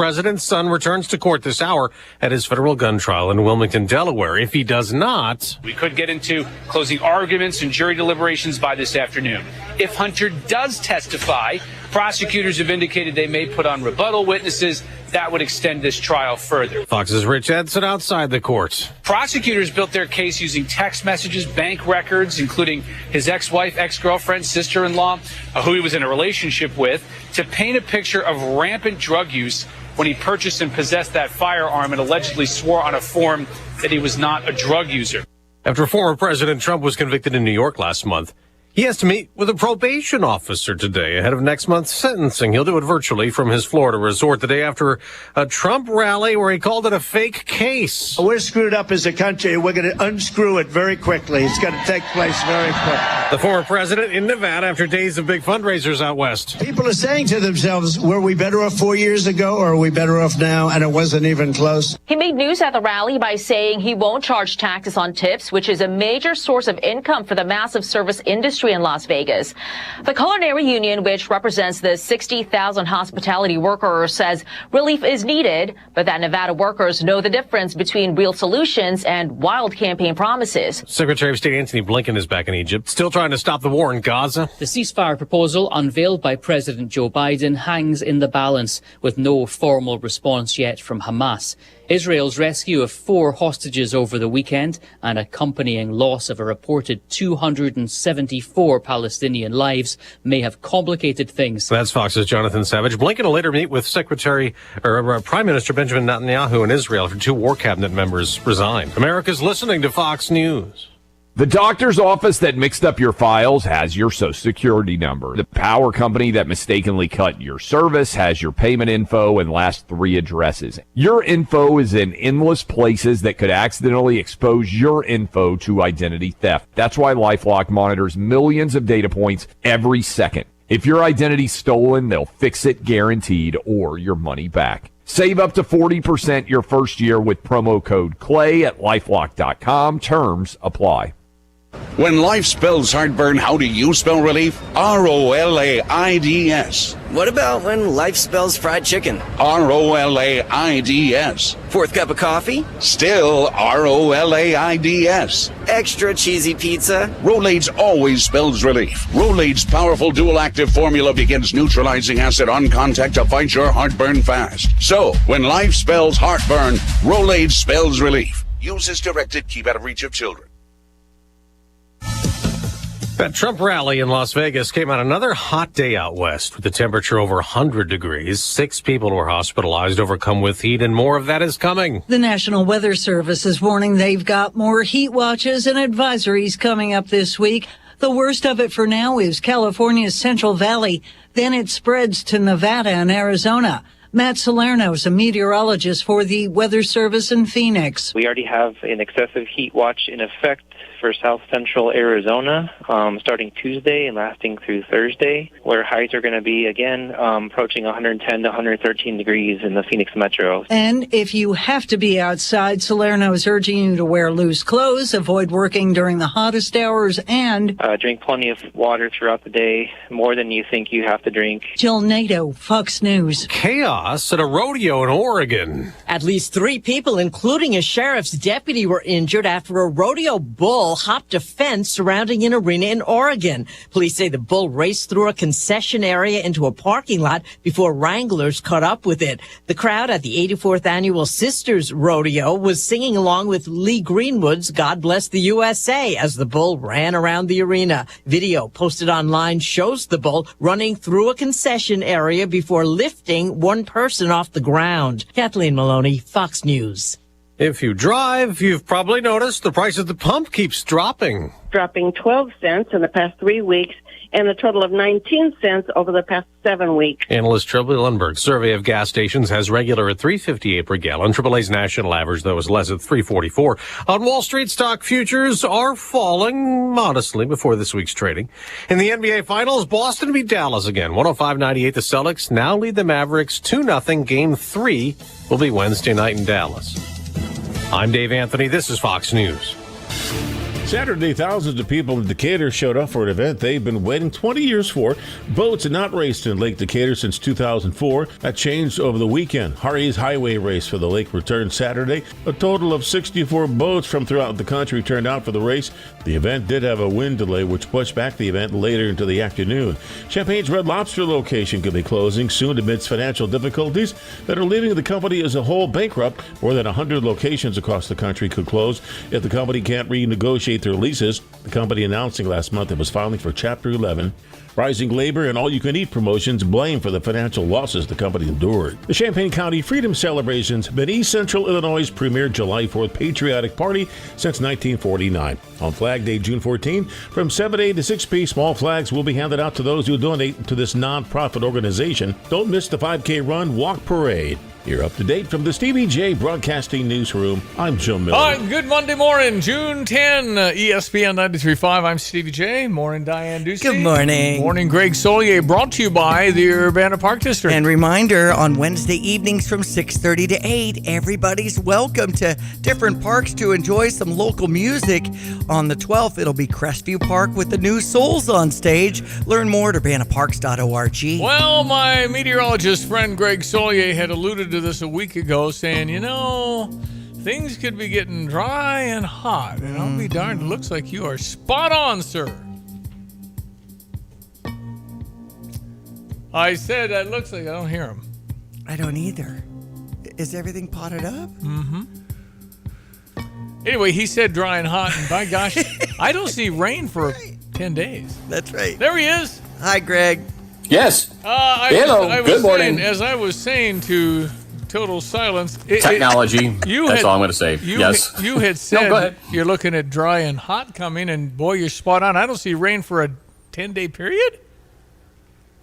president's son returns to court this hour at his federal gun trial in Wilmington, Delaware. If he does not, we could get into closing arguments and jury deliberations by this afternoon. If Hunter does testify, prosecutors have indicated they may put on rebuttal witnesses. That would extend this trial further. Fox's Rich Edson outside the court. Prosecutors built their case using text messages, bank records, including his ex-wife, ex-girlfriend, sister-in-law, who he was in a relationship with, to paint a picture of rampant drug use when he purchased and possessed that firearm and allegedly swore on a form that he was not a drug user. After former President Trump was convicted in New York last month, he has to meet with a probation officer today ahead of next month's sentencing. He'll do it virtually from his Florida resort the day after a Trump rally where he called it a fake case. We're screwed up as a country. We're going to unscrew it very quickly. It's going to take place very quickly. The former president in Nevada after days of big fundraisers out west. People are saying to themselves, were we better off 4 years ago or are we better off now? And it wasn't even close. He made news at the rally by saying he won't charge taxes on tips, which is a major source of income for the massive service industry in Las Vegas. The culinary union, which represents the 60,000 hospitality workers, says relief is needed, but that Nevada workers know the difference between real solutions and wild campaign promises. Secretary of State Antony Blinken is back in Egypt, still trying to stop the war in Gaza. The ceasefire proposal unveiled by President Joe Biden hangs in the balance, with no formal response yet from Hamas. Israel's rescue of 4 hostages over the weekend and accompanying loss of a reported 274 Palestinian lives may have complicated things. That's Fox's Jonathan Savage. Blinken will later meet with Prime Minister Benjamin Netanyahu in Israel after 2 war cabinet members resigned. America's listening to Fox News. The doctor's office that mixed up your files has your Social Security number. The power company that mistakenly cut your service has your payment info and last 3 addresses. Your info is in endless places that could accidentally expose your info to identity theft. That's why LifeLock monitors millions of data points every second. If your identity's stolen, they'll fix it guaranteed or your money back. Save up to 40% your first year with promo code CLAY at LifeLock.com. Terms apply. When life spells heartburn, how do you spell relief? R-O-L-A-I-D-S. What about when life spells fried chicken? R-O-L-A-I-D-S. 4th cup of coffee? Still R-O-L-A-I-D-S. Extra cheesy pizza? Rolaids always spells relief. Rolaids' powerful dual-active formula begins neutralizing acid on contact to fight your heartburn fast. So, when life spells heartburn, Rolaids spells relief. Use as directed. Keep out of reach of children. That Trump rally in Las Vegas came on another hot day out west with the temperature over 100 degrees. 6 people were hospitalized, overcome with heat, and more of that is coming. The National Weather Service is warning they've got more heat watches and advisories coming up this week. The worst of it for now is California's Central Valley. Then it spreads to Nevada and Arizona. Matt Salerno is a meteorologist for the Weather Service in Phoenix. We already have an excessive heat watch in effect for south central Arizona, starting Tuesday and lasting through Thursday, where highs are going to be, again, approaching 110 to 113 degrees in the Phoenix metro. And if you have to be outside, Salerno is urging you to wear loose clothes, avoid working during the hottest hours, and drink plenty of water throughout the day, more than you think you have to drink. Jill Nato, Fox News. Chaos at a rodeo in Oregon. At least 3 people, including a sheriff's deputy, were injured after a rodeo bull hopped a fence surrounding an arena in Oregon. Police say the bull raced through a concession area into a parking lot before wranglers caught up with it. The crowd at the 84th annual Sisters Rodeo was singing along with Lee Greenwood's God Bless the USA as the bull ran around the arena. Video posted online shows the bull running through a concession area before lifting one person off the ground. Kathleen Maloney, Fox News. If you drive, you've probably noticed the price at the pump keeps dropping. Dropping 12 cents in the past 3 weeks and a total of 19 cents over the past 7 weeks. Analyst Trilby Lundberg's survey of gas stations has regular at $3.58 per gallon. AAA's national average, though, is less at $3.44. On Wall Street, stock futures are falling modestly before this week's trading. In the NBA Finals, Boston beat Dallas again. 105-98, the Celtics now lead the Mavericks 2-0. Game 3 will be Wednesday night in Dallas. I'm Dave Anthony. This is Fox News. Saturday, thousands of people in Decatur showed up for an event they've been waiting 20 years for. Boats had not raced in Lake Decatur since 2004. That changed over the weekend. Harry's Highway Race for the lake returned Saturday. A total of 64 boats from throughout the country turned out for the race. The event did have a wind delay, which pushed back the event later into the afternoon. Champagne's Red Lobster location could be closing soon amidst financial difficulties that are leaving the company as a whole bankrupt. More than 100 locations across the country could close if the company can't renegotiate their leases. The company announcing last month it was filing for Chapter 11. Rising labor and all-you-can-eat promotions blamed for the financial losses the company endured. The Champaign County Freedom Celebrations been East Central Illinois' premier July 4th patriotic party since 1949. On Flag Day, June 14, from 7 to 6 p, small flags will be handed out to those who donate to this non-profit organization. Don't miss the 5K Run Walk Parade. You're up to date from the Stevie Jay Broadcasting Newsroom. I'm Joe Miller. All right, good Monday morning, June 10, ESPN 93.5. I'm Stevie Jay. Morning, Diane Ducey. Good morning. Morning, Greg Solier. Brought to you by the Urbana Park District. And reminder, on Wednesday evenings from 6:30 to 8, everybody's welcome to different parks to enjoy some local music. On the 12th, it'll be Crestview Park with the New Souls on stage. Learn more at urbanaparks.org. Well, my meteorologist friend Greg Solier had alluded to this a week ago, saying, things could be getting dry and hot. And I'll be darned, it looks like you are spot on, sir. I said, it looks like I don't hear him. I don't either. Is everything potted up? Mm-hmm. Anyway, he said dry and hot, and by gosh, I don't see rain for 10 days. That's right. There he is. Hi, Greg. Yes. Hello. Good morning. As I was saying to total silence. Technology. That's all I'm going to say. Yes. You had said go ahead. You're looking at dry and hot coming, and boy, you're spot on. I don't see rain for a 10-day period.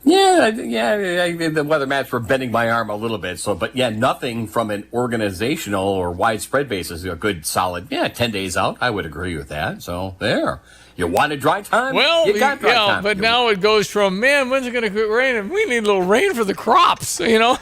Yeah. The weather maps were bending my arm a little bit. But nothing from an organizational or widespread basis. A good solid, 10 days out. I would agree with that. So there. You wanted dry time? Well, you got dry time. But now it goes from, when's it going to quit raining? We need a little rain for the crops, Yep.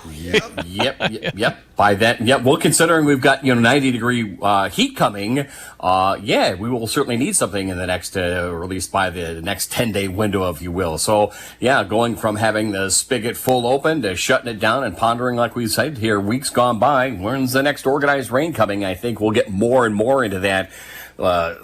By that, well, considering we've got 90-degree heat coming, we will certainly need something in the next, or at least by the next 10-day window, if you will. So, going from having the spigot full open to shutting it down and pondering, like we said here, weeks gone by, when's the next organized rain coming? I think we'll get more and more into that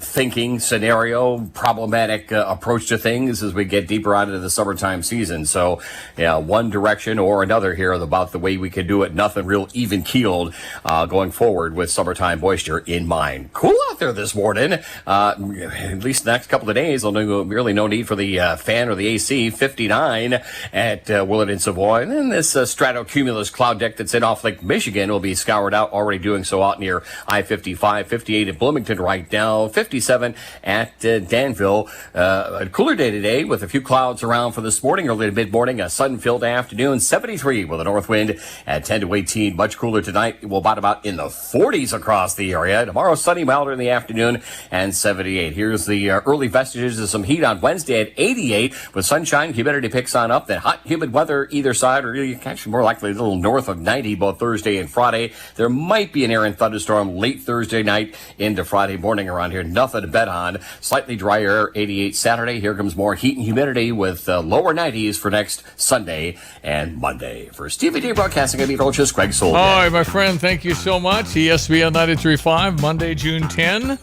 thinking scenario, problematic approach to things as we get deeper out into the summertime season. So, one direction or another here about the way we can do it. Nothing real even keeled going forward with summertime moisture in mind. Cool out there this morning. At least the next couple of days, really no need for the fan or the AC. 59 at Willard and Savoy. And then this stratocumulus cloud deck that's in off Lake Michigan will be scoured out, already doing so out near I-55. 58 at Bloomington right now. 57 at Danville. A cooler day today with a few clouds around for this morning, early to mid-morning, a sun-filled afternoon. 73 with a north wind at 10 to 18. Much cooler tonight. We'll about in the 40s across the area. Tomorrow, sunny, milder in the afternoon, and 78. Here's the early vestiges of some heat on Wednesday at 88 with sunshine. Humidity picks on up. Then hot, humid weather either side, or actually more likely a little north of 90 both Thursday and Friday. There might be an errant thunderstorm late Thursday night into Friday morning around here. Nothing to bet on. Slightly drier 88 Saturday. Here comes more heat and humidity with lower 90s for next Sunday and Monday. For Stevie Jay Broadcasting, I'm meteorologist Greg Solier. All right, my friend, thank you so much. ESPN 93.5, Monday, June 10.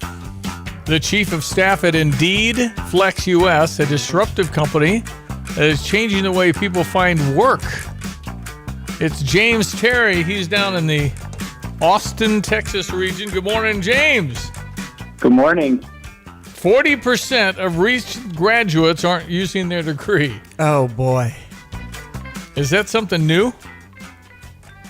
The chief of staff at Indeed Flex US, a disruptive company that is changing the way people find work. It's James Terry. He's down in the Austin, Texas region. Good morning, James. Good morning. 40% of recent graduates aren't using their degree. Oh, boy. Is that something new?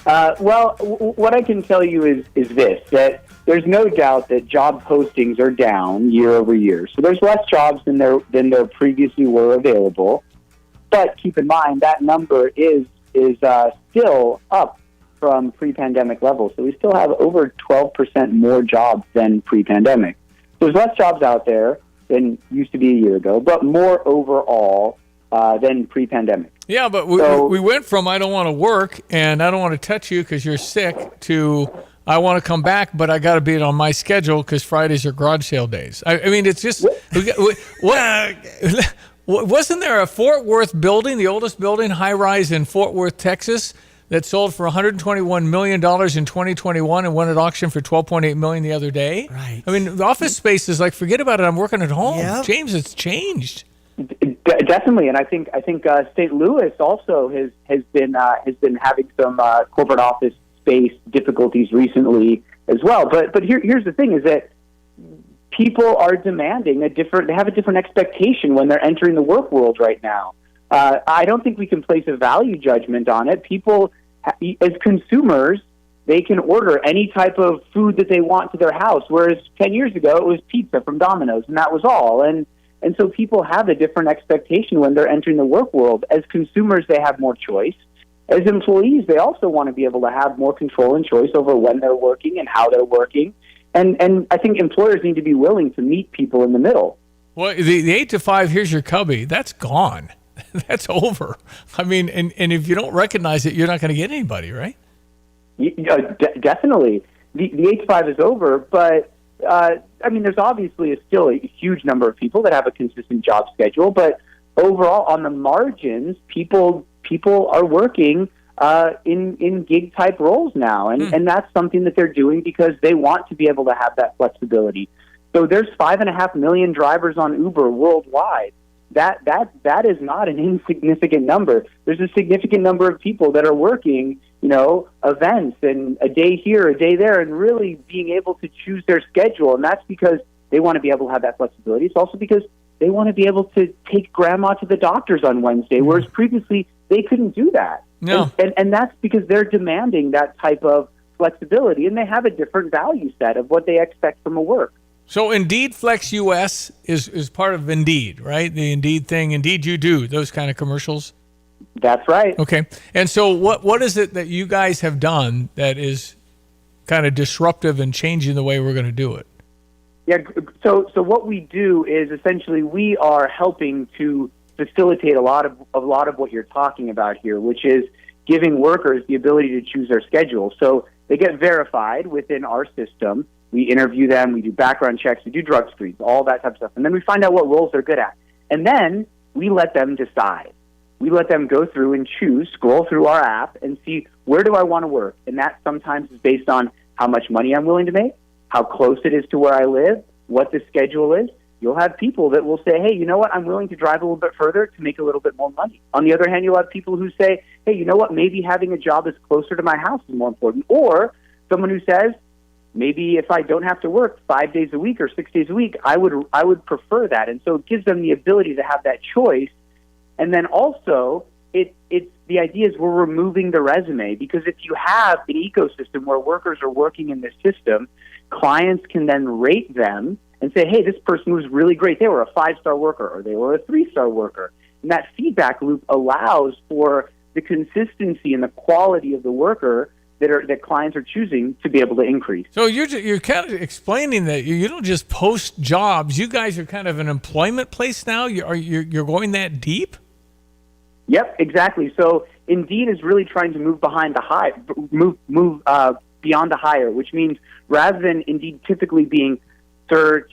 What I can tell you is this, that there's no doubt that job postings are down year over year. So there's less jobs than there previously were available. But keep in mind that number is still up from pre-pandemic levels. So we still have over 12% more jobs than pre-pandemic. There's less jobs out there than used to be a year ago, but more overall than pre-pandemic. Yeah, but we went from I don't want to work and I don't want to touch you because you're sick to I want to come back, but I got to be on my schedule because Fridays are garage sale days. I mean, it's just wasn't there a Fort Worth building, the oldest building, high rise in Fort Worth, Texas, that sold for $121 million in 2021 and went at auction for $12.8 million the other day? Right. I mean, the office space is like, forget about it. I'm working at home. Yep. James, it's changed. Definitely, and I think St. Louis also has been having some corporate office space difficulties recently as well. But here's the thing: is that people are demanding they have a different expectation when they're entering the work world right now. I don't think we can place a value judgment on it. People, as consumers, they can order any type of food that they want to their house, whereas 10 years ago it was pizza from Domino's, and that was all. And so people have a different expectation when they're entering the work world. As consumers, they have more choice. As employees, they also want to be able to have more control and choice over when they're working and how they're working. And I think employers need to be willing to meet people in the middle. Well, the 8 to 5, here's your cubby, that's gone. That's over. I mean, and if you don't recognize it, you're not going to get anybody, right? Definitely. The 8 to 5 is over, but I mean, there's obviously still a huge number of people that have a consistent job schedule, but overall, on the margins, people are working in gig type roles now, and that's something that they're doing because they want to be able to have that flexibility. So there's 5.5 million drivers on Uber worldwide. That is not an insignificant number. There's a significant number of people that are working, events and a day here, a day there, and really being able to choose their schedule. And that's because they want to be able to have that flexibility. It's also because they want to be able to take grandma to the doctor's on Wednesday, whereas previously they couldn't do that. No. And that's because they're demanding that type of flexibility, and they have a different value set of what they expect from a work. So Indeed Flex US is part of Indeed, right? The Indeed thing. Indeed you do, those kind of commercials? That's right. Okay. And so what is it that you guys have done that is kind of disruptive and changing the way we're going to do it? Yeah, so what we do is essentially we are helping to facilitate a lot of what you're talking about here, which is giving workers the ability to choose their schedule. So they get verified within our system. We interview them, we do background checks, we do drug screens, all that type of stuff. And then we find out what roles they're good at. And then we let them decide. We let them go through and choose, scroll through our app and see, where do I want to work? And that sometimes is based on how much money I'm willing to make, how close it is to where I live, what the schedule is. You'll have people that will say, hey, you know what, I'm willing to drive a little bit further to make a little bit more money. On the other hand, you'll have people who say, hey, you know what, maybe having a job that's closer to my house is more important. Or someone who says, maybe if I don't have to work 5 days a week or 6 days a week, I would prefer that. And so it gives them the ability to have that choice. And then also, it's the idea is we're removing the resume, because if you have an ecosystem where workers are working in this system, clients can then rate them and say, hey, this person was really great. They were a 5-star worker, or they were a 3-star worker. And that feedback loop allows for the consistency and the quality of the worker that clients are choosing to be able to increase. So you're kind of explaining that you don't just post jobs. You guys are kind of an employment place now. You're going that deep? Yep, exactly. So Indeed is really trying to move beyond the hire, which means rather than Indeed typically being search,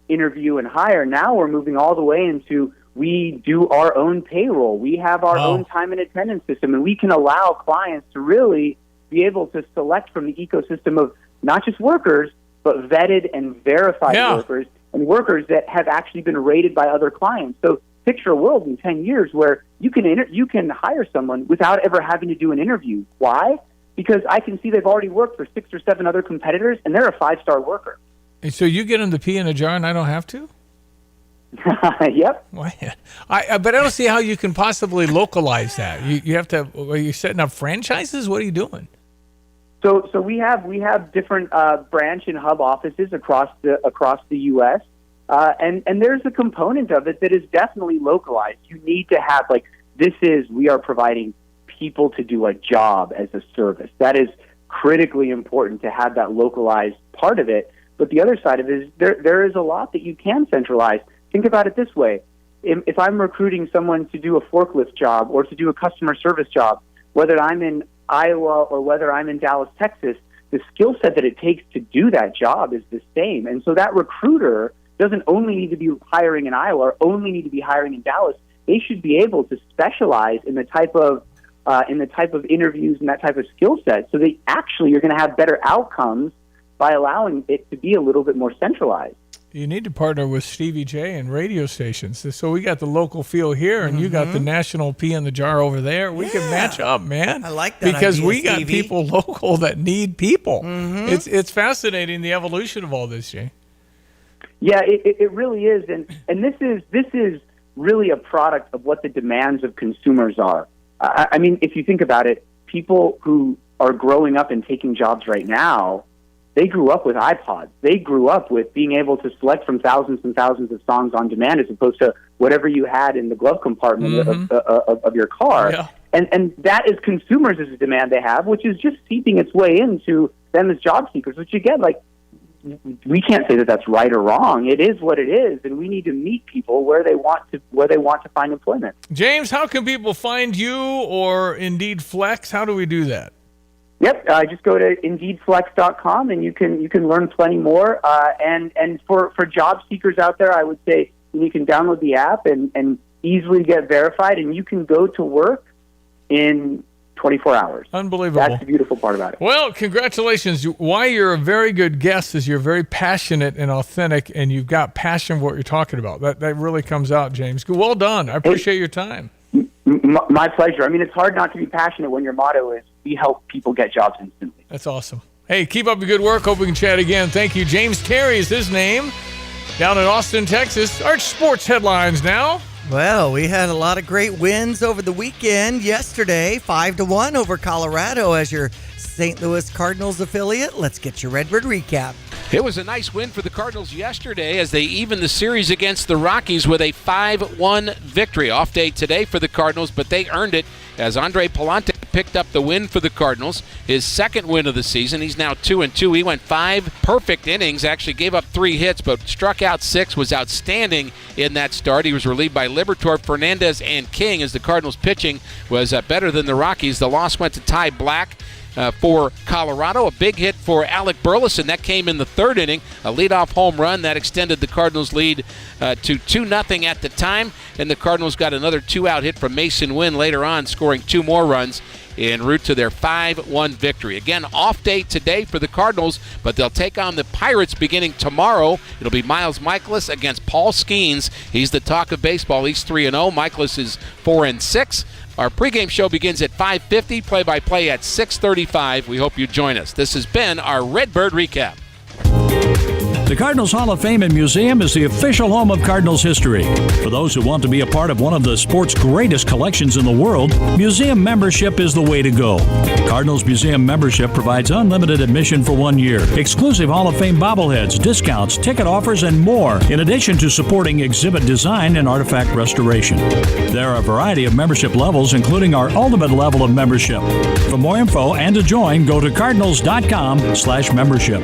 interview, and hire, now we're moving all the way into we do our own payroll. We have our own time and attendance system, and we can allow clients to really be able to select from the ecosystem of not just workers, but vetted and verified workers, and workers that have actually been rated by other clients. So picture a world in 10 years where you can hire someone without ever having to do an interview. Why? Because I can see they've already worked for 6 or 7 other competitors, and they're a 5-star worker. So you get them to pee in a jar and I don't have to? Yep. But I don't see how you can possibly localize that. You have to. Are you setting up franchises? What are you doing? So we have different branch and hub offices across the U.S. And there's a component of it that is definitely localized. You need to have we are providing people to do a job as a service. That is critically important to have that localized part of it. But the other side of it is there is a lot that you can centralize. Think about it this way. If I'm recruiting someone to do a forklift job or to do a customer service job, whether I'm in Iowa or whether I'm in Dallas, Texas, the skill set that it takes to do that job is the same. And so that recruiter doesn't only need to be hiring in Iowa or only need to be hiring in Dallas. They should be able to specialize in the type of interviews and that type of skill set, so that actually you're going to have better outcomes by allowing it to be a little bit more centralized. You need to partner with Stevie Jay and radio stations. So we got the local feel here, and you got the national pea in the jar over there. We can match up, man. I like that because idea, we got Stevie. people local that need people. It's fascinating, the evolution of all this, Jay. Yeah, it really is, and this is really a product of what the demands of consumers are. I mean, if you think about it, people who are growing up and taking jobs right now, they grew up with iPods. They grew up with being able to select from thousands and thousands of songs on demand, as opposed to whatever you had in the glove compartment of your car. Yeah. And that is consumers as a demand they have, which is just seeping its way into them as job seekers, which again, like, we can't say that that's right or wrong. It is what it is, and we need to meet people where they want to find employment. James, how can people find you or Indeed Flex? How do we do that? Yep, just go to IndeedFlex.com and you can learn plenty more. And for job seekers out there, I would say you can download the app and easily get verified, and you can go to work in 24 hours. Unbelievable. That's the beautiful part about it. Well, congratulations. Why you're a very good guest is you're very passionate and authentic, and you've got passion for what you're talking about. That really comes out, James. Well done. I appreciate your time. My pleasure. I mean, it's hard not to be passionate when your motto is, we help people get jobs instantly. That's awesome. Hey, keep up the good work. Hope we can chat again. Thank you. James Terry is his name. Down in Austin, Texas. Arch Sports headlines now. Well, we had a lot of great wins over the weekend. Yesterday, 5-1 over Colorado as your St. Louis Cardinals affiliate. Let's get your Redbird recap. It was a nice win for the Cardinals yesterday as they evened the series against the Rockies with a 5-1 victory. Off day today for the Cardinals, but they earned it as Andre Palante picked up the win for the Cardinals, his second win of the season. He's now 2-2. He went 5 perfect innings, actually gave up 3 hits, but struck out 6, was outstanding in that start. He was relieved by Liberatore, Fernandez, and King as the Cardinals pitching was better than the Rockies. The loss went to Ty Black for Colorado. A big hit for Alec Burleson. That came in the 3rd inning. A leadoff home run that extended the Cardinals' lead to 2-0 at the time. And the Cardinals got another 2-out hit from Mason Wynn later on, scoring 2 more runs en route to their 5-1 victory. Again, off day today for the Cardinals, but they'll take on the Pirates beginning tomorrow. It'll be Miles Mikolas against Paul Skeens. He's the talk of baseball. He's 3-0. Mikolas is 4-6. Our pregame show begins at 5:50, play-by-play at 6:35. We hope you join us. This has been our Redbird Recap. The Cardinals Hall of Fame and Museum is the official home of Cardinals history. For those who want to be a part of one of the sport's greatest collections in the world, museum membership is the way to go. Cardinals Museum membership provides unlimited admission for 1 year, exclusive Hall of Fame bobbleheads, discounts, ticket offers, and more, in addition to supporting exhibit design and artifact restoration. There are a variety of membership levels, including our ultimate level of membership. For more info and to join, go to cardinals.com/membership.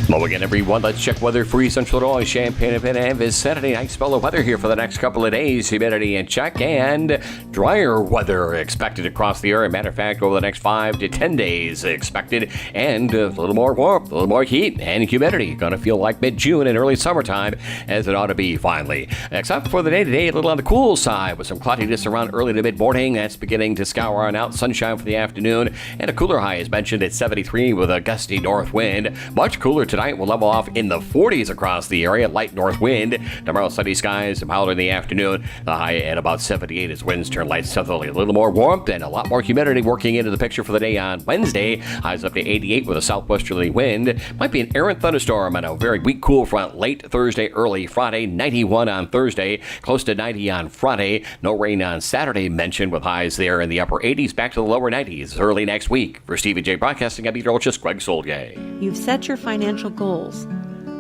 Hello again, everyone. Let's check weather for you. Central Illinois, Champaign, and Vicinity. Nice spell of weather here for the next couple of days. Humidity in check and drier weather expected across the area. Matter of fact, over the next 5 to 10 days expected, and a little more warmth, a little more heat and humidity. Going to feel like mid-June and early summertime, as it ought to be finally. Except for the day today, a little on the cool side with some cloudiness around early to mid-morning. That's beginning to scour on out. Sunshine for the afternoon, and a cooler high is mentioned at 73 with a gusty north wind. Much cooler tonight. Will level off in the 40s across the area. Light north wind. Tomorrow, sunny skies, milder in the afternoon. The high at about 78 as winds turn light southerly. A little more warmth and a lot more humidity working into the picture for the day on Wednesday. Highs up to 88 with a southwesterly wind. Might be an errant thunderstorm and a very weak cool front late Thursday, early Friday. 91 on Thursday. Close to 90 on Friday. No rain on Saturday mentioned with highs there in the upper 80s back to the lower 90s early next week. For Stevie Jay Broadcasting, I'm meteorologist Greg Solgay. You've set your financial goals.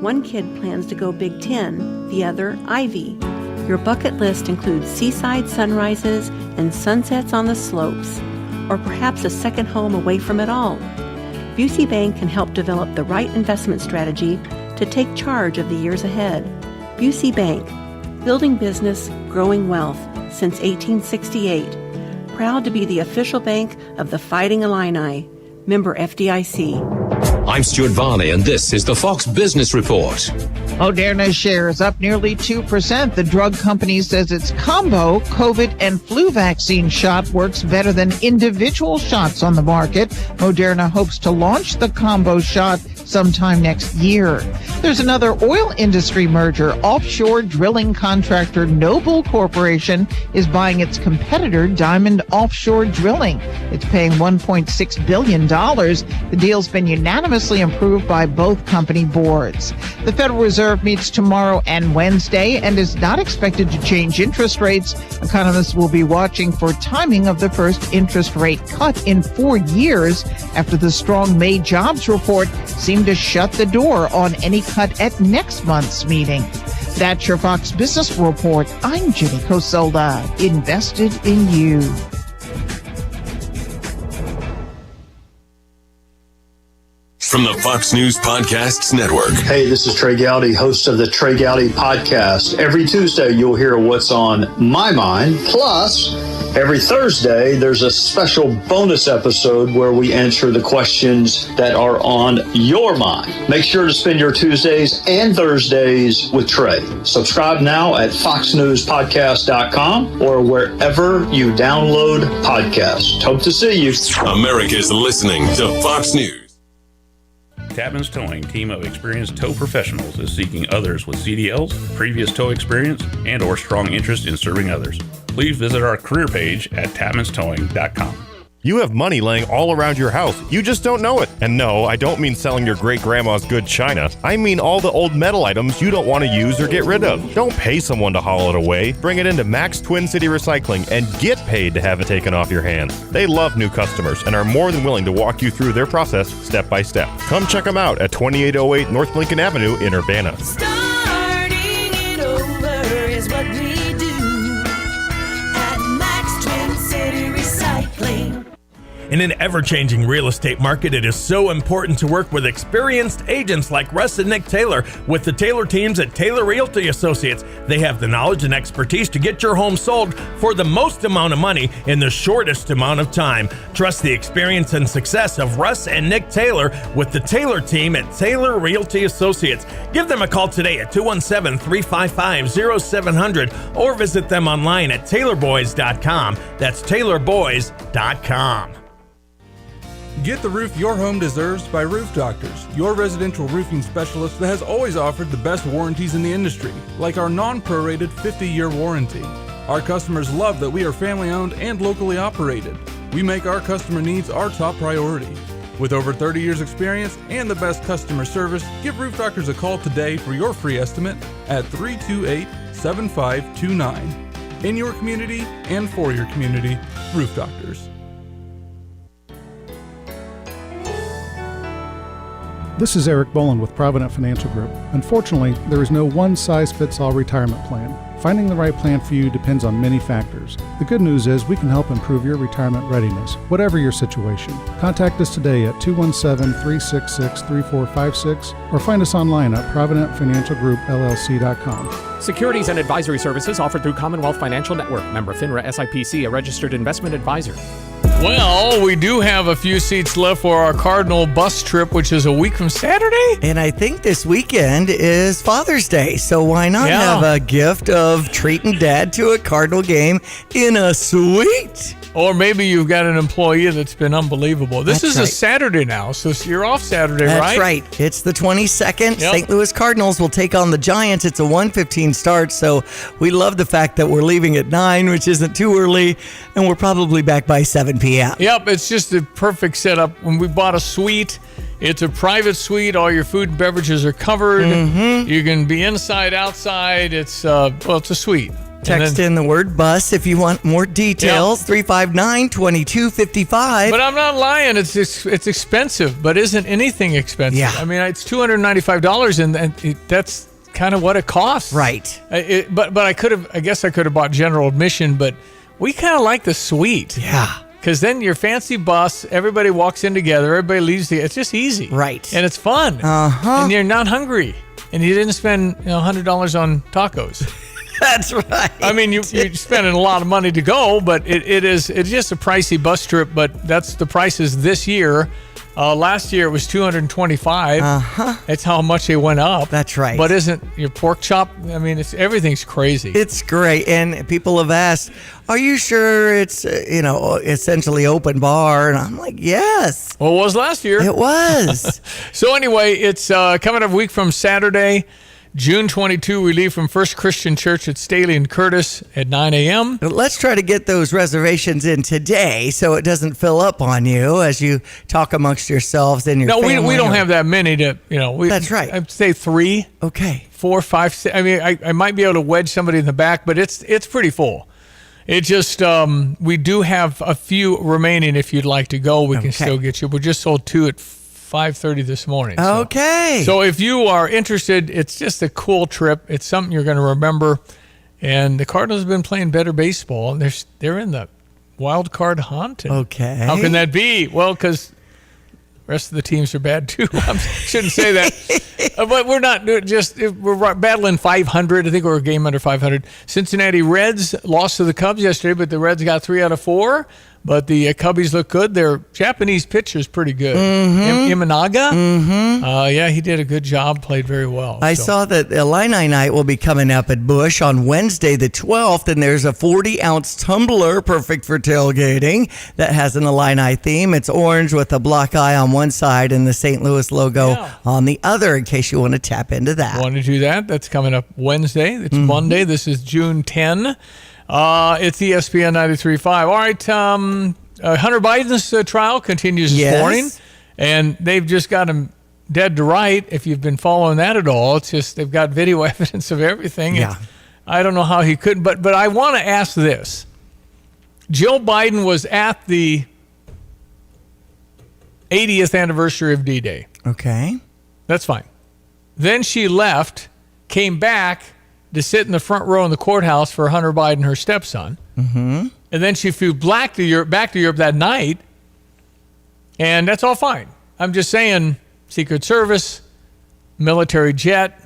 One kid plans to go Big Ten, the other Ivy. Your bucket list includes seaside sunrises and sunsets on the slopes, or perhaps a second home away from it all. Busey Bank can help develop the right investment strategy to take charge of the years ahead. Busey Bank, building business, growing wealth since 1868. Proud to be the official bank of the Fighting Illini. Member FDIC. I'm Stuart Varney, and this is the Fox Business Report. Moderna shares up nearly 2%. The drug company says its combo COVID and flu vaccine shot works better than individual shots on the market. Moderna hopes to launch the combo shot sometime next year. There's another oil industry merger. Offshore drilling contractor Noble Corporation is buying its competitor Diamond Offshore Drilling. It's paying $1.6 billion. The deal's been unanimously approved by both company boards. The Federal Reserve meets tomorrow and Wednesday and is not expected to change interest rates. Economists will be watching for timing of the first interest rate cut in 4 years after the strong May jobs report seemed to shut the door on any cut at next month's meeting. That's your Fox Business Report. I'm Jenny Cosolda. Invested in you. From the Fox News Podcasts Network. Hey, this is Trey Gowdy, host of the Trey Gowdy Podcast. Every Tuesday, you'll hear what's on my mind. Plus, every Thursday, there's a special bonus episode where we answer the questions that are on your mind. Make sure to spend your Tuesdays and Thursdays with Trey. Subscribe now at foxnewspodcast.com or wherever you download podcasts. Hope to see you. America's listening to Fox News. Tapman's Towing, team of experienced tow professionals, is seeking others with CDLs, previous tow experience, and or strong interest in serving others. Please visit our career page at tapmanstowing.com. You have money laying all around your house. You just don't know it. And no, I don't mean selling your great-grandma's good china. I mean all the old metal items you don't want to use or get rid of. Don't pay someone to haul it away. Bring it into Max Twin City Recycling and get paid to have it taken off your hands. They love new customers and are more than willing to walk you through their process step by step. Come check them out at 2808 North Lincoln Avenue in Urbana. Starting it over is what we do at Max Twin City Recycling. In an ever-changing real estate market, it is so important to work with experienced agents like Russ and Nick Taylor with the Taylor teams at Taylor Realty Associates. They have the knowledge and expertise to get your home sold for the most amount of money in the shortest amount of time. Trust the experience and success of Russ and Nick Taylor with the Taylor team at Taylor Realty Associates. Give them a call today at 217-355-0700 or visit them online at taylorboys.com. That's taylorboys.com. Get the roof your home deserves by Roof Doctors, your residential roofing specialist that has always offered the best warranties in the industry, like our non-prorated 50-year warranty. Our customers love that we are family-owned and locally operated. We make our customer needs our top priority. With over 30 years experience and the best customer service, give Roof Doctors a call today for your free estimate at 328-7529. In your community and for your community, Roof Doctors. This is Eric Boland with Provident Financial Group. Unfortunately, there is no one-size-fits-all retirement plan. Finding the right plan for you depends on many factors. The good news is we can help improve your retirement readiness, whatever your situation. Contact us today at 217-366-3456 or find us online at providentfinancialgroupllc.com. Securities and advisory services offered through Commonwealth Financial Network. Member FINRA SIPC, a registered investment advisor. Well, we do have a few seats left for our Cardinal bus trip, which is a week from Saturday. And I think this weekend is Father's Day, so why not have a gift of treating Dad to a Cardinal game in a suite? Or maybe you've got an employee that's been unbelievable. This is a Saturday now, so you're off Saturday, right? That's right. It's the 22nd. Yep. St. Louis Cardinals will take on the Giants. It's a 1:15 start, so we love the fact that we're leaving at 9, which isn't too early, and we're probably back by 7 p.m. Yep, it's just a perfect setup. When we bought a suite, it's a private suite. All your food and beverages are covered. Mm-hmm. You can be inside, outside. It's it's a suite. Text in the word bus if you want more details. 359-2255. But I'm not lying. It's expensive, but isn't anything expensive? Yeah. I mean, it's $295, and that's kind of what it costs. Right. But I guess I could have bought general admission, but we kind of like the suite. Yeah. Because then your fancy bus, everybody walks in together, everybody leaves together. It's just easy. Right. And it's fun. Uh-huh. And you're not hungry. And you didn't spend $100 on tacos. That's right. I mean, you're spending a lot of money to go, but it's just a pricey bus trip. But that's the prices this year. Last year it was $225. That's how much they went up. That's right. But isn't your pork chop? I mean, everything's crazy. It's great, and people have asked, "Are you sure it's essentially open bar?" And I'm like, "Yes." Well, it was last year. It was. So anyway, it's coming up a week from Saturday, June 22. We leave from First Christian Church at Staley and Curtis at 9 a.m. Let's try to get those reservations in today so it doesn't fill up on you as you talk amongst yourselves and your family. No, we don't have that many to, That's right. I'd say 3. Okay. 4, 5, 6. I mean, I might be able to wedge somebody in the back, but it's pretty full. It just, we do have a few remaining if you'd like to go. We can still get you. We just sold 2 at 5:30 this morning. Okay. So if you are interested, it's just a cool trip. It's something you're going to remember. And the Cardinals have been playing better baseball. And they're in the wild card hunt. Okay. How can that be? Well, because the rest of the teams are bad too. I shouldn't say that. But we're not we're battling 500. I think we're a game under 500. Cincinnati Reds lost to the Cubs yesterday, but the Reds got 3 out of 4. But the Cubbies look good. Their Japanese pitcher's pretty good. Imanaga? Yeah, he did a good job, played very well. I saw that Illini night will be coming up at Busch on Wednesday the 12th, and there's a 40-ounce tumbler, perfect for tailgating, that has an Illini theme. It's orange with a black eye on one side and the St. Louis logo on the other, in case you want to tap into that. Want to do that? That's coming up Wednesday. It's Monday. This is June 10. It's ESPN 93.5. All right, Hunter Biden's trial continues this morning, and they've just got him dead to right. If you've been following that at all, it's just they've got video evidence of everything. Yeah. I don't know how he couldn't, but I want to ask this. Joe Biden was at the 80th anniversary of D-Day. Okay. That's fine. Then she left, came back to sit in the front row in the courthouse for Hunter Biden, her stepson. And then she flew back to Europe that night, and that's all fine. I'm just saying, Secret Service, military jet,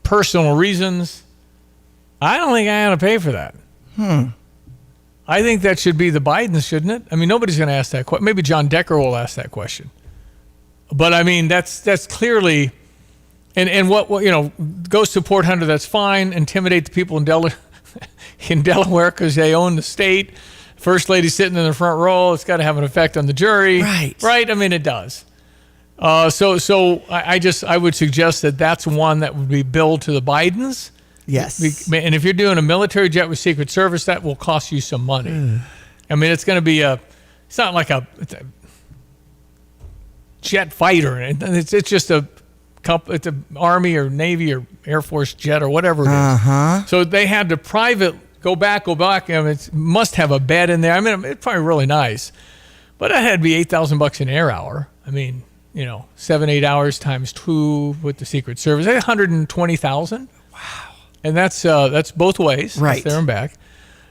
personal reasons. I don't think I ought to pay for that. I think that should be the Bidens, shouldn't it? I mean, nobody's going to ask that question. Maybe John Decker will ask that question. But I mean, that's clearly... And what go support Hunter, that's fine. Intimidate the people in Delaware because they own the state. First lady sitting in the front row, it's got to have an effect on the jury. Right? I mean, it does. So I would suggest that that's one that would be billed to the Bidens. Yes. And if you're doing a military jet with Secret Service, that will cost you some money. I mean, it's going to be it's not like it's a jet fighter. It's just it's an Army or Navy or Air Force jet or whatever it is. So they had to go back. I mean, it must have a bed in there. I mean, it's probably really nice. But it had to be $8,000 an air hour. I mean, 7-8 hours times 2 with the Secret Service. That's $120,000. Wow. And that's both ways. Right. That's there and back.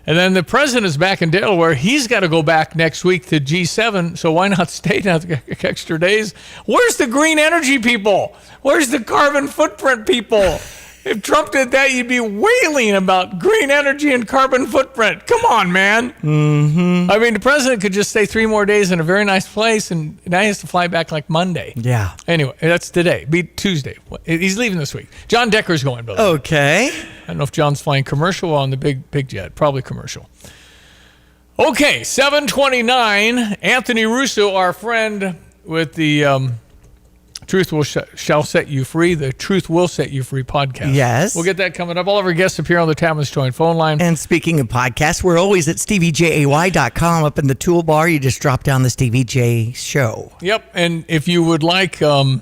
And then the president is back in Delaware. He's got to go back next week to G7, so why not stay now extra days? Where's the green energy people? Where's the carbon footprint people? If Trump did that, you'd be wailing about green energy and carbon footprint. Come on, man. I mean, the president could just stay 3 more days in a very nice place, and now he has to fly back like Monday. Yeah. Anyway, that's today. Be Tuesday. He's leaving this week. John Decker's going, brother. Okay. I don't know if John's flying commercial or on the big jet. Probably commercial. Okay, 7:29. Anthony Russo, our friend with the Truth Shall Set You Free, the Truth Will Set You Free podcast. Yes. We'll get that coming up. All of our guests appear on the Tapman's Joint phone line. And speaking of podcasts, we're always at StevieJay.com. Up in the toolbar, you just drop down the Stevie Jay Show. Yep. And if you would like to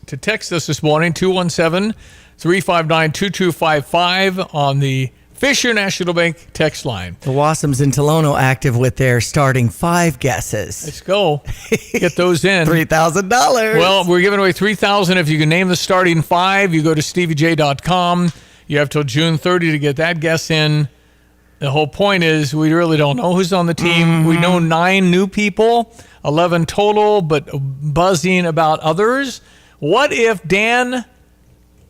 text us this morning, 217-359-2255 on the Fisher National Bank text line. The Wassoms in Tolono active with their starting 5 guesses. Let's go. Get those in. $3,000. Well, we're giving away $3,000 if you can name the starting 5. You go to StevieJ.com. You have till June 30 to get that guess in. The whole point is we really don't know who's on the team. We know 9 new people, 11 total, but buzzing about others. What if Dan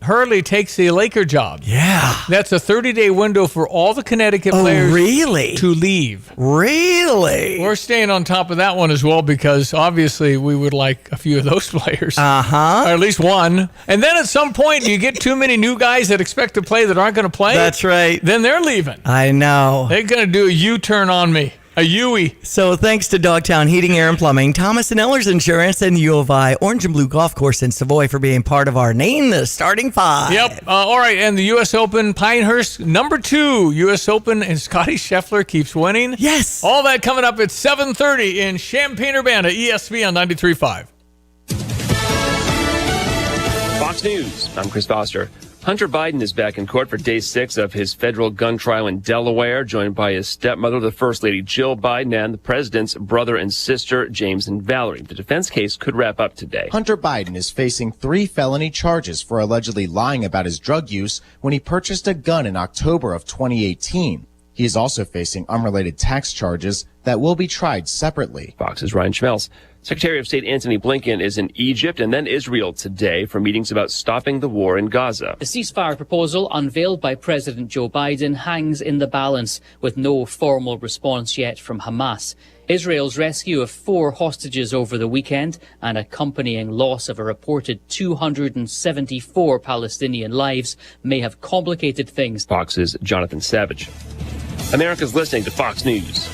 Hurley takes the Laker job. Yeah. That's a 30-day window for all the Connecticut players really? to leave. Really? We're staying on top of that one as well because obviously we would like a few of those players. Uh-huh. Or at least one. And then at some point you get too many new guys that expect to play that aren't going to play. That's right. Then they're leaving. I know. They're going to do a U-turn on me. A Yui. So thanks to Dogtown Heating, Air, and Plumbing, Thomas & Ellers Insurance, and U of I Orange and Blue Golf Course in Savoy for being part of our Name the Starting Five. Yep. All right. And the U.S. Open, Pinehurst, number 2. U.S. Open, and Scotty Scheffler keeps winning. Yes. All that coming up at 7:30 in Champaign-Urbana, ESPN 93.5. Fox News. I'm Chris Foster. Hunter Biden is back in court for day 6 of his federal gun trial in Delaware, joined by his stepmother, the First Lady Jill Biden, and the president's brother and sister, James and Valerie. The defense case could wrap up today. Hunter Biden is facing 3 felony charges for allegedly lying about his drug use when he purchased a gun in October of 2018. He is also facing unrelated tax charges that will be tried separately. Fox's Ryan Schmelz. Secretary of State Antony Blinken is in Egypt and then Israel today for meetings about stopping the war in Gaza. The ceasefire proposal unveiled by President Joe Biden hangs in the balance with no formal response yet from Hamas. Israel's rescue of 4 hostages over the weekend and accompanying loss of a reported 274 Palestinian lives may have complicated things. Fox's Jonathan Savage. America's listening to Fox News.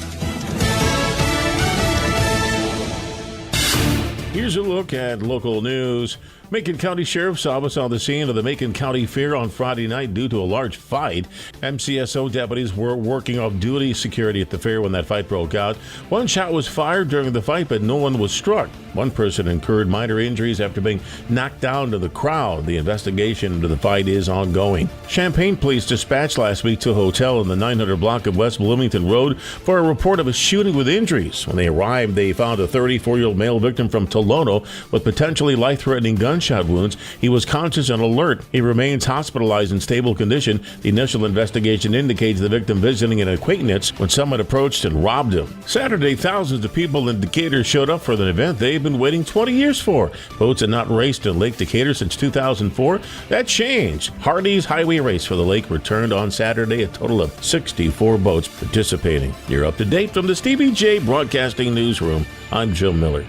Here's a look at local news. Macon County Sheriff's Office on the scene of the Macon County Fair on Friday night due to a large fight. MCSO deputies were working off-duty security at the fair when that fight broke out. One shot was fired during the fight, but no one was struck. One person incurred minor injuries after being knocked down to the crowd. The investigation into the fight is ongoing. Champaign police dispatched last week to a hotel in the 900 block of West Bloomington Road for a report of a shooting with injuries. When they arrived, they found a 34-year-old male victim from Tolono with potentially life-threatening gunshot wounds. He was conscious and alert. He remains hospitalized in stable condition. The initial investigation indicates the victim visiting an acquaintance when someone approached and robbed him. Saturday, thousands of people in Decatur showed up for an event they've been waiting 20 years for. Boats had not raced in Lake Decatur since 2004. That changed. Hardy's Highway Race for the lake returned on Saturday. A total of 64 boats participating. You're up to date from the Stevie Jay Broadcasting Newsroom. I'm Jim Miller.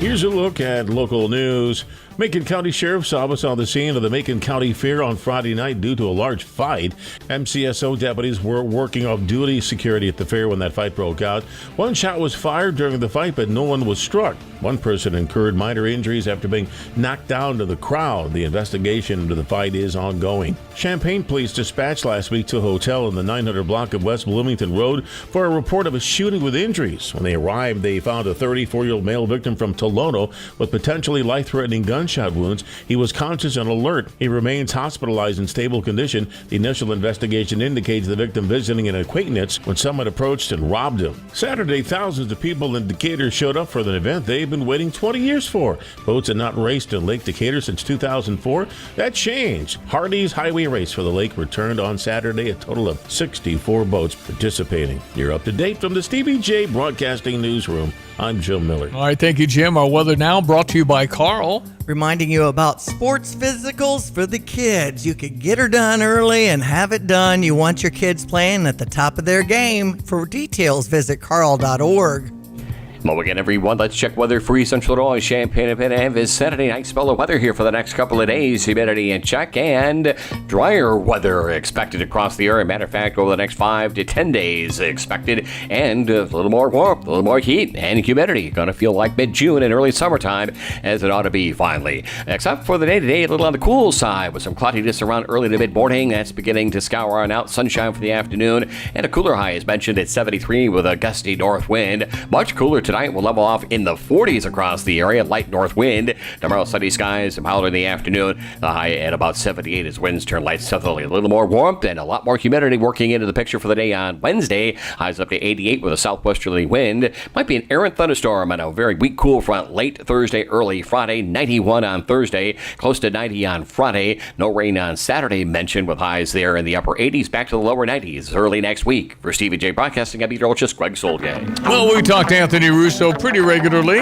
Here's a look at local news. Macon County Sheriff's Office on the scene of the Macon County Fair on Friday night due to a large fight. MCSO deputies were working off-duty security at the fair when that fight broke out. One shot was fired during the fight, but no one was struck. One person incurred minor injuries after being knocked down to the crowd. The investigation into the fight is ongoing. Champaign police dispatched last week to a hotel in the 900 block of West Bloomington Road for a report of a shooting with injuries. When they arrived, they found a 34-year-old male victim from Tolono with potentially life-threatening gunshot wounds. He was conscious and alert. He remains hospitalized in stable condition. The initial investigation indicates the victim visiting an acquaintance when someone approached and robbed him. Saturday, thousands of people in Decatur showed up for an event they've been waiting 20 years for. Boats had not raced in Lake Decatur since 2004. That changed. Hardy's Highway Race for the lake returned on Saturday. A total of 64 boats participating. You're up to date from the Stevie Jay Broadcasting Newsroom. I'm Jim Miller. All right, thank you, Jim. Our weather now brought to you by Carl. Reminding you about sports physicals for the kids. You could get her done early and have it done. You want your kids playing at the top of their game. For details, visit carl.org. Hello again, everyone. Let's check weather for East Central Illinois, Champaign-Urbana, and this Saturday night spell of weather here for the next couple of days. Humidity in check and drier weather expected across the area. Matter of fact, over the next 5 to 10 days expected, and a little more warmth, a little more heat and humidity. Going to feel like mid-June and early summertime, as it ought to be finally. Except for the day today, a little on the cool side with some cloudiness around early to mid-morning. That's beginning to scour on out. Sunshine for the afternoon, and a cooler high is mentioned at 73 with a gusty north wind. Much cooler tonight will level off in the 40s across the area. Light north wind. Tomorrow, sunny skies, milder in the afternoon. The high at about 78 as winds turn light southerly. A little more warmth and a lot more humidity working into the picture for the day on Wednesday. Highs up to 88 with a southwesterly wind. Might be an errant thunderstorm and a very weak cool front late Thursday, early Friday. 91 on Thursday, close to 90 on Friday. No rain on Saturday mentioned with highs there in the upper 80s, back to the lower 90s early next week. For Stevie Jay Broadcasting, I'm meteorologist Greg Solgay. Well, we talked to Anthony Russo pretty regularly.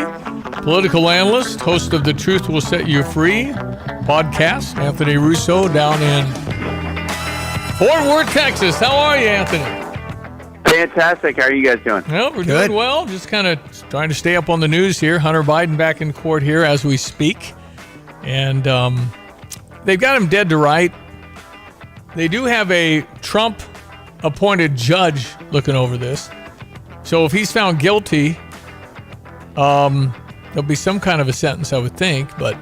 political analyst, host of the Truth Will Set You Free podcast, Anthony Russo, down in Fort Worth, Texas. How are you, Anthony? Fantastic. How are you guys doing? Well, we're doing well. Just kind of trying to stay up on the news here. Hunter Biden back in court here as we speak. And they've got him dead to right. They do have a Trump-appointed judge looking over this. So if he's found guilty, there'll be some kind of a sentence, I would think. But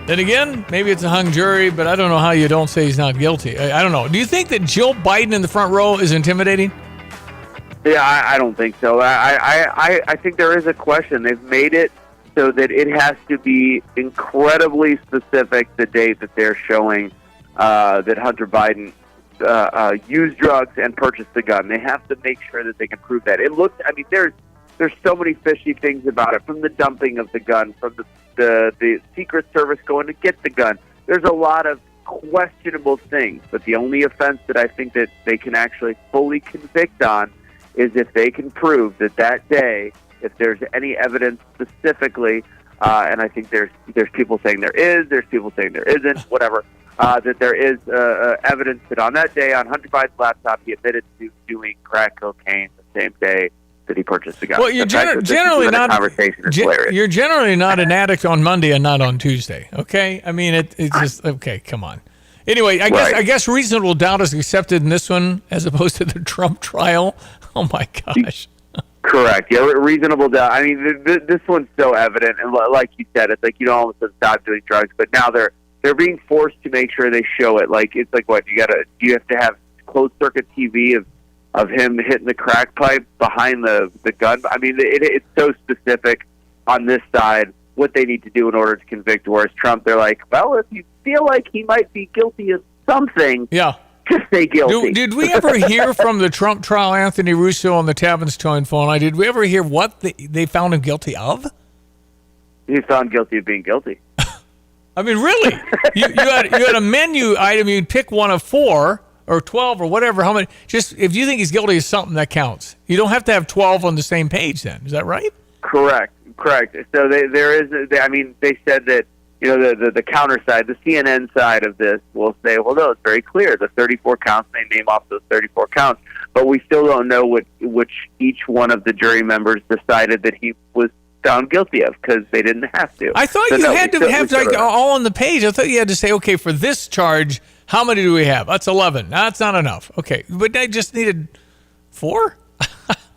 then again, maybe it's a hung jury, but I don't know how you don't say he's not guilty. I don't know. Do you think that Jill Biden in the front row is intimidating? Yeah, I don't think so. I think there is a question. They've made it so that it has to be incredibly specific, the date that they're showing that Hunter Biden used drugs and purchased the gun. They have to make sure that they can prove that. It looks, I mean, there's so many fishy things about it, from the dumping of the gun, from the Secret Service going to get the gun. There's a lot of questionable things, but the only offense that I think that they can actually fully convict on is if they can prove that day, if there's any evidence specifically, and I think there's people saying there is, there's people saying there isn't, whatever, that there is evidence that on that day, on Hunter Biden's laptop, he admitted to doing crack cocaine the same day that he purchased the gun. Well, you're generally not. You're generally not an addict on Monday and not on Tuesday. Okay, I mean it's just okay. Come on. Anyway, I guess reasonable doubt is accepted in this one as opposed to the Trump trial. Oh my gosh. Correct. Yeah, reasonable doubt. I mean, this one's so evident, and like you said, it's like you don't almost stop doing drugs, but now they're being forced to make sure they show it. Like it's like what you have to have closed circuit TV of him hitting the crack pipe behind the gun. I mean, it's so specific on this side what they need to do in order to convict. Whereas Trump, they're like, well, if you feel like he might be guilty of something, yeah, just say guilty. Did we ever hear from the Trump trial, Anthony Russo, on the Tabbins Towing phone line? Did we ever hear what they found him guilty of? He found guilty of being guilty. I mean, really? you had a menu item. You'd pick one of 4 or 12 or whatever. How many? Just if you think he's guilty of something, that counts. You don't have to have 12 on the same page. Then is that right? Correct. So they said that, you know, the counter side, the CNN side of this will say, well, no, it's very clear. The 34 counts, they name off those 34 counts, but we still don't know which each one of the jury members decided that he was found guilty of, because they didn't have to. I thought you had to have like all on the page. I thought you had to say, okay, for this charge, how many do we have? That's 11. No, that's not enough. Okay, but I just needed 4?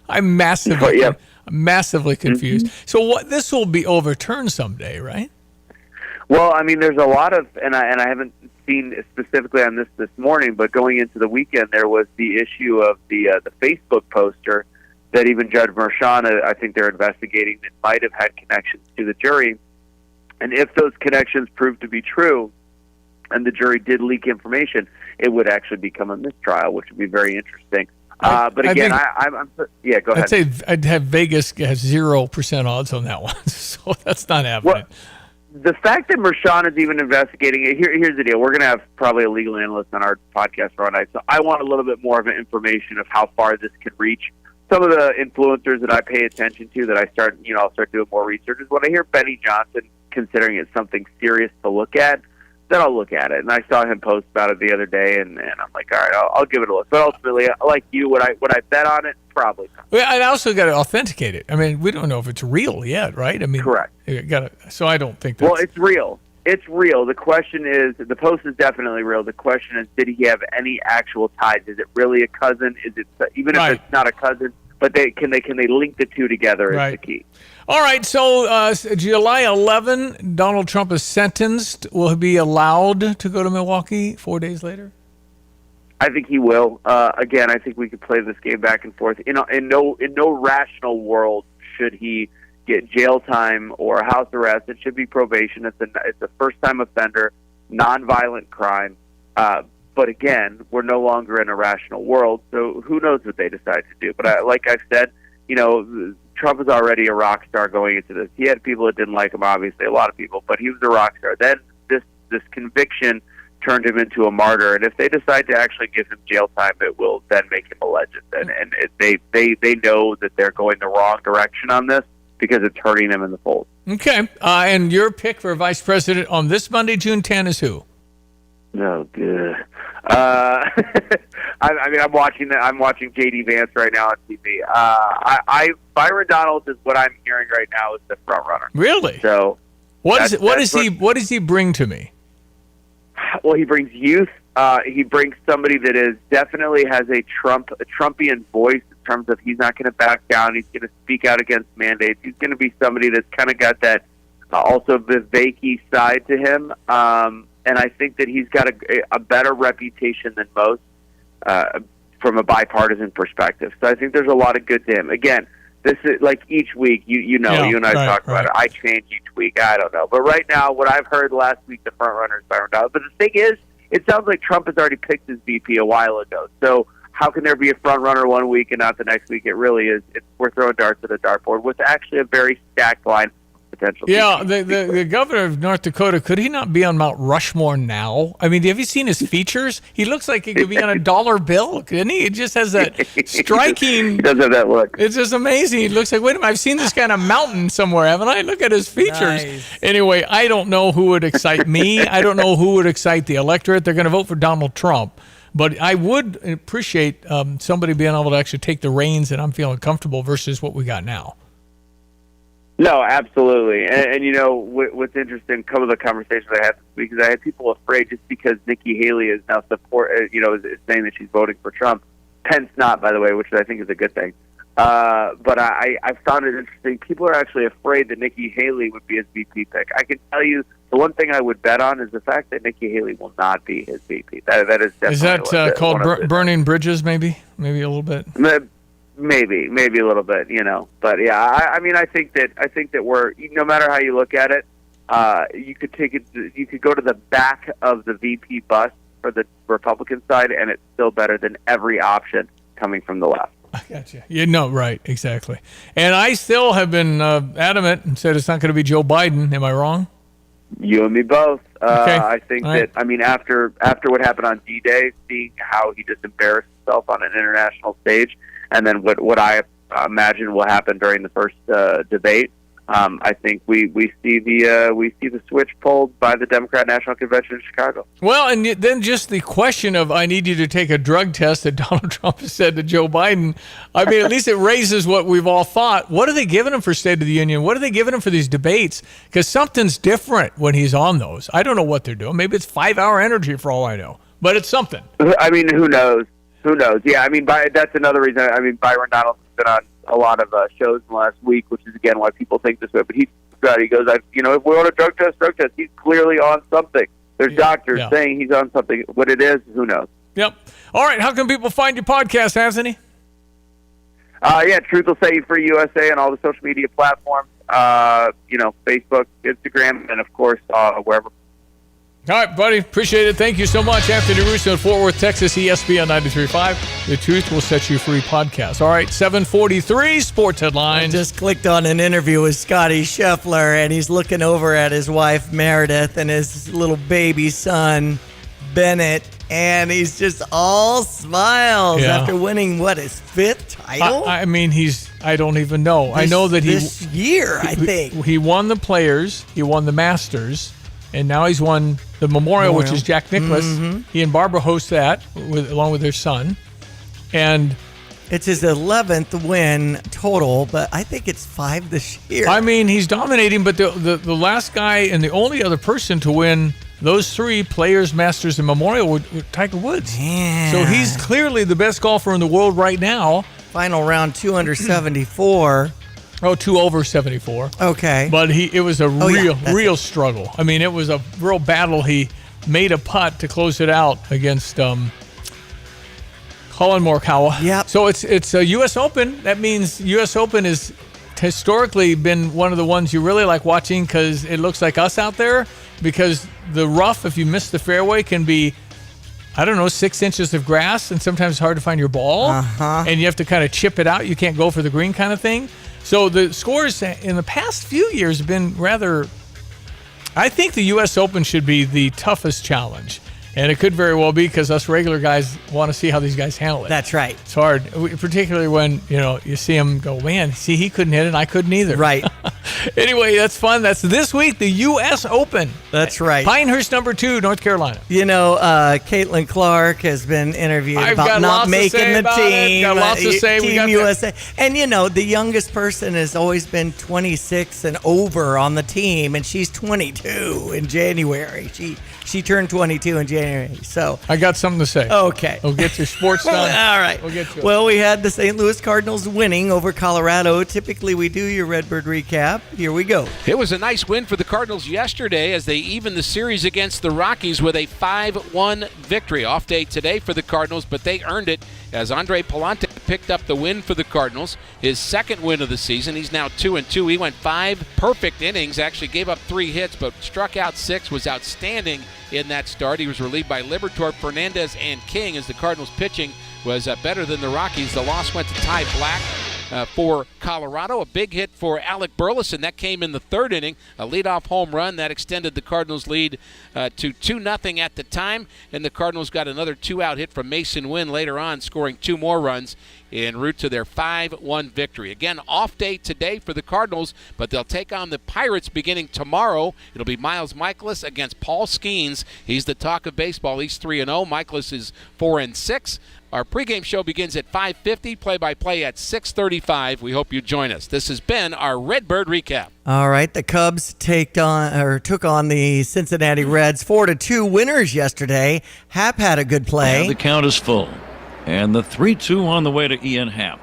I'm massively confused. Mm-hmm. So this will be overturned someday, right? Well, I mean, there's a lot of, and I haven't seen specifically on this morning, but going into the weekend, there was the issue of the Facebook poster that even Judge Mershon, I think they're investigating, that might have had connections to the jury. And if those connections proved to be true, and the jury did leak information, it would actually become a mistrial, which would be very interesting. But again, I'm yeah, go ahead. I'd say I'd have Vegas has 0% odds on that one, so that's not happening. Well, the fact that Mershon is even investigating it, here's the deal. We're going to have probably a legal analyst on our podcast tomorrow night, so I want a little bit more of an information of how far this could reach. Some of the influencers that I pay attention to, that I'll start doing more research, is when I hear Benny Johnson considering it something serious to look at, then I'll look at it. And I saw him post about it the other day, and I'm like, all right, I'll give it a look. But ultimately, like you, would I bet on it? Probably not. Well, I also got to authenticate it. I mean, we don't know if it's real yet, right? I mean, correct. So I don't think that's... Well, it's real. It's real. The question is, the post is definitely real. The question is, did he have any actual ties? Is it really a cousin? Is it, even if it's not a cousin, but can they link the two together is the key. All right, so July 11, Donald Trump is sentenced. Will he be allowed to go to Milwaukee 4 days later? I think he will. Again, I think we could play this game back and forth. In no rational world should he get jail time or house arrest. It should be probation. It's a first-time offender, nonviolent crime. But again, we're no longer in a rational world, so who knows what they decide to do. But like I've said, Trump is already a rock star going into this. He had people that didn't like him, obviously, a lot of people, but he was a rock star. Then this conviction turned him into a martyr, and if they decide to actually give him jail time, it will then make him a legend. And they know that they're going the wrong direction on this, because it's hurting him in the polls. Okay. And your pick for vice president on this Monday, June 10, is who? Oh, good. I'm watching J.D. Vance right now on TV. Byron Donalds is what I'm hearing right now is the front runner. Really? So, what does he bring to me? Well, he brings youth. He brings somebody that is definitely has a Trumpian voice in terms of he's not going to back down. He's going to speak out against mandates. He's going to be somebody that's kind of got that also Vivek-y side to him. And I think that he's got a better reputation than most from a bipartisan perspective. So I think there's a lot of good to him. Again, this is like each week, you and I talk about it. I change each week. I don't know. But right now, what I've heard last week, the front runner is Byron Donalds. But the thing is, it sounds like Trump has already picked his VP a while ago. So how can there be a front runner one week and not the next week? It really is. We're throwing darts at a dartboard with actually a very stacked line. Yeah, the governor of North Dakota, could he not be on Mount Rushmore now? I mean, have you seen his features? He looks like he could be on a dollar bill, couldn't he? It just has that striking... He does have that look. It's just amazing. He looks like, wait a minute, I've seen this guy on a mountain somewhere, haven't I? Look at his features. Nice. Anyway, I don't know who would excite me. I don't know who would excite the electorate. They're going to vote for Donald Trump. But I would appreciate somebody being able to actually take the reins and I'm feeling comfortable versus what we got now. No, absolutely. And you know, what's interesting, some of the conversations I had this week is I had people afraid just because Nikki Haley is now is saying that she's voting for Trump. Pence not, by the way, which I think is a good thing. But I found it interesting. People are actually afraid that Nikki Haley would be his VP pick. I can tell you the one thing I would bet on is the fact that Nikki Haley will not be his VP. That is definitely... Is that called burning bridges, maybe? Maybe a little bit? Maybe a little bit, but yeah, I think that we're, no matter how you look at it, you could go to the back of the VP bus for the Republican side, and it's still better than every option coming from the left. I gotcha. Right, exactly. And I still have been adamant and said it's not going to be Joe Biden. Am I wrong? You and me both. Okay. I think that, after what happened on D-Day, seeing how he just embarrassed himself on an international stage, and then what I imagine will happen during the first debate, I think we see the switch pulled by the Democrat National Convention in Chicago. Well, and then just the question of I need you to take a drug test that Donald Trump has said to Joe Biden. I mean, at least it raises what we've all thought. What are they giving him for State of the Union? What are they giving him for these debates? Because something's different when he's on those. I don't know what they're doing. Maybe it's 5-hour energy for all I know, but it's something. I mean, who knows? Who knows? Yeah, I mean, that's another reason. I mean, Byron Donalds has been on a lot of shows in the last week, which is, again, why people think this way. But he goes, if we want a drug test, he's clearly on something. There's doctors saying he's on something. What it is, who knows? Yep. All right, how can people find your podcast, Anthony? Truth Will Set You Free USA on all the social media platforms, Facebook, Instagram, and, of course, wherever. All right, buddy. Appreciate it. Thank you so much. Anthony Russo in Fort Worth, Texas, ESPN 93.5. The Truth Will Set You Free podcast. All right, 7:43 sports headlines. I just clicked on an interview with Scotty Scheffler, and he's looking over at his wife, Meredith, and his little baby son, Bennett, and he's just all smiles after winning, his fifth title? I mean, I don't even know. I know that this year, I think. He won the Players, he won the Masters, and now he's won the Memorial, which is Jack Nicklaus. Mm-hmm. He and Barbara host that along with their son. And it's his 11th win total, but I think it's 5 this year. I mean, he's dominating, but the last guy and the only other person to win those 3 Players, Masters, and Memorial were Tiger Woods. Yeah. So he's clearly the best golfer in the world right now. Final round 274. Oh, 2 over 74. Okay. But it was a real struggle. I mean, it was a real battle. He made a putt to close it out against Colin Morikawa. Yeah. So it's a U.S. Open. That means U.S. Open has historically been one of the ones you really like watching because it looks like us out there, because the rough, if you miss the fairway, can be 6 inches of grass, and sometimes it's hard to find your ball. And you have to kind of chip it out. You can't go for the green kind of thing. So the scores in the past few years have been rather... I think the U.S. Open should be the toughest challenge. And it could very well be because us regular guys want to see how these guys handle it. That's right. It's hard, particularly when, you see them go, man, see, he couldn't hit it and I couldn't either. Right. Anyway, that's fun. That's this week, the U.S. Open. That's right. Pinehurst #2, North Carolina. Caitlin Clark has been interviewed about not making the team. Got lots to say. Team USA. And, the youngest person has always been 26 and over on the team, and she's 22 in January. She turned 22 in January. So I got something to say. Okay. We'll get your sports done. All right. We'll get to it. Well, we had the St. Louis Cardinals winning over Colorado. Typically, we do your Redbird recap. Here we go. It was a nice win for the Cardinals yesterday as they evened the series against the Rockies with a 5-1 victory. Off day today for the Cardinals, but they earned it as Andre Palante picked up the win for the Cardinals, his second win of the season. He's now 2-2. He went 5 perfect innings, actually gave up 3 hits, but struck out 6, was outstanding in that start. He was relieved by Liberatore, Fernandez, and King as the Cardinals pitching was better than the Rockies. The loss went to Ty Black for Colorado. A big hit for Alec Burleson. That came in the 3rd inning. A leadoff home run. That extended the Cardinals' lead to 2-0 at the time. And the Cardinals got another 2-out hit from Mason Wynn later on, scoring 2 more runs en route to their 5-1 victory. Again, off day today for the Cardinals, but they'll take on the Pirates beginning tomorrow. It'll be Miles Michaelis against Paul Skeens. He's the talk of baseball. He's 3-0. Michaelis is 4-6. Our pregame show begins at 5:50, play-by-play at 6:35. We hope you join us. This has been our Redbird Recap. All right, the Cubs took on the Cincinnati Reds, 4-2 winners yesterday. Happ had a good play. And the count is full, and the 3-2 on the way to Ian Happ.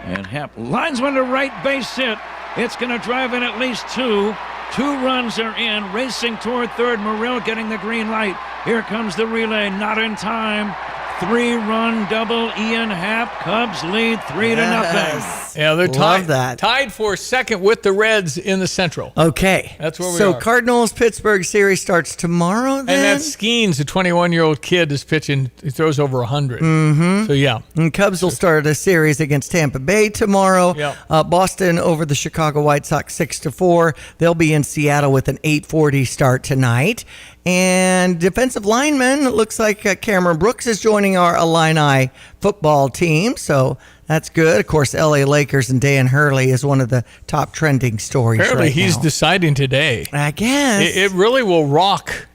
And Happ lines one to right, base hit. It's going to drive in at least 2. 2 runs are in, racing toward third. Morrell getting the green light. Here comes the relay, not in time. 3-run double, Ian Happ. Cubs lead 3-0. Yeah, they're tied. Tied for second with the Reds in the Central. Okay. That's where we are. So Cardinals-Pittsburgh series starts tomorrow then? And that Skeens, a 21-year-old kid, is pitching. He throws over 100. Mm-hmm. So, yeah. And Cubs will start a series against Tampa Bay tomorrow. Yep. Boston over the Chicago White Sox 6-4. They'll be in Seattle with an 8:40 start tonight. And defensive lineman, it looks like Cameron Brooks is joining our Illini football team. So that's good. Of course, LA Lakers and Dan Hurley is one of the top trending stories Apparently right he's now. deciding today. I guess. It really will rock.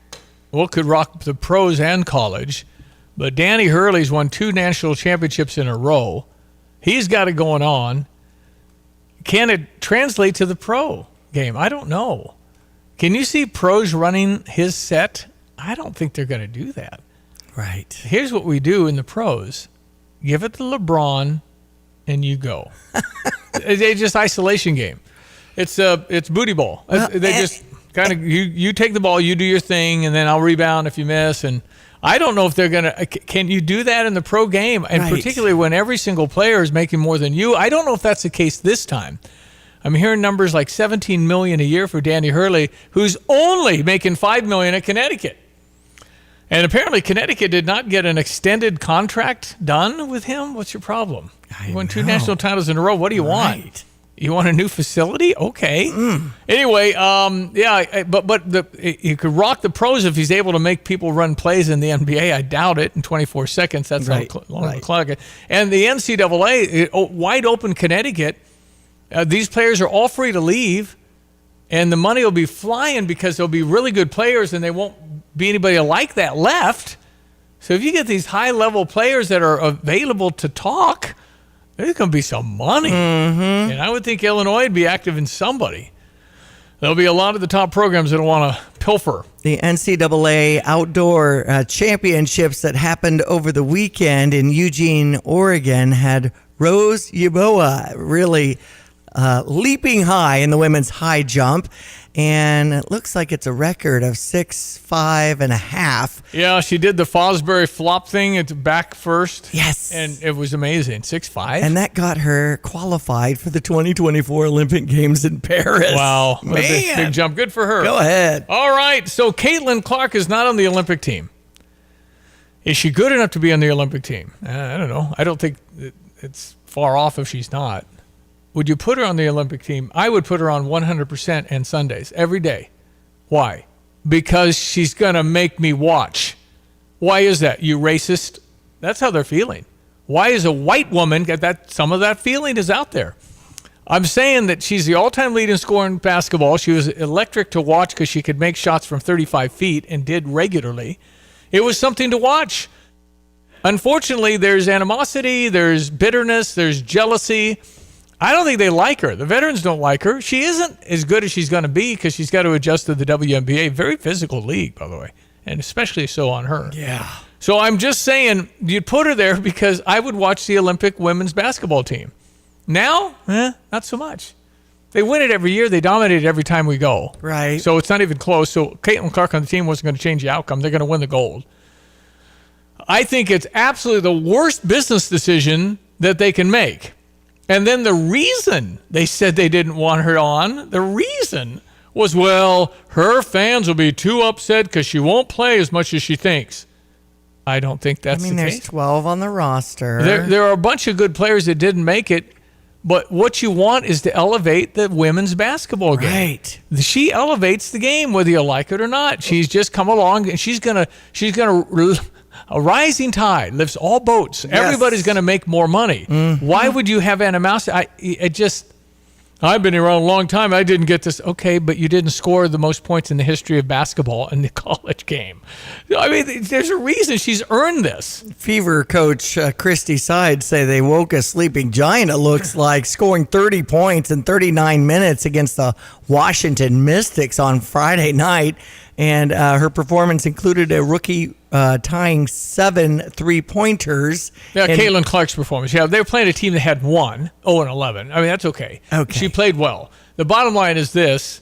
Well, it could rock the pros and college. But Danny Hurley's won 2 national championships in a row. He's got it going on. Can it translate to the pro game? I don't know. Can you see pros running his set? I don't think they're going to do that. Right. Here's what we do in the pros. Give it to LeBron, and you go. They just isolation game. It's booty ball. They just kind of you take the ball, you do your thing, and then I'll rebound if you miss. And I don't know if they're going to. Can you do that in the pro game? And particularly when every single player is making more than you. I don't know if that's the case this time. I'm hearing numbers like $17 million a year for Danny Hurley, who's only making $5 million at Connecticut. And apparently Connecticut did not get an extended contract done with him. What's your problem? You won 2 national titles in a row. What do you want? You want a new facility? Okay. Anyway, he could rock the pros if he's able to make people run plays in the NBA. I doubt it in 24 seconds. That's how long the clock is. And the NCAA, wide open Connecticut, these players are all free to leave, and the money will be flying because there'll be really good players and they won't be anybody like that left. So if you get these high-level players that are available to talk, there's going to be some money. And I would think Illinois would be active in somebody. There'll be a lot of the top programs that will want to pilfer. The NCAA Outdoor Championships that happened over the weekend in Eugene, Oregon had Rose Yeboah really leaping high in the women's high jump. And it looks like it's a record of 6'5.5". Yeah, she did the Fosbury flop thing. It's back first. Yes. And it was amazing. 6'5". And that got her qualified for the 2024 Olympic Games in Paris. Wow. Man. Big jump. Good for her. Go ahead. All right. So Caitlin Clark is not on the Olympic team. Is she good enough to be on the Olympic team? I don't know. I don't think it's far off if she's not. Would you put her on the Olympic team? I would put her on 100% and Sundays, every day. Why? Because she's going to make me watch. Why is that? You racist? That's how they're feeling. Why is a white woman get that? Some of that feeling is out there. I'm saying that she's the all-time leading scorer in basketball. She was electric to watch because she could make shots from 35 feet and did regularly. It was something to watch. Unfortunately, there's animosity, there's bitterness, there's jealousy. I don't think they like her. The veterans don't like her. She isn't as good as she's going to be because she's got to adjust to the WNBA. Very physical league, by the way, and especially so on her. Yeah. So I'm just saying you'd put her there because I would watch the Olympic women's basketball team. Now, not so much. They win it every year. They dominate it every time we go. Right. So it's not even close. So Caitlin Clark on the team wasn't going to change the outcome. They're going to win the gold. I think it's absolutely the worst business decision that they can make. And then the reason they said they didn't want her on, the reason was, well, her fans will be too upset because she won't play as much as she thinks. I don't think that's the case. There's 12 on the roster. There are a bunch of good players that didn't make it, but what you want is to elevate the women's basketball game. Right. She elevates the game whether you like it or not. She's just come along and she's gonna a rising tide lifts all boats. Yes. Everybody's going to make more money. Mm-hmm. Why would you have animosity? I've been around a long time. I didn't get this. Okay, but you didn't score the most points in the history of basketball in the college game. I mean, there's a reason she's earned this. Fever coach Christy Side say they woke a sleeping giant, it looks like, scoring 30 points in 39 minutes against the Washington Mystics on Friday night. And her performance included a rookie tying 7 3-pointers. Yeah, Caitlin Clark's performance. Yeah, they were playing a team that had 0-11. I mean, that's okay. She played well. The bottom line is this.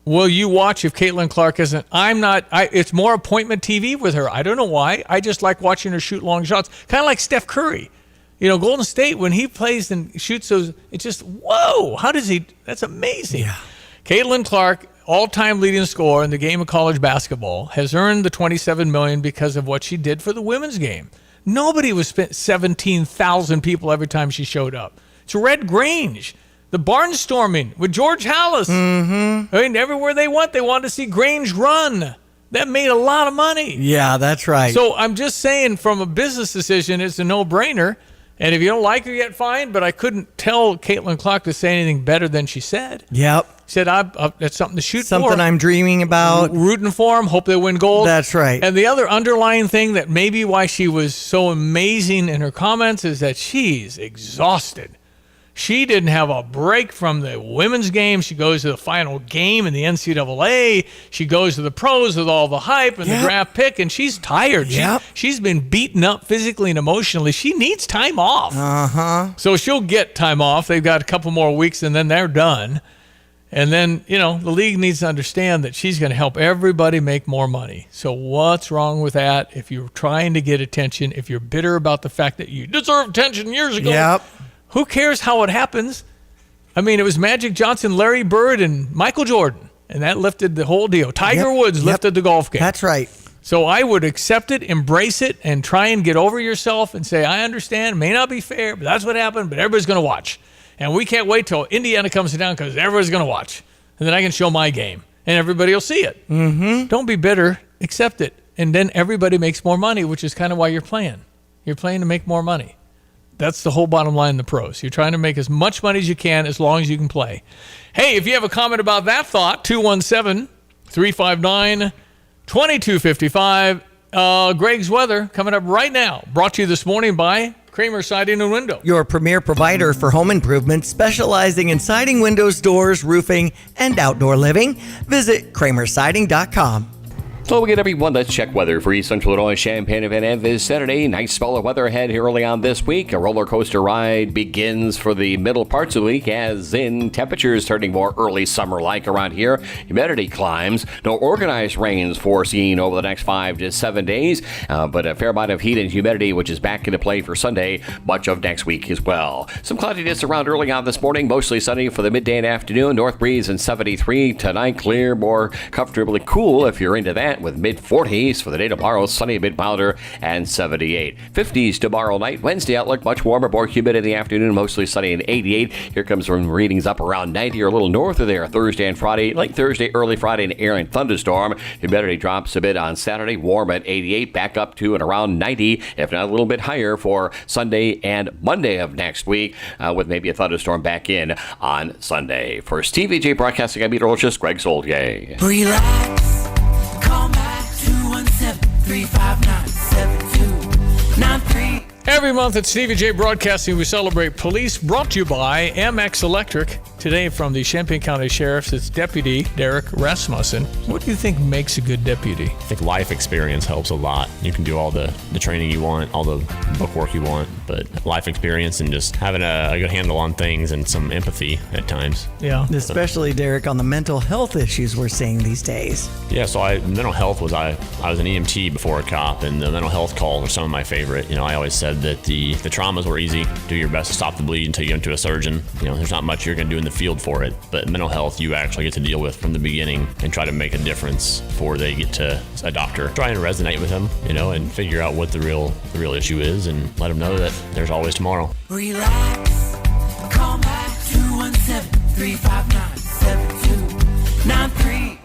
Will you watch if Caitlin Clark isn't? It's more appointment TV with her. I don't know why. I just like watching her shoot long shots. Kind of like Steph Curry. You know, Golden State, when he plays and shoots those, it's just, whoa, how does he? That's amazing. Yeah. Caitlin Clark, all-time leading scorer in the game of college basketball, has earned the $27 million because of what she did for the women's game. Nobody was spent 17,000 people every time she showed up. It's Red Grange, the barnstorming with George Halas. Mm-hmm. I mean, everywhere they went, they wanted to see Grange run. That made a lot of money. Yeah, that's right. So I'm just saying, from a business decision, it's a no-brainer. And if you don't like her yet, fine. But I couldn't tell Caitlin Clark to say anything better than she said. Yep. She said, that's something to shoot something for. Something I'm dreaming about. Rooting for them. Hope they win gold. That's right. And the other underlying thing that maybe why she was so amazing in her comments is that she's exhausted. She didn't have a break from the women's game. She goes to the final game in the NCAA. She goes to the pros with all the hype and the draft pick, and she's tired. She's been beaten up physically and emotionally. She needs time off. Uh-huh. So she'll get time off. They've got a couple more weeks, and then they're done. And then, the league needs to understand that she's going to help everybody make more money. So what's wrong with that? If you're trying to get attention, if you're bitter about the fact that you deserved attention years ago, who cares how it happens? I mean, it was Magic Johnson, Larry Bird, and Michael Jordan, and that lifted the whole deal. Tiger Woods lifted the golf game. That's right. So I would accept it, embrace it, and try and get over yourself and say, I understand, it may not be fair, but that's what happened, but everybody's going to watch. And we can't wait till Indiana comes down because everybody's going to watch. And then I can show my game, and everybody will see it. Mm-hmm. Don't be bitter. Accept it. And then everybody makes more money, which is kind of why you're playing. You're playing to make more money. That's the whole bottom line in the pros. You're trying to make as much money as you can as long as you can play. Hey, if you have a comment about that thought, 217-359-2255. Greg's Weather coming up right now. Brought to you this morning by Kramer Siding and Window. Your premier provider for home improvement, specializing in siding, windows, doors, roofing, and outdoor living. Visit kramersiding.com. Hello again, everyone. Let's check weather for East Central Illinois, Champaign, and this Saturday. Nice spell of weather ahead here early on this week. A roller coaster ride begins for the middle parts of the week, as in temperatures turning more early summer-like around here. Humidity climbs. No organized rains foreseen over the next 5 to 7 days, but a fair amount of heat and humidity, which is back into play for Sunday, much of next week as well. Some cloudiness around early on this morning, mostly sunny for the midday and afternoon. North breeze and 73 tonight. Clear, more comfortably cool if you're into that. Grant with mid-40s. For the day tomorrow, sunny, a bit milder, and 78. 50s tomorrow night. Wednesday outlook, much warmer, more humid in the afternoon, mostly sunny and 88. Here comes some readings up around 90 or a little north of there. Thursday and Friday, late Thursday, early Friday, an air and thunderstorm. Humidity drops a bit on Saturday, warm at 88, back up to and around 90, if not a little bit higher for Sunday and Monday of next week, with maybe a thunderstorm back in on Sunday. For Stevie Jay Broadcasting, I'm meteorologist Greg Solgay. Relax, call back 217-359-7293. Every month at Stevie Jay Broadcasting, we celebrate police, brought to you by MX Electric. Today from the Champaign County Sheriff's, it's Deputy Derek Rasmussen. What do you think makes a good deputy? I think life experience helps a lot. You can do all the training you want, all the book work you want, but life experience and just having a good handle on things and some empathy at times. Yeah. Especially, Derek, on the mental health issues we're seeing these days. Yeah, so mental health was, I was an EMT before a cop, and the mental health calls are some of my favorite. You know, I always said that the traumas were easy. Do your best to stop the bleed until you get into a surgeon. You know, there's not much you're going to do in the field for it, but mental health you actually get to deal with from the beginning and try to make a difference before they get to a doctor. Try and resonate with them, you know, and figure out what the real issue is and let them know that there's always tomorrow. Relax, call back 217-359-7293.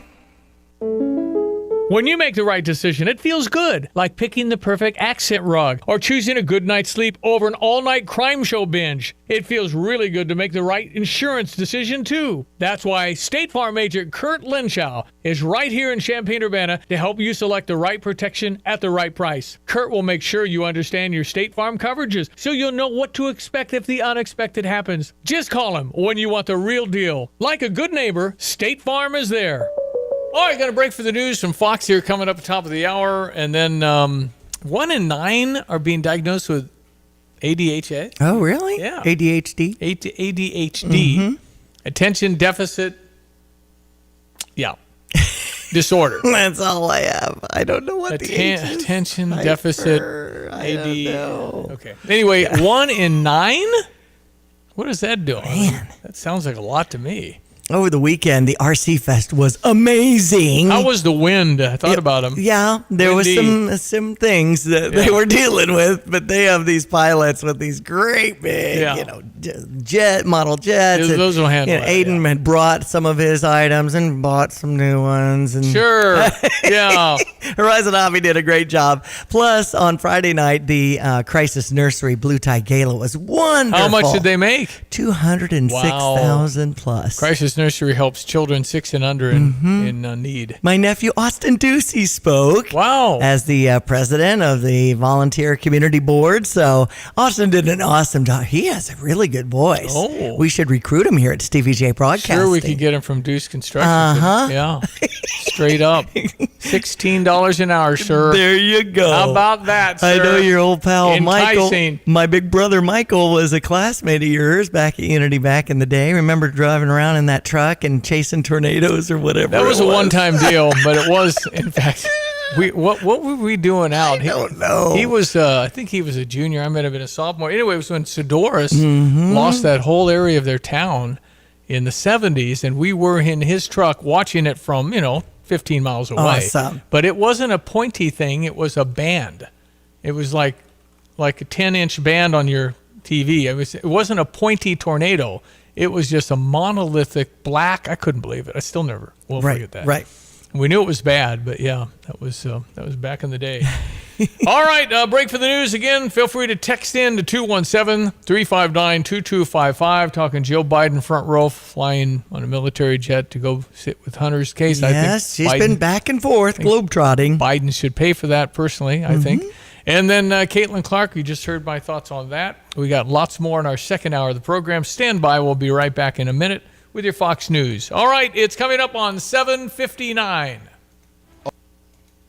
When you make the right decision, it feels good, like picking the perfect accent rug or choosing a good night's sleep over an all-night crime show binge. It feels really good to make the right insurance decision, too. That's why State Farm agent Kurt Lenschow is right here in Champaign-Urbana to help you select the right protection at the right price. Kurt will make sure you understand your State Farm coverages so you'll know what to expect if the unexpected happens. Just call him when you want the real deal. Like a good neighbor, State Farm is there. All right, got a break for the news from Fox here coming up at the top of the hour. And then 1 in 9 are being diagnosed with ADHD. Oh, really? Yeah. ADHD? ADHD. Attention deficit. Yeah. Disorder. That's all I have. I don't know what the H is. Attention deficit. I don't know. Okay. Anyway, 1 in 9? What is that doing? Man. That sounds like a lot to me. Over the weekend, the RC Fest was amazing. How was the wind? I thought about them. Yeah, there Windy. was some things that they were dealing with, but they have these pilots with these great big, model jets. Those will handle it. Aiden had brought some of his items and bought some new ones. And sure, yeah. Horizon Hobby did a great job. Plus, on Friday night, the Crisis Nursery Blue Tie Gala was wonderful. How much did they make? $206,000 plus. Crisis Nursery helps children 6 and under in need. My nephew Austin Ducey spoke. Wow. As the president of the volunteer community board. So Austin did an awesome job. He has a really good voice. Oh. We should recruit him here at Stevie Jay Broadcasting. Sure, we could get him from Deuce Construction. Yeah. Straight up. $16 an hour, sir. There you go. How about that, sir? I know your old pal Enticing. Michael. My big brother Michael was a classmate of yours back at Unity back in the day. Remember driving around in that truck and chasing tornadoes or whatever? That was a one-time deal, but it was, in fact, what were we doing out? I don't know. He was, I think he was a junior. I might have been a sophomore. Anyway, it was when Sedoris lost that whole area of their town in the 70s, and we were in his truck watching it from, 15 miles away. Awesome. But it wasn't a pointy thing. It was a band. It was like a 10-inch band on your TV. It wasn't a pointy tornado. It was just a monolithic black. I couldn't believe it. I still never will forget that. Right. We knew it was bad, but yeah, that was back in the day. All right, break for the news again. Feel free to text in to 217-359-2255. Talking Jill Biden front row, flying on a military jet to go sit with Hunter's case. Yes, I think she's been back and forth, globetrotting. Biden should pay for that personally, I think. And then Caitlin Clark, you just heard my thoughts on that. We got lots more in our second hour of the program. Stand by. We'll be right back in a minute with your Fox News. All right, it's coming up on 7:59.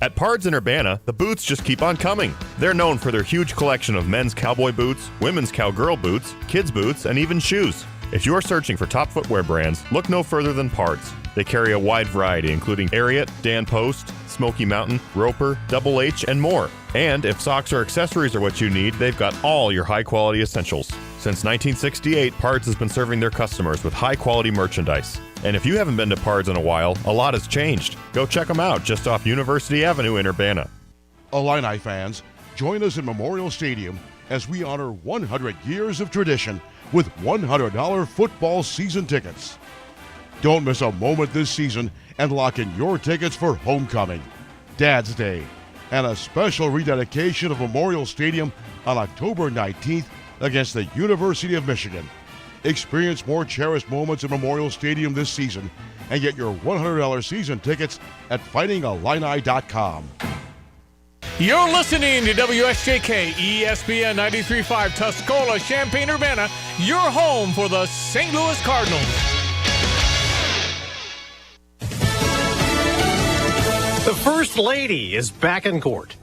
At Pards in Urbana, the boots just keep on coming. They're known for their huge collection of men's cowboy boots, women's cowgirl boots, kids' boots, and even shoes. If you're searching for top footwear brands, look no further than Pards. They carry a wide variety, including Ariat, Dan Post, Smoky Mountain, Roper, Double H, and more. And if socks or accessories are what you need, they've got all your high-quality essentials. Since 1968, Pards has been serving their customers with high-quality merchandise. And if you haven't been to Pards in a while, a lot has changed. Go check them out just off University Avenue in Urbana. Illini fans, join us in Memorial Stadium as we honor 100 years of tradition with $100 football season tickets. Don't miss a moment this season and lock in your tickets for Homecoming, Dad's Day, and a special rededication of Memorial Stadium on October 19th against the University of Michigan. Experience more cherished moments in Memorial Stadium this season and get your $100 season tickets at fightingillini.com. You're listening to WSJK ESPN 93.5 Tuscola, Champaign-Urbana, your home for the St. Louis Cardinals. The First Lady is back in court.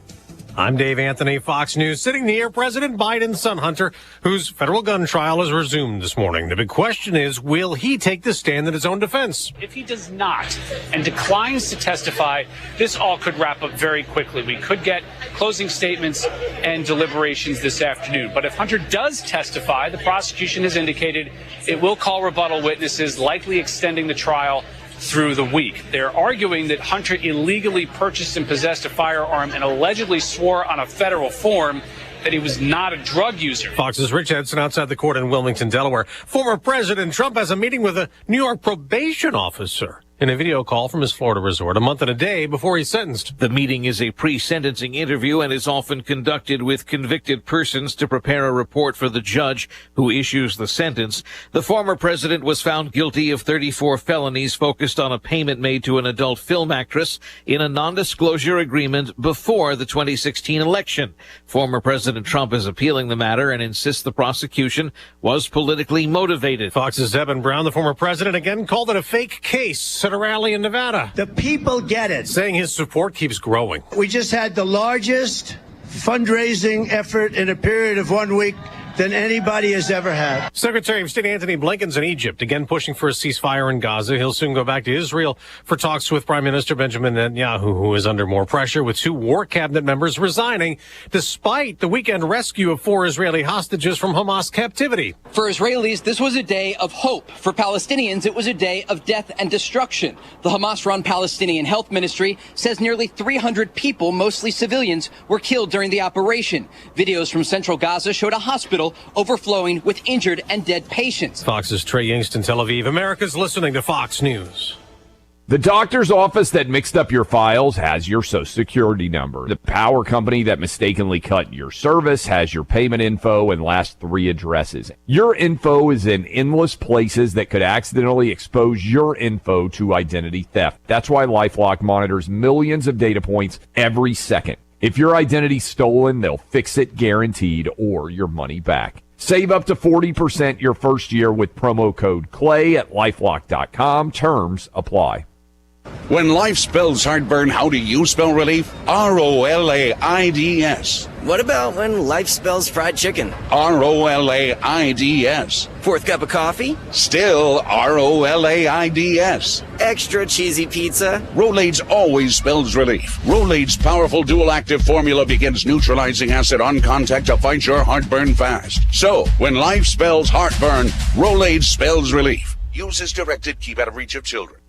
I'm Dave Anthony, Fox News, sitting near President Biden's son, Hunter, whose federal gun trial has resumed this morning. The big question is, will he take the stand in his own defense? If he does not and declines to testify, this all could wrap up very quickly. We could get closing statements and deliberations this afternoon. But if Hunter does testify, the prosecution has indicated it will call rebuttal witnesses, likely extending the trial through the week. They're arguing that Hunter illegally purchased and possessed a firearm and allegedly swore on a federal form that he was not a drug user. Fox's Rich Edson outside the court in Wilmington, Delaware. Former President Trump has a meeting with a New York probation officer in a video call from his Florida resort a month and a day before he's sentenced. The meeting is a pre-sentencing interview and is often conducted with convicted persons to prepare a report for the judge who issues the sentence. The former president was found guilty of 34 felonies focused on a payment made to an adult film actress in a non-disclosure agreement before the 2016 election. Former President Trump is appealing the matter and insists the prosecution was politically motivated. Fox's Eben Brown, the former president, again called it a fake case at a rally in Nevada. The people get it. Saying his support keeps growing. We just had the largest fundraising effort in a period of 1 week than anybody has ever had. Secretary of State Anthony Blinken's in Egypt, again pushing for a ceasefire in Gaza. He'll soon go back to Israel for talks with Prime Minister Benjamin Netanyahu, who is under more pressure with 2 war cabinet members resigning despite the weekend rescue of 4 Israeli hostages from Hamas captivity. For Israelis, this was a day of hope. For Palestinians, it was a day of death and destruction. The Hamas-run Palestinian Health Ministry says nearly 300 people, mostly civilians, were killed during the operation. Videos from central Gaza showed a hospital overflowing with injured and dead patients. Fox's Trey Yingst in Tel Aviv. America's listening to Fox News. The doctor's office that mixed up your files has your Social Security number. The power company that mistakenly cut your service has your payment info and last 3 addresses. Your info is in endless places that could accidentally expose your info to identity theft. That's why LifeLock monitors millions of data points every second. If your identity's stolen, they'll fix it guaranteed or your money back. Save up to 40% your first year with promo code CLAY at LifeLock.com. Terms apply. When life spells heartburn, how do you spell relief? ROLAIDS. What about when life spells fried chicken? ROLAIDS. 4th cup of coffee? Still ROLAIDS. Extra cheesy pizza? Rolaids always spells relief. Rolaids' powerful dual-active formula begins neutralizing acid on contact to fight your heartburn fast. So, when life spells heartburn, Rolaids spells relief. Use as directed. Keep out of reach of children.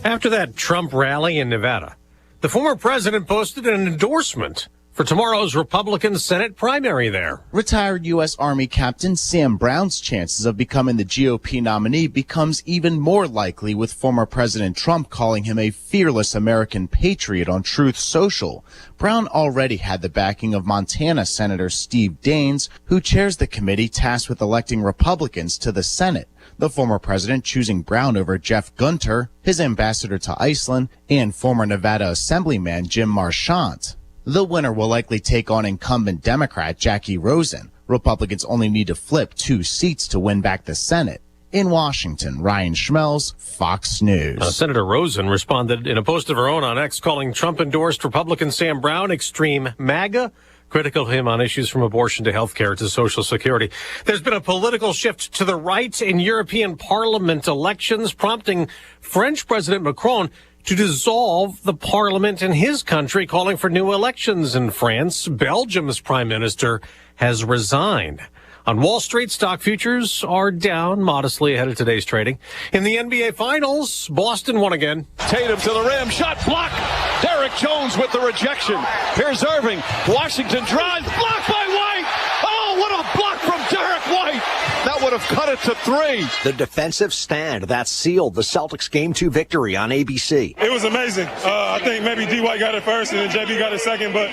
After that Trump rally in Nevada, the former president posted an endorsement for tomorrow's Republican Senate primary there. Retired U.S. Army Captain Sam Brown's chances of becoming the GOP nominee becomes even more likely with former President Trump calling him a fearless American patriot on Truth Social. Brown already had the backing of Montana Senator Steve Daines, who chairs the committee tasked with electing Republicans to the Senate. The former president choosing Brown over Jeff Gunter, his ambassador to Iceland, and former Nevada Assemblyman Jim Marchant. The winner will likely take on incumbent Democrat Jackie Rosen. Republicans only need to flip 2 seats to win back the Senate. In Washington, Ryan Schmelz, Fox News. Senator Rosen responded in a post of her own on X, calling Trump-endorsed Republican Sam Brown extreme MAGA, critical of him on issues from abortion to health care to Social Security. There's been a political shift to the right in European Parliament elections, prompting French President Macron to dissolve the parliament in his country, calling for new elections in France. Belgium's prime minister has resigned. On Wall Street, stock futures are down modestly ahead of today's trading. In the NBA Finals, Boston won again. Tatum to the rim, shot blocked. Derek Jones with the rejection. Here's Irving. Washington drives, blocked by White. Oh, what a block from Derek White. That would have cut it to 3. The defensive stand that sealed the Celtics Game 2 victory on ABC. It was amazing. I think maybe D. White got it first and then JB got it second, but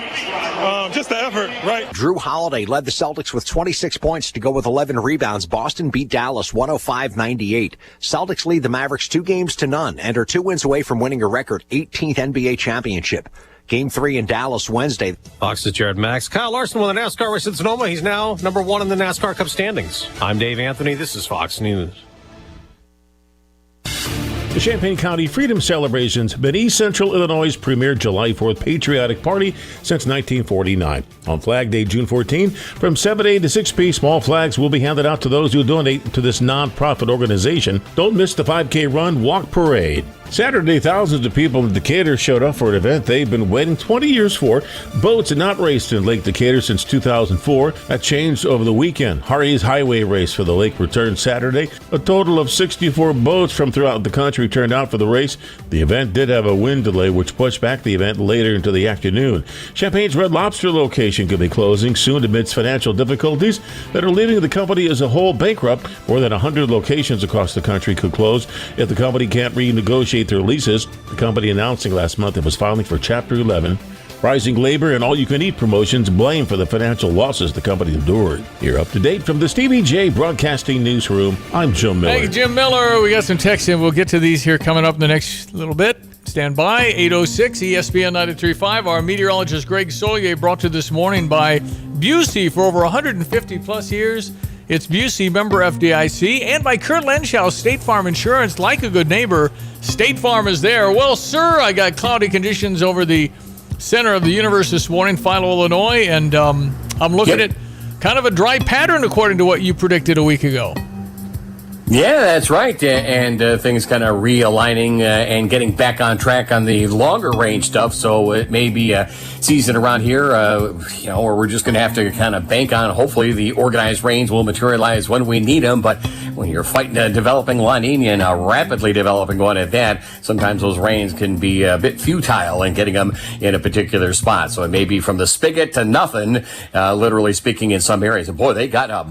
just the effort, right? Drew Holiday led the Celtics with 26 points to go with 11 rebounds. Boston beat Dallas 105-98. Celtics lead the Mavericks 2-0 and are 2 wins away from winning a record 18th NBA championship. Game 3 in Dallas Wednesday. Fox's Jared Max. Kyle Larson won the NASCAR race at Sonoma. He's now number 1 in the NASCAR Cup standings. I'm Dave Anthony. This is Fox News. The Champaign County Freedom Celebrations have been East Central Illinois' premier July 4th patriotic party since 1949. On Flag Day, June 14, from 7 a.m. to 6 p.m., small flags will be handed out to those who donate to this non-profit organization. Don't miss the 5K Run Walk Parade. Saturday, thousands of people in Decatur showed up for an event they've been waiting 20 years for. Boats had not raced in Lake Decatur since 2004. That changed over the weekend. Harry's Highway Race for the lake returned Saturday. A total of 64 boats from throughout the country turned out for the race. The event did have a wind delay, which pushed back the event later into the afternoon. Champaign's Red Lobster location could be closing soon amidst financial difficulties that are leaving the company as a whole bankrupt. More than 100 locations across the country could close if the company can't renegotiate their leases. The company announcing last month it was filing for Chapter 11. Rising labor and all-you-can-eat promotions blame for the financial losses the company endured. You're up to date from the Stevie Jay Broadcasting Newsroom. I'm Jim Miller. Hey, Jim Miller. We got some texts in. We'll get to these here coming up in the next little bit. Stand by. 8:06 ESPN 93.5. Our meteorologist Greg Solier brought to this morning by Busey for over 150 plus years. It's Busey, member FDIC, and by Kurt Lenschow, State Farm Insurance. Like a good neighbor, State Farm is there. Well, sir, I got cloudy conditions over the center of the universe this morning, Philo, Illinois, and I'm looking at kind of a dry pattern according to what you predicted a week ago. Yeah, that's right. And things kind of realigning and getting back on track on the longer range stuff. So it may be a season around here, where we're just going to have to kind of bank on hopefully the organized rains will materialize when we need them. But when you're fighting a developing La Nina and a rapidly developing one at that, sometimes those rains can be a bit futile in getting them in a particular spot. So it may be from the spigot to nothing, literally speaking, in some areas. And boy, they got a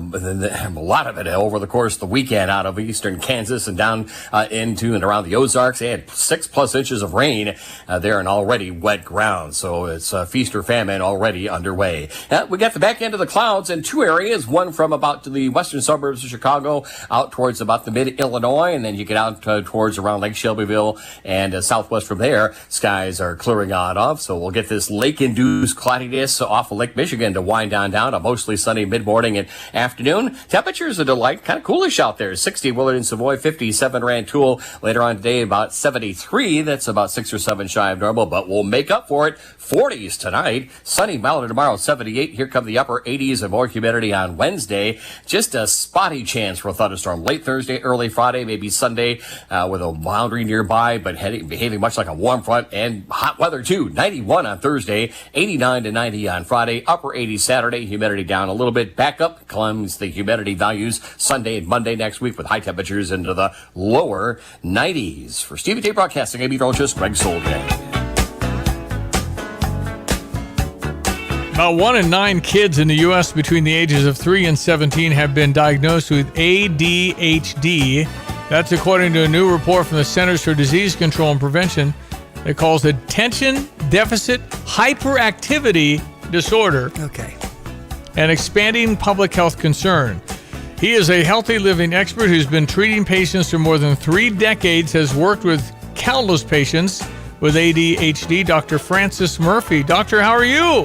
lot of it over the course of the weekend out of eastern Kansas and down into and around the Ozarks. They had 6+ inches of rain there in already wet ground. So it's feast or famine already underway. We got the back end of the clouds in 2 areas, one from about the western suburbs of Chicago out towards about the mid-Illinois, and then you get out towards around Lake Shelbyville and southwest from there. Skies are clearing on off, so we'll get this lake-induced cloudiness off of Lake Michigan to wind down to mostly sunny mid-morning and afternoon. Temperatures a delight, kind of coolish out there. 60 Willard and Savoy, 57 Rantoul. Later on today, about 73. That's about 6 or 7 shy of normal, but we'll make up for it. 40s tonight. Sunny, milder tomorrow, 78. Here come the upper 80s and more humidity on Wednesday. Just a spotty chance for a thunderstorm late Thursday, early Friday, maybe Sunday, with a boundary nearby, but behaving much like a warm front, and hot weather too. 91 on Thursday, 89 to 90 on Friday, upper 80s Saturday, humidity down a little bit. Back up climbs the humidity values Sunday and Monday next week with high temperatures into the lower 90s. For Stevie Jay Broadcasting, I'm meteorologist Greg Solier. About 1 in 9 kids in the U.S. between the ages of 3 and 17 have been diagnosed with ADHD. That's according to a new report from the Centers for Disease Control and Prevention that calls it Attention Deficit Hyperactivity Disorder. Okay. An expanding public health concern. He is a healthy living expert who's been treating patients for more than 3 decades, has worked with countless patients with ADHD. Dr. Francis Murphy. Doctor, how are you?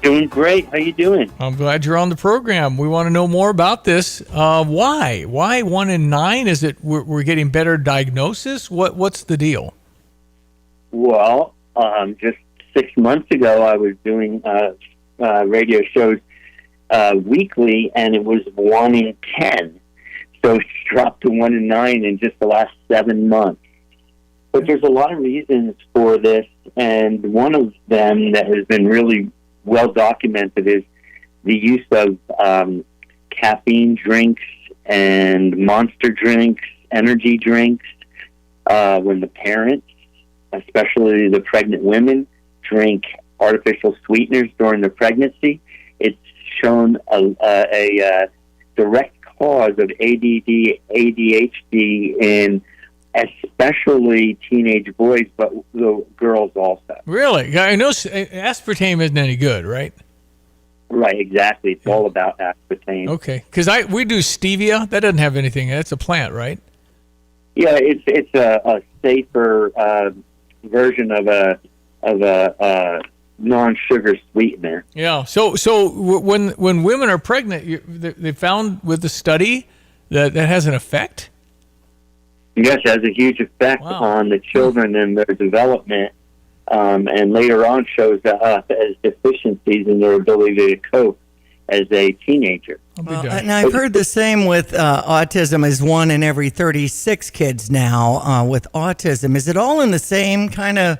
Doing great. How you doing? I'm glad you're on the program. We want to know more about this. Why? Why 1 in 9? Is it we're getting better diagnosis? What's the deal? Well, just 6 months ago, I was doing radio shows weekly, and it was 1 in 10. So it's dropped to 1 in 9 in just the last 7 months. But there's a lot of reasons for this, and one of them that has been really well documented is the use of caffeine drinks and monster drinks, energy drinks, when the parents, especially the pregnant women, drink artificial sweeteners during their pregnancy. It's shown a direct cause of ADD, ADHD in especially teenage boys, but the girls also. Really? I know aspartame isn't any good, right? Right, exactly. It's all about aspartame. Okay, because we do stevia. That doesn't have anything. That's a plant, right? Yeah, it's a safer version of a non-sugar sweetener. Yeah. So when women are pregnant, they found with the study that has an effect. Yes, it has a huge effect on the children and their development, and later on shows up as deficiencies in their ability to cope as a teenager. And I've heard the same with autism is 1 in every 36 kids now with autism. Is it all in the same kind of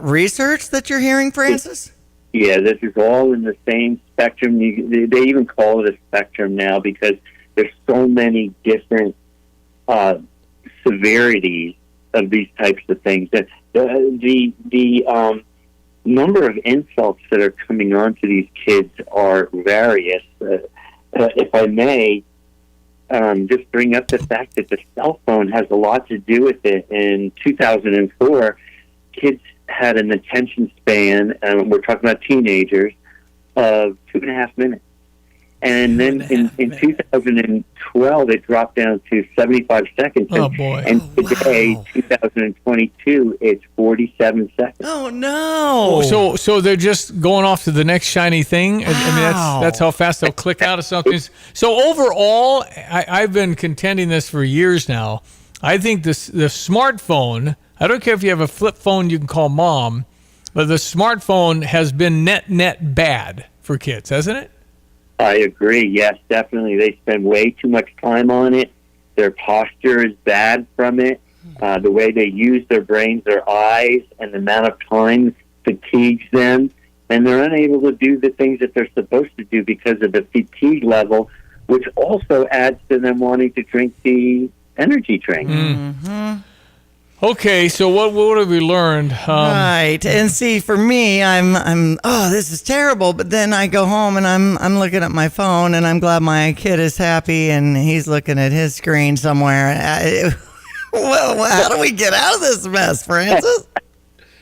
research that you're hearing, Francis? Yeah, this is all in the same spectrum. They even call it a spectrum now because there's so many different severities of these types of things. That the number of insults that are coming on to these kids are various. If I may, just bring up the fact that the cell phone has a lot to do with it. In 2004, kids had an attention span, and we're talking about teenagers, of 2.5 minutes. And then in 2012, it dropped down to 75 seconds. Oh, boy. And today, 2022, it's 47 seconds. Oh, no. So they're just going off to the next shiny thing? Wow. I mean, that's how fast they'll click out of something. So overall, I've been contending this for years now. I think the smartphone, I don't care if you have a flip phone you can call mom, but the smartphone has been net bad for kids, hasn't it? I agree. Yes, definitely. They spend way too much time on it. Their posture is bad from it. The way they use their brains, their eyes, and the amount of time fatigues them. And they're unable to do the things that they're supposed to do because of the fatigue level, which also adds to them wanting to drink the energy drink. Mm-hmm. Okay, so what have we learned? Right, and see, for me, I'm this is terrible. But then I go home and I'm looking at my phone, and I'm glad my kid is happy and he's looking at his screen somewhere. Well, how do we get out of this mess, Francis?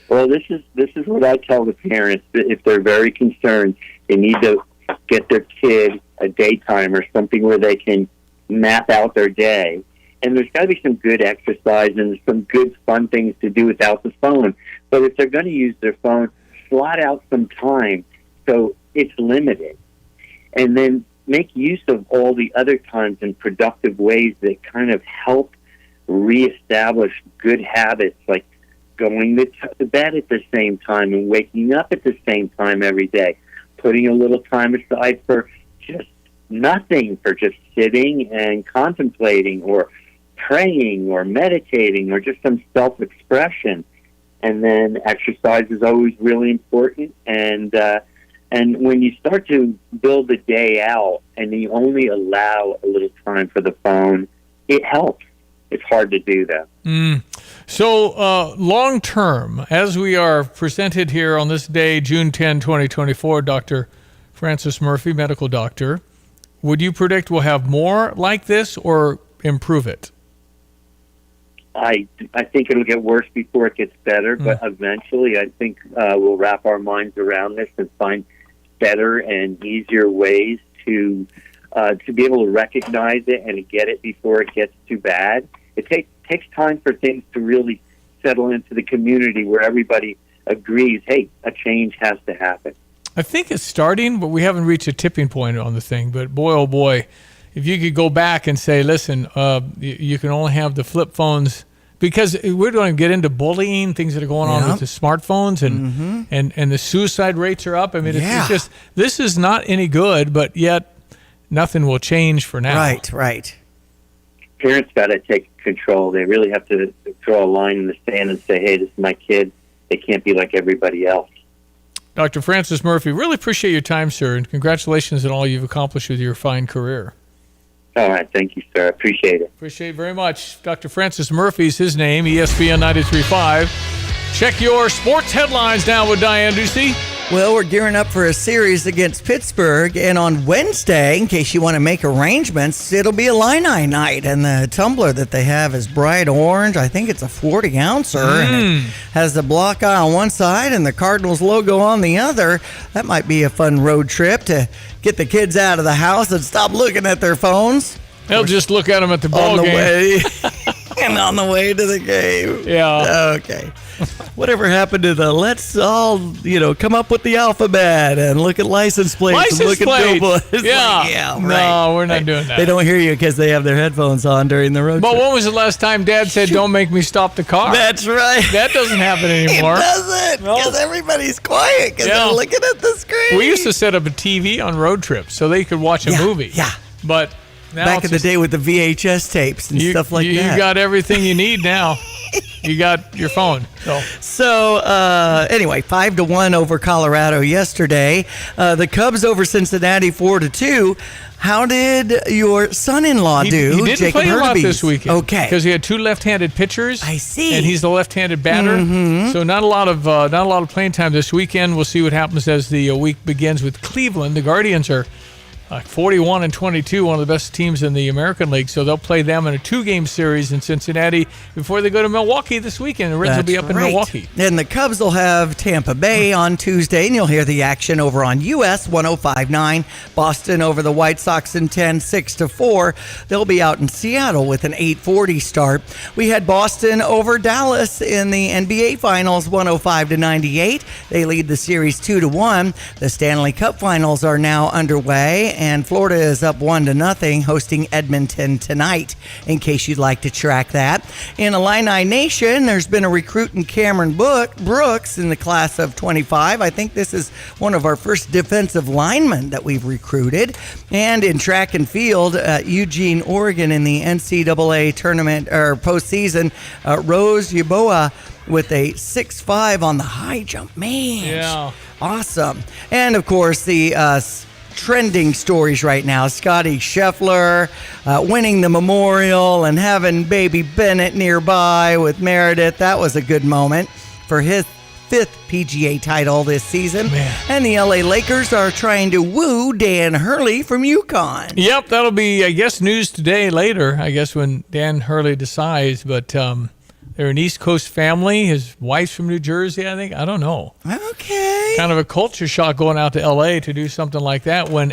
Well, this is what I tell the parents. If they're very concerned, they need to get their kid a daytime or something where they can map out their day. And there's got to be some good exercise and some good fun things to do without the phone. But if they're going to use their phone, slot out some time so it's limited. And then make use of all the other times in productive ways that kind of help reestablish good habits, like going to bed at the same time and waking up at the same time every day. Putting a little time aside for just nothing, for just sitting and contemplating or praying or meditating or just some self-expression. And then exercise is always really important. And when you start to build the day out and you only allow a little time for the phone, it helps. It's hard to do that. So long term, as we are presented here on this day, June 10, 2024, Dr. Francis Murphy, medical doctor, would you predict we'll have more like this or improve it? I think it'll get worse before it gets better, but eventually I think we'll wrap our minds around this and find better and easier ways to be able to recognize it and to get it before it gets too bad. It takes time for things to really settle into the community where everybody agrees, hey, a change has to happen. I think it's starting, but we haven't reached a tipping point on the thing. But boy, oh boy, if you could go back and say, listen, you can only have the flip phones, because we're going to get into bullying, things that are going on with the smartphones, and the suicide rates are up. I mean, it's just, this is not any good, but yet nothing will change for now. Right. Parents got to take control. They really have to draw a line in the sand and say, hey, this is my kid. They can't be like everybody else. Dr. Francis Murphy, really appreciate your time, sir, and congratulations on all you've accomplished with your fine career. All right. Thank you, sir. Appreciate it. Appreciate it very much. Dr. Francis Murphy's his name, ESPN 93.5. Check your sports headlines now with Diane Ducey. Well, we're gearing up for a series against Pittsburgh, and on Wednesday, in case you want to make arrangements, it'll be Illini night, and the tumbler that they have is bright orange. I think it's a 40-ouncer, and it has the block eye on one side and the Cardinals logo on the other. That might be a fun road trip to get the kids out of the house and stop looking at their phones. They'll just look at them at the ball game. And on the way to the game. Yeah. Okay. Whatever happened to the let's all, come up with the alphabet and look at license plates and look at billboards. Yeah. Right. No, we're not doing that. They don't hear you because they have their headphones on during the road But trip. when was the last time Dad said, don't make me stop the car? That's right. That doesn't happen anymore. It doesn't, because everybody's quiet because they're looking at the screen. We used to set up a TV on road trips so they could watch a movie. Yeah. But now back in the day with the VHS tapes and stuff like that. You got everything you need now. You got your phone. So anyway, 5-1 over Colorado yesterday. The Cubs over Cincinnati 4-2. How did your son-in-law do? He didn't Jacob play a lot Hurtubise? this weekend. Okay, because he had two left-handed pitchers. I see, and he's the left-handed batter. Mm-hmm. So not a lot of playing time this weekend. We'll see what happens as the week begins with Cleveland. The Guardians are 41-22, one of the best teams in the American League. So they'll play them in a 2-game series in Cincinnati before they go to Milwaukee this weekend. The Reds will be up in Milwaukee. And the Cubs will have Tampa Bay on Tuesday, and you'll hear the action over on US 105.9. Boston over the White Sox in 10, 6-4. They'll be out in Seattle with an 8:40 start. We had Boston over Dallas in the NBA Finals, 105-98. They lead the series 2-1. The Stanley Cup Finals are now underway, and Florida is up 1-0, hosting Edmonton tonight, in case you'd like to track that. In Illini Nation, there's been a recruit in Cameron Brooks in the class of 25. I think this is one of our first defensive linemen that we've recruited. And in track and field, Eugene, Oregon, in the NCAA tournament or postseason, Rose Yeboah with a 6'5" on the high jump. Man, yeah, awesome. And of course, the trending stories right now. Scotty Scheffler winning the Memorial and having baby Bennett nearby with Meredith. That was a good moment for his 5th PGA title this season. Man. And the LA Lakers are trying to woo Dan Hurley from UConn. Yep, that'll be, I guess, news today later, I guess, when Dan Hurley decides. But they're an East Coast family. His wife's from New Jersey, I think. I don't know. Okay. Kind of a culture shock going out to L.A. to do something like that when,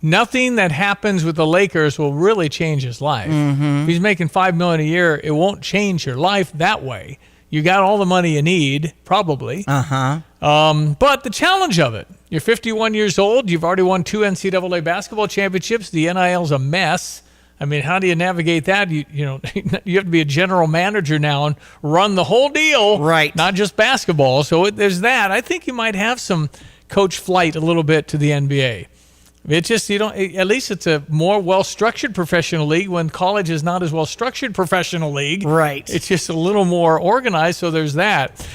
nothing that happens with the Lakers will really change his life. Mm-hmm. If he's making $5 million a year, it won't change your life that way. You got all the money you need, probably. Uh-huh. But the challenge of it, you're 51 years old. You've already won 2 NCAA basketball championships. The NIL's a mess. I mean, how do you navigate that? You have to be a general manager now and run the whole deal, right? Not just basketball. So there's that. I think you might have some coach flight a little bit to the NBA. It's just at least it's a more well-structured professional league when college is not as well-structured professional league. Right. It's just a little more organized. So there's that.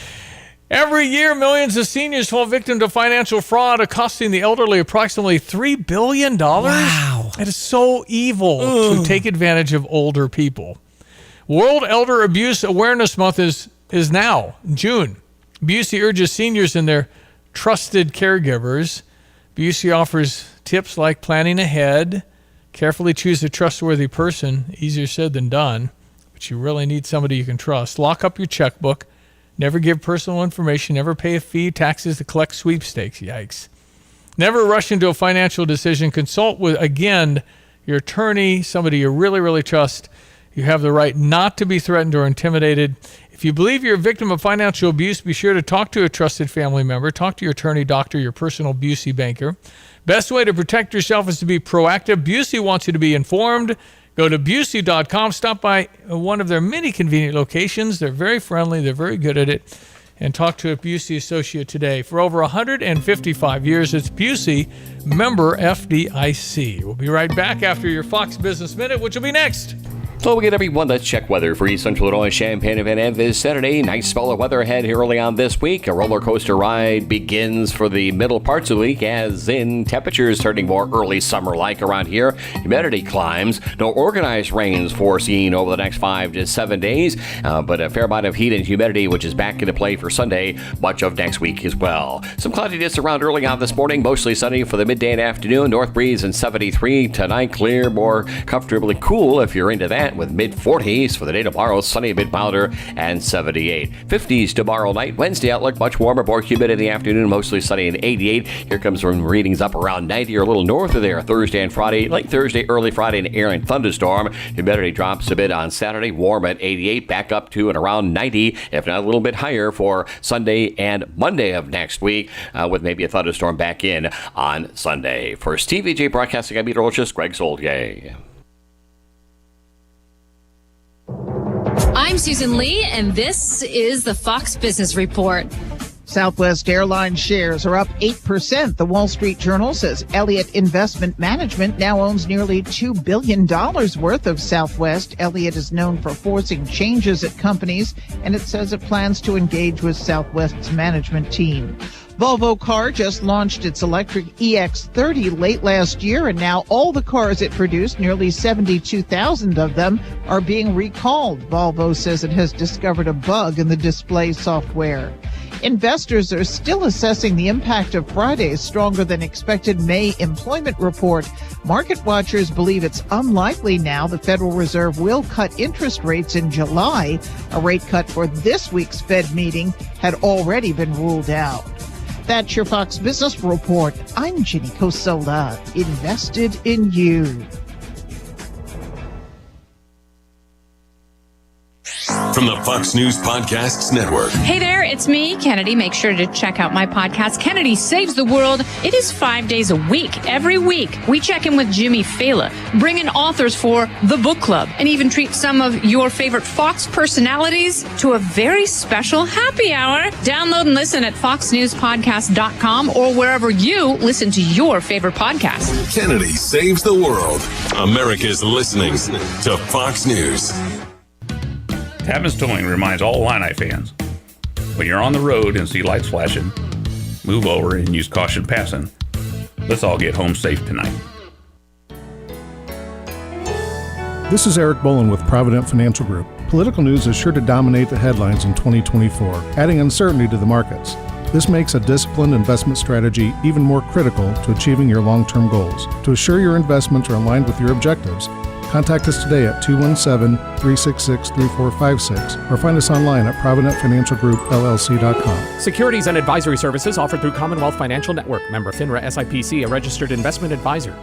Every year, millions of seniors fall victim to financial fraud, costing the elderly approximately $3 billion. Wow. It is so evil to take advantage of older people. World Elder Abuse Awareness Month is now, June. Busey urges seniors and their trusted caregivers. Busey offers tips like planning ahead, carefully choose a trustworthy person, easier said than done, but you really need somebody you can trust. Lock up your checkbook. Never give personal information. Never pay a fee, taxes to collect sweepstakes. Yikes. Never rush into a financial decision. Consult with, again, your attorney, somebody you really, really trust. You have the right not to be threatened or intimidated. If you believe you're a victim of financial abuse, be sure to talk to a trusted family member. Talk to your attorney, doctor, your personal Busey banker. Best way to protect yourself is to be proactive. Busey wants you to be informed. Go to Busey.com. Stop by one of their many convenient locations. They're very friendly. They're very good at it. And talk to a Busey associate today. For over 155 years, it's Busey, member FDIC. We'll be right back after your Fox Business Minute, which will be next. So we get everyone. Let's check weather for East Central Illinois, Champaign-Urbana this Saturday. Nice spell of weather ahead here early on this week. A roller coaster ride begins for the middle parts of the week, as in temperatures turning more early summer-like around here. Humidity climbs. No organized rains foreseen over the next 5 to 7 days, but a fair amount of heat and humidity, which is back into play for Sunday, much of next week as well. Some cloudiness around early on this morning, mostly sunny for the midday and afternoon. North breeze in 73. Tonight, clear, more comfortably cool if you're into that, with mid-40s for the day tomorrow, sunny, a bit milder, and 78. 50s tomorrow night. Wednesday outlook, much warmer, more humid in the afternoon, mostly sunny and 88. Here comes some readings up around 90 or a little north of there. Thursday and Friday, late Thursday, early Friday, an air and thunderstorm. Humidity drops a bit on Saturday, warm at 88, back up to and around 90, if not a little bit higher for Sunday and Monday of next week, with maybe a thunderstorm back in on Sunday. For Stevie Jay Broadcasting, I'm meteorologist Greg Soldgay. I'm Susan Lee, and this is the Fox Business Report. Southwest Airlines shares are up 8%. The Wall Street Journal says Elliott Investment Management now owns nearly $2 billion worth of Southwest. Elliott is known for forcing changes at companies, and it says it plans to engage with Southwest's management team. Volvo Car just launched its electric EX30 late last year, and now all the cars it produced, nearly 72,000 of them, are being recalled. Volvo says it has discovered a bug in the display software. Investors are still assessing the impact of Friday's stronger than expected May employment report. Market watchers believe it's unlikely now the Federal Reserve will cut interest rates in July. A rate cut for this week's Fed meeting had already been ruled out. That's your Fox Business Report. I'm Ginny Cosola, invested in you. From the Fox News Podcasts Network. Hey there, it's me, Kennedy. Make sure to check out my podcast, Kennedy Saves the World. It is 5 days a week. Every week, we check in with Jimmy Fallon, bring in authors for the book club, and even treat some of your favorite Fox personalities to a very special happy hour. Download and listen at foxnewspodcast.com or wherever you listen to your favorite podcast. Kennedy Saves the World. America's listening to Fox News. Tapman's Towing reminds all Illini fans, when you're on the road and see lights flashing, move over and use caution passing. Let's all get home safe tonight. This is Eric Bolin with Provident Financial Group. Political news is sure to dominate the headlines in 2024, adding uncertainty to the markets. This makes a disciplined investment strategy even more critical to achieving your long-term goals. To assure your investments are aligned with your objectives, contact us today at 217-366-3456 or find us online at providentfinancialgroupllc.com. Securities and advisory services offered through Commonwealth Financial Network. Member FINRA SIPC, a registered investment advisor.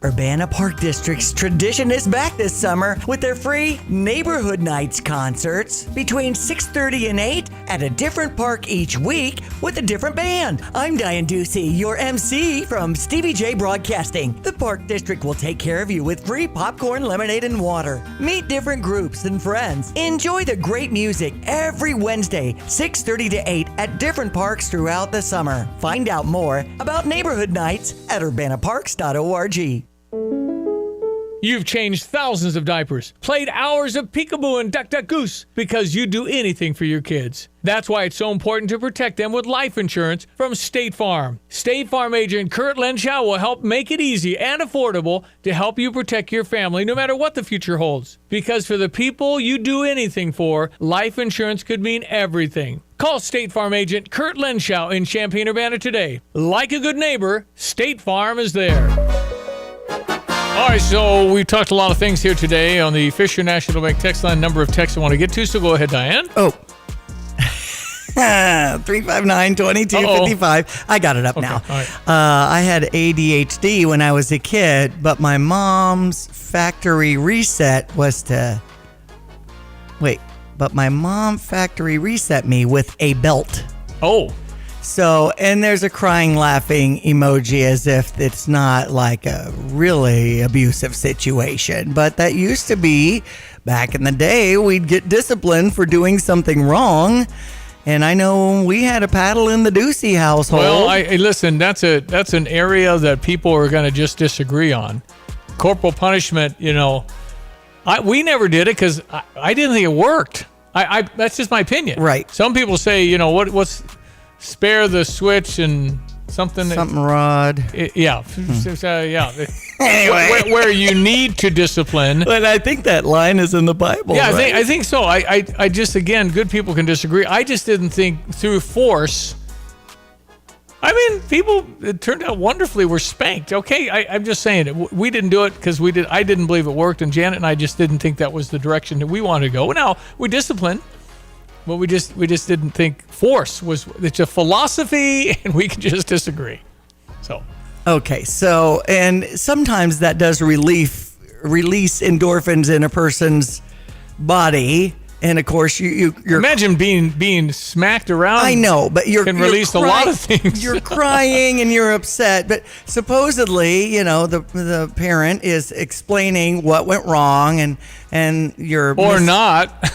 Urbana Park District's tradition is back this summer with their free Neighborhood Nights concerts between 6:30 and 8 at a different park each week with a different band. I'm Diane Ducey, your MC from Stevie Jay Broadcasting. The Park District will take care of you with free popcorn, lemonade, and water. Meet different groups and friends. Enjoy the great music every Wednesday, 6:30 to 8 at different parks throughout the summer. Find out more about Neighborhood Nights at urbanaparks.org. You've changed thousands of diapers, played hours of peekaboo and duck duck goose because you'd do anything for your kids. That's why it's so important to protect them with life insurance from State Farm. State Farm agent Kurt Lenschow will help make it easy and affordable to help you protect your family no matter what the future holds. Because for the people you do anything for, life insurance could mean everything. Call State Farm agent Kurt Lenschow in Champaign-Urbana today. Like a good neighbor, State Farm is there. All right, so we talked a lot of things here today on the Fisher National Bank text line. Number of texts I want to get to, so go ahead, Diane. 359-2255. I got it up now. All right. I had ADHD when I was a kid, but my mom's factory reset was to... Wait, but my mom factory reset me with a belt. Oh. So, and there's a crying, laughing emoji as if it's not like a really abusive situation. But that used to be, back in the day, we'd get disciplined for doing something wrong. And I know we had a paddle in the Ducey household. Well, listen, that's an area that people are going to just disagree on. Corporal punishment, We never did it because I didn't think it worked. That's just my opinion. Right. Some people say, what's spare the switch and something rod. Yeah. Anyway. Where you need to discipline. But I think that line is in the Bible. Yeah, right? I think so. I just, again, good people can disagree. I just didn't think through force. I mean, people, it turned out wonderfully, were spanked. Okay, I'm just saying it. We didn't do it because I didn't believe it worked, and Janet and I just didn't think that was the direction that we wanted to go. Now, we discipline, but we just didn't think force was, it's a philosophy, and we can just disagree. So. Okay, so, and sometimes that does release endorphins in a person's body. And of course, you're imagine being smacked around. I know, but you're release a lot of things. You're crying and you're upset, but supposedly, the parent is explaining what went wrong, and you're not.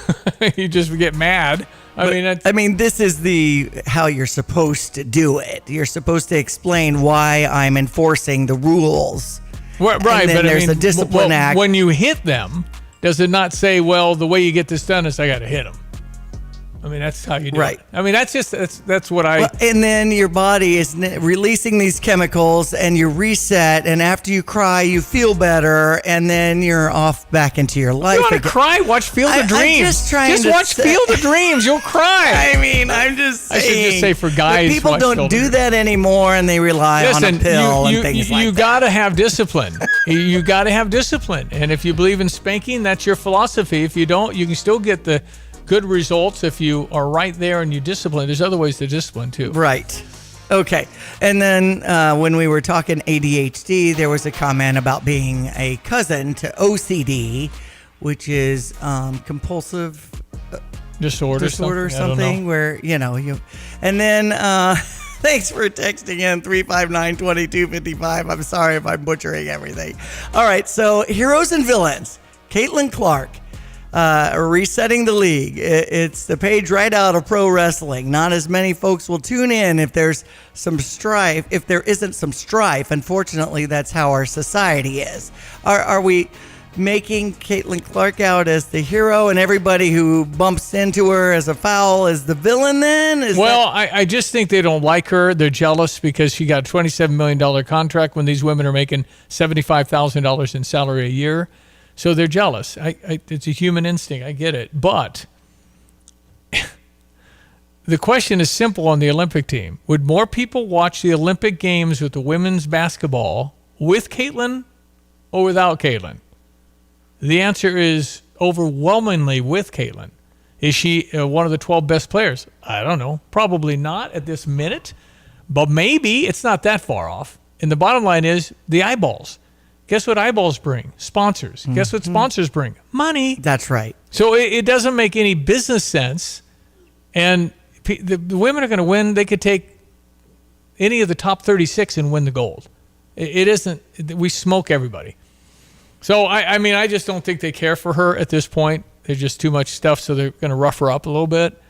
You just get mad. I mean, this is how you're supposed to do it. You're supposed to explain why I'm enforcing the rules. Right, but there's a discipline act. When you hit them, does it not say, well, the way you get this done is I got to hit them? I mean, that's how you do it. I mean, that's what I... Well, and then your body is releasing these chemicals, and you reset, and after you cry, you feel better, and then you're off back into your life. You want to cry? Watch Field of Dreams. Just watch Field of Dreams. You'll cry. I mean, I'm just saying. I should just say for guys. People don't do that anymore, and they rely on a pill and things like that. You got to have discipline. You got to have discipline. And if you believe in spanking, that's your philosophy. If you don't, you can still get the good results if you are right there and you discipline. There's other ways to discipline too. Right. Okay. And then when we were talking ADHD, there was a comment about being a cousin to OCD, which is compulsive disorder or something where, and then thanks for texting in 359-2255. I'm sorry if I'm butchering everything. All right. So heroes and villains, Caitlin Clark. Resetting the league. It's the page right out of pro wrestling. Not as many folks will tune in if there's some strife. If there isn't some strife, unfortunately, that's how our society is. Are we making Caitlin Clark out as the hero, and everybody who bumps into her as a foul is the villain then? I just think they don't like her. They're jealous because she got a $27 million contract when these women are making $75,000 in salary a year. So they're jealous. It's a human instinct. I get it. But the question is simple on the Olympic team. Would more people watch the Olympic Games with the women's basketball with Caitlin or without Caitlin? The answer is overwhelmingly with Caitlin. Is she one of the 12 best players? I don't know. Probably not at this minute. But maybe it's not that far off. And the bottom line is the eyeballs. Guess what eyeballs bring? Sponsors. Mm-hmm. Guess what sponsors bring? Money. That's right. So it doesn't make any business sense. And the women are going to win. They could take any of the top 36 and win the gold. It isn't. We smoke everybody. So, I just don't think they care for her at this point. There's just too much stuff, so they're going to rough her up a little bit.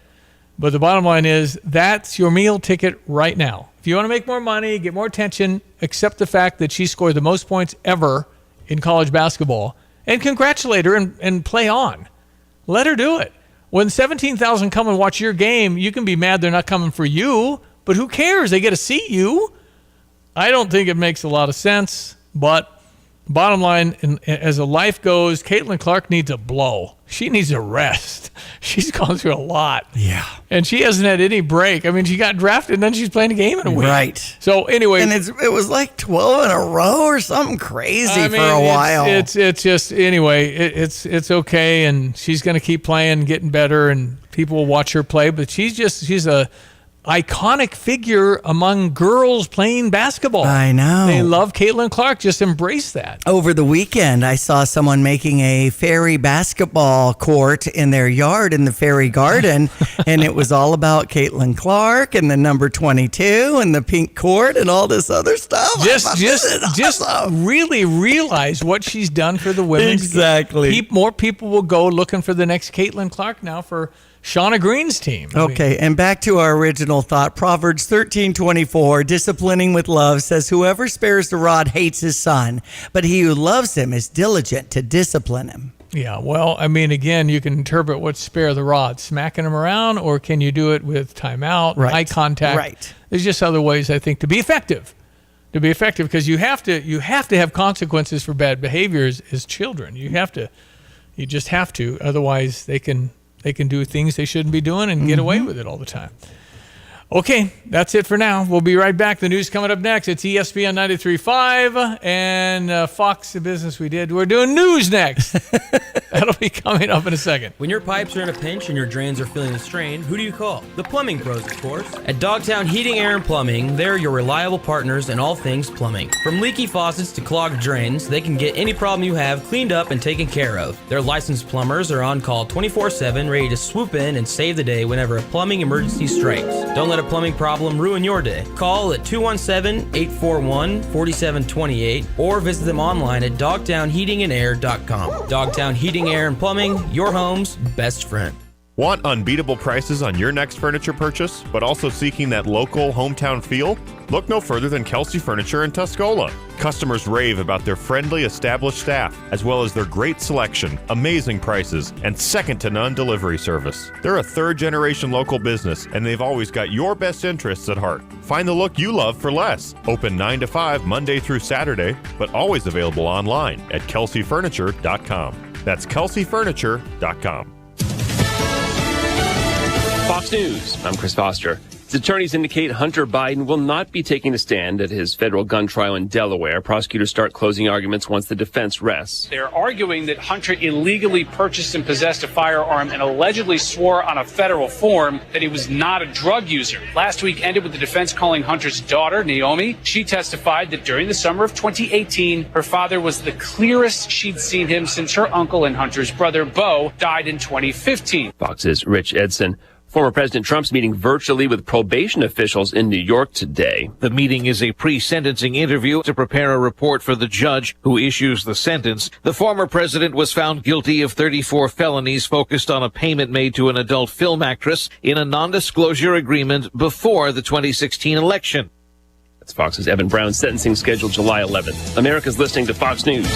But the bottom line is that's your meal ticket right now. If you want to make more money, get more attention, accept the fact that she scored the most points ever in college basketball, and congratulate her and play on. Let her do it. When 17,000 come and watch your game, you can be mad they're not coming for you, but who cares? They get to see you. I don't think it makes a lot of sense, but bottom line, as a life goes, Caitlin Clark needs a blow. She needs a rest. She's gone through a lot. Yeah. And she hasn't had any break. I mean, she got drafted and then she's playing a game in a week. Right. So anyway. And it was like 12 in a row or something crazy for a while. It's just, anyway, it's okay. And she's going to keep playing, getting better, and people will watch her play. But she's a iconic figure among girls playing basketball. I know. They love Caitlin Clark. Just embrace that. Over the weekend, I saw someone making a fairy basketball court in their yard in the fairy garden, and it was all about Caitlin Clark and the number 22 and the pink court and all this other stuff. Just really realize what she's done for the women's Exactly. game. More people will go looking for the next Caitlin Clark now for Shauna Green's team. Okay, and back to our original thought. Proverbs 13:24, disciplining with love, says, whoever spares the rod hates his son, but he who loves him is diligent to discipline him. Yeah, well, I mean, again, you can interpret what's spare the rod, smacking them around, or can you do it with timeout, eye contact? Right. There's just other ways, I think, to be effective. Because you have to have consequences for bad behaviors as children. You just have to. Otherwise, they can do things they shouldn't be doing and get away with it all the time. Okay, that's it for now. We'll be right back. The news coming up next. It's ESPN 93.5 and Fox Business we did. We're doing news next. That'll be coming up in a second. When your pipes are in a pinch and your drains are feeling the strain, who do you call? The plumbing pros, of course. At Dogtown Heating, Air, and Plumbing, they're your reliable partners in all things plumbing. From leaky faucets to clogged drains, they can get any problem you have cleaned up and taken care of. Their licensed plumbers are on call 24/7, ready to swoop in and save the day whenever a plumbing emergency strikes. Don't let a plumbing problem ruin your day. Call at 217-841-4728 or visit them online at dogtownheatingandair.com. Dogtown Heating, Air, and Plumbing, your home's best friend. Want unbeatable prices on your next furniture purchase, but also seeking that local hometown feel? Look no further than Kelsey Furniture in Tuscola. Customers rave about their friendly, established staff, as well as their great selection, amazing prices, and second-to-none delivery service. They're a third-generation local business, and they've always got your best interests at heart. Find the look you love for less. Open 9 to 5 Monday through Saturday, but always available online at kelseyfurniture.com. That's kelseyfurniture.com. Fox News, I'm Chris Foster. His attorneys indicate Hunter Biden will not be taking a stand at his federal gun trial in Delaware. Prosecutors start closing arguments once the defense rests. They're arguing that Hunter illegally purchased and possessed a firearm and allegedly swore on a federal form that he was not a drug user. Last week ended with the defense calling Hunter's daughter, Naomi. She testified that during the summer of 2018, her father was the clearest she'd seen him since her uncle and Hunter's brother, Bo, died in 2015. Fox's Rich Edson. Former President Trump's meeting virtually with probation officials in New York today. The meeting is a pre-sentencing interview to prepare a report for the judge who issues the sentence. The former president was found guilty of 34 felonies focused on a payment made to an adult film actress in a non-disclosure agreement before the 2016 election. That's Fox's Evan Brown, sentencing scheduled July 11th. America's listening to Fox News.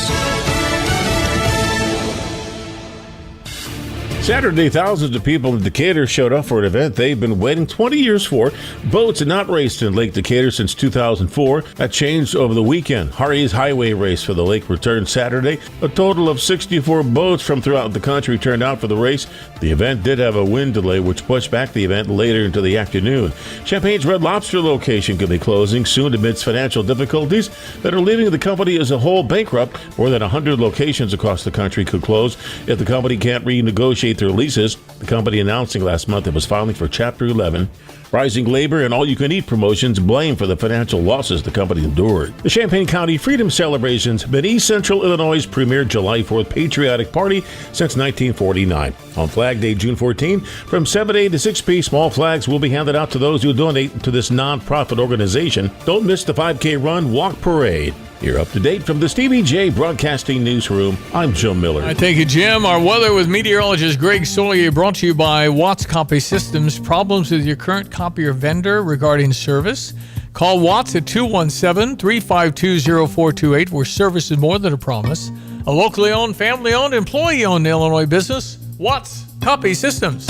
Saturday, thousands of people in Decatur showed up for an event they've been waiting 20 years for. Boats had not raced in Lake Decatur since 2004. That changed over the weekend. Harry's Highway Race for the lake returned Saturday. A total of 64 boats from throughout the country turned out for the race. The event did have a wind delay, which pushed back the event later into the afternoon. Champagne's Red Lobster location could be closing soon amidst financial difficulties that are leaving the company as a whole bankrupt. More than 100 locations across the country could close if the company can't renegotiate their leases. The company announcing last month it was filing for Chapter 11. Rising labor and all-you-can-eat promotions blame for the financial losses the company endured. The Champaign County Freedom Celebrations have been East Central Illinois' premier July 4th patriotic party since 1949. On Flag Day, June 14, from 7 a.m. to 6 p.m., small flags will be handed out to those who donate to this non-profit organization. Don't miss the 5K Run Walk Parade. You're up to date from the Stevie Jay Broadcasting Newsroom. I'm Jim Miller. All right, thank you, Jim. Our weather with meteorologist Greg Solier, brought to you by Watts Copy Systems. Problems with your current copier vendor regarding service? Call Watts at 217-352-0428, where service is more than a promise. A locally owned, family-owned, employee-owned Illinois business, Watts Copy Systems.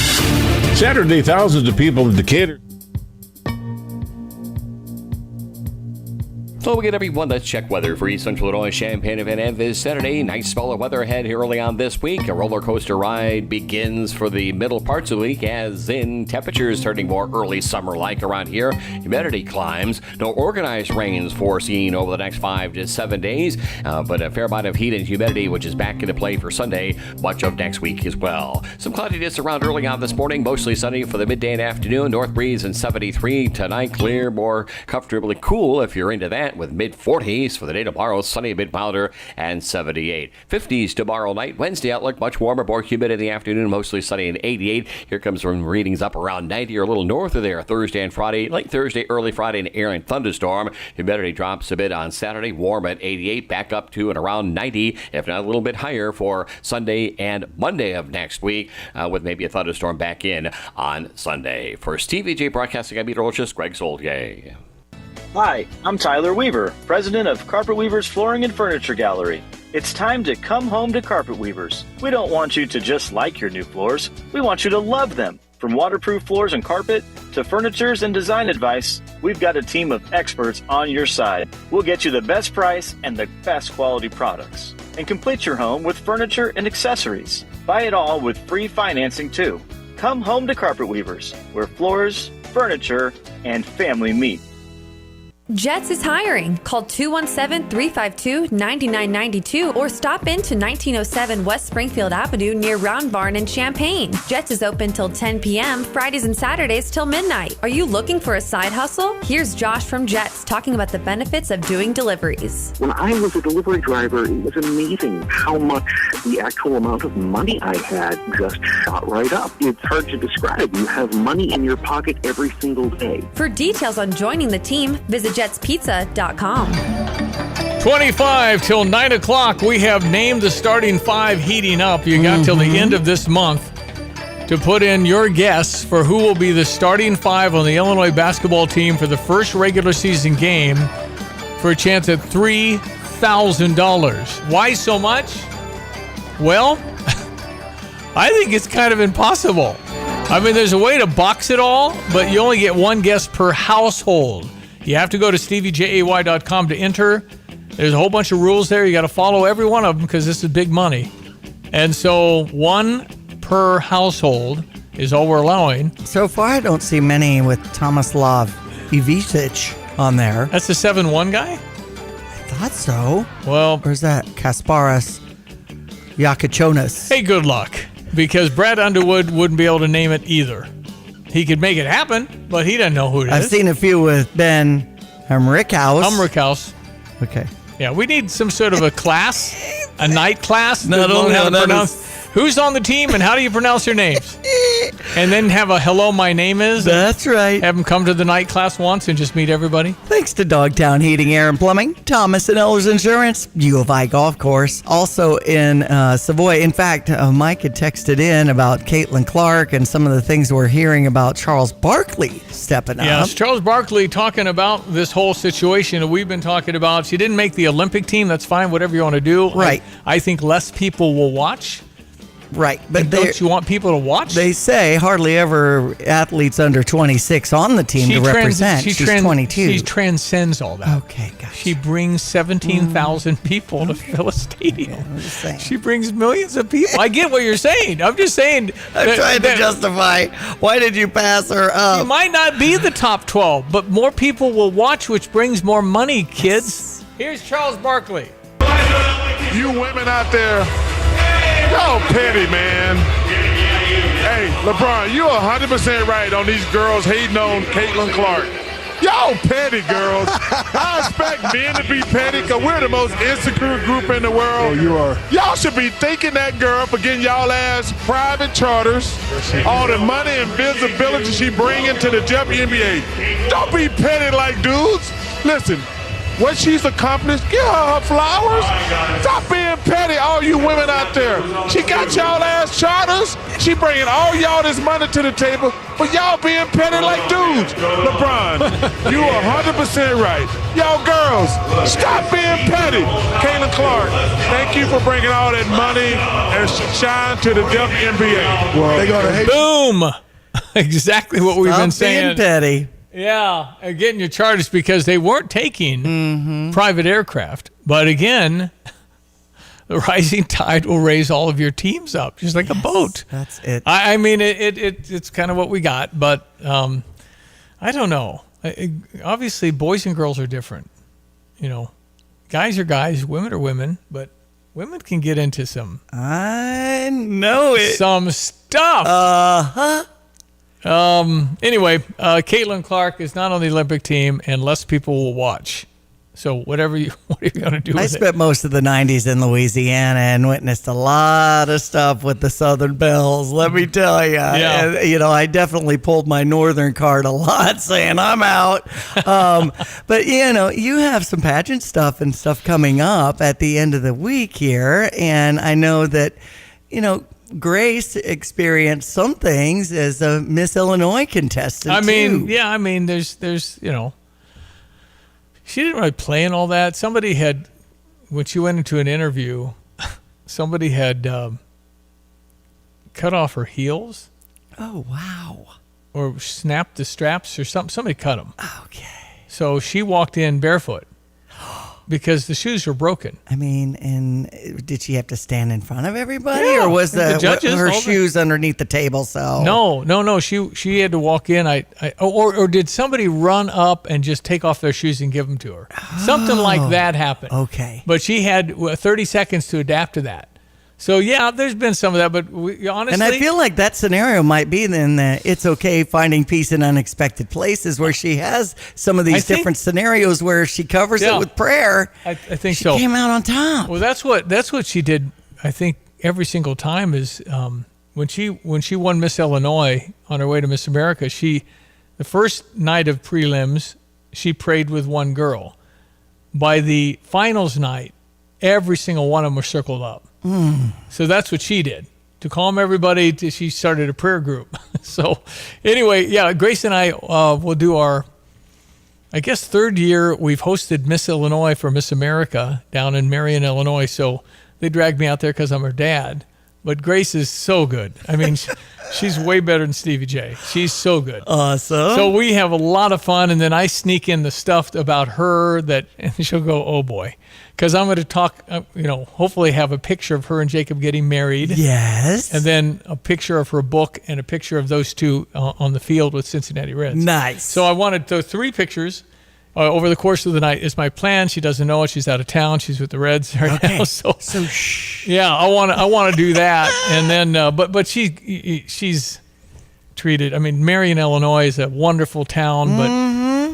Saturday, thousands of people in Decatur. So again, everyone, let's check weather for East Central Illinois, Champaign, and this Saturday. Nice spell of weather ahead here early on this week. A roller coaster ride begins for the middle parts of the week, as in temperatures turning more early summer-like around here. Humidity climbs. No organized rains foreseen over the next 5 to 7 days, but a fair amount of heat and humidity, which is back into play for Sunday, much of next week as well. Some cloudiness around early on this morning, mostly sunny for the midday and afternoon. North breeze and 73 tonight. Clear, more comfortably cool if you're into that, with mid-40s for the day tomorrow. Sunny, a bit milder, and 78. 50s tomorrow night. Wednesday outlook, much warmer, more humid in the afternoon, mostly sunny and 88. Here comes some readings up around 90 or a little north of there. Thursday and Friday, late Thursday, early Friday, an air and thunderstorm. Humidity drops a bit on Saturday, warm at 88, back up to and around 90, if not a little bit higher for Sunday and Monday of next week, with maybe a thunderstorm back in on Sunday. For Stevie Jay Broadcasting, I'm meteorologist Greg Solier. Hi, I'm Tyler Weaver, president of Carpet Weavers Flooring and Furniture Gallery. It's time to come home to Carpet Weavers. We don't want you to just like your new floors. We want you to love them. From waterproof floors and carpet to furnitures and design advice, we've got a team of experts on your side. We'll get you the best price and the best quality products. And complete your home with furniture and accessories. Buy it all with free financing too. Come home to Carpet Weavers, where floors, furniture, and family meet. Jets is hiring. Call 217-352-9992 or stop into 1907 West Springfield Avenue near Round Barn in Champaign. Jets is open till 10 p.m., Fridays and Saturdays till midnight. Are you looking for a side hustle? Here's Josh from Jets talking about the benefits of doing deliveries. When I was a delivery driver, it was amazing how much the actual amount of money I had just shot right up. It's hard to describe. You have money in your pocket every single day. For details on joining the team, visit jetspizza.com. 25 till 9 o'clock. We have named the starting five heating up. You got till the end of this month to put in your guess for who will be the starting five on the Illinois basketball team for the first regular season game for a chance at $3,000. Why so much? Well, I think it's kind of impossible. I mean, there's a way to box it all, but you only get one guess per household. You have to go to StevieJay.com to enter. There's a whole bunch of rules there. You got to follow every one of them because this is big money. And so one per household is all we're allowing. So far, I don't see many with Tomislav Ivičić on there. That's the 7-1 guy? I thought so. Well, or is that Kasparas Yakichonis? Hey, good luck. Because Brad Underwood wouldn't be able to name it either. He could make it happen, but he doesn't know who it is. I've seen a few with Ben Humrickhouse. Okay. Yeah, we need some sort of a class, a night class. Not only how to that pronounce who's on the team and how do you pronounce your names. And then have a hello, my name is. That's right. Have them come to the night class once and just meet everybody. Thanks to Dogtown Heating, Air, and Plumbing, Thomas & Ehlers Insurance, U of I Golf Course, also in Savoy. In fact, Mike had texted in about Caitlin Clark and some of the things we're hearing about Charles Barkley stepping up. Yes, Charles Barkley talking about this whole situation that we've been talking about. She didn't make the Olympic team. That's fine, whatever you want to do. Right. I think less people will watch. Right, but don't you want people to watch? They say hardly ever athletes under 26 on the team to represent. She's 22. She transcends all that. Okay, gosh. She brings 17,000 people to fill a stadium. She brings millions of people. I get what you're saying. I'm just saying. I'm trying to justify. Why did you pass her up? She might not be the top 12, but more people will watch, which brings more money, kids. Here's Charles Barkley. You women out there, y'all petty, man. Hey, LeBron, you're 100% right on these girls hating on Caitlin Clark. Y'all petty, girls. I expect men to be petty because we're the most insecure group in the world. Oh, you are. Y'all should be thanking that girl for getting y'all ass private charters, all the money and visibility she bringing to the WNBA. Don't be petty like dudes. Listen. What she's accomplished, give her flowers. Stop being petty, all you women out there. She got y'all ass charters. She bringing all y'all this money to the table, but y'all being petty like dudes. LeBron, you are 100% right. Y'all girls, stop being petty. Caitlin Clark, thank you for bringing all that money and shine to the WNBA. Well, they're gonna hate. Boom. Exactly what we've been saying. Being petty. Yeah, getting your charters because they weren't taking private aircraft. But again, the rising tide will raise all of your teams up, just like a boat. That's it. I mean, it's kind of what we got, but I don't know. Obviously, boys and girls are different. You know, guys are guys, women are women, but women can get into some. I know it. Some stuff. Uh-huh. Anyway, Caitlin Clark is not on the Olympic team, and less people will watch. So what are you going to do with it? I spent most of the 90s in Louisiana and witnessed a lot of stuff with the Southern Belles, let me tell you. Yeah. And, I definitely pulled my Northern card a lot saying I'm out. But, you have some pageant stuff and stuff coming up at the end of the week here. And I know that, Grace experienced some things as a Miss Illinois contestant. there's she didn't really play in all that. Somebody had when she went into an interview, somebody had cut off her heels. Oh, wow. Or snapped the straps or something. Somebody cut them. Okay. So she walked in barefoot because the shoes were broken. I mean, and did she have to stand in front of everybody, Yeah, or was the judges, her all shoes underneath the table? So No. She had to walk in. Or did somebody run up and just take off their shoes and give them to her? Something like that happened. Okay. But she had 30 seconds to adapt to that. So yeah, there's been some of that, but honestly, and I feel like that scenario might be then that it's okay finding peace in unexpected places, where she has some of these different scenarios where she covers it with prayer. I think she so. Came out on top. Well, that's what she did. I think every single time is when she won Miss Illinois on her way to Miss America. The first night of prelims, she prayed with one girl. By the finals night, every single one of them were circled up. So that's what she did. To calm everybody, she started a prayer group. So anyway, yeah, Grace and I will do our, I guess, third year. We've hosted Miss Illinois for Miss America down in Marion, Illinois. So they dragged me out there because I'm her dad. But Grace is so good. I mean, she's way better than Stevie Jay. She's so good. Awesome. So we have a lot of fun, and then I sneak in the stuff about her and she'll go, oh boy. Because I'm going to talk, hopefully have a picture of her and Jacob getting married. Yes. And then a picture of her book and a picture of those two on the field with Cincinnati Reds. Nice. So I wanted those 3 pictures over the course of the night. Is my plan. She doesn't know it. She's out of town. She's with the Reds right now. So shh. Yeah, I want to do that. And then, but she's treated. I mean, Marion, Illinois is a wonderful town, but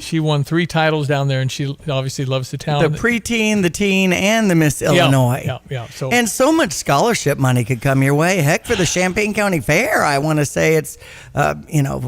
she won 3 titles down there, and she obviously loves the town. The preteen, the teen, and the Miss Illinois. Yeah. And so much scholarship money could come your way. Heck, for the Champaign County Fair, I want to say it's, $1,000 or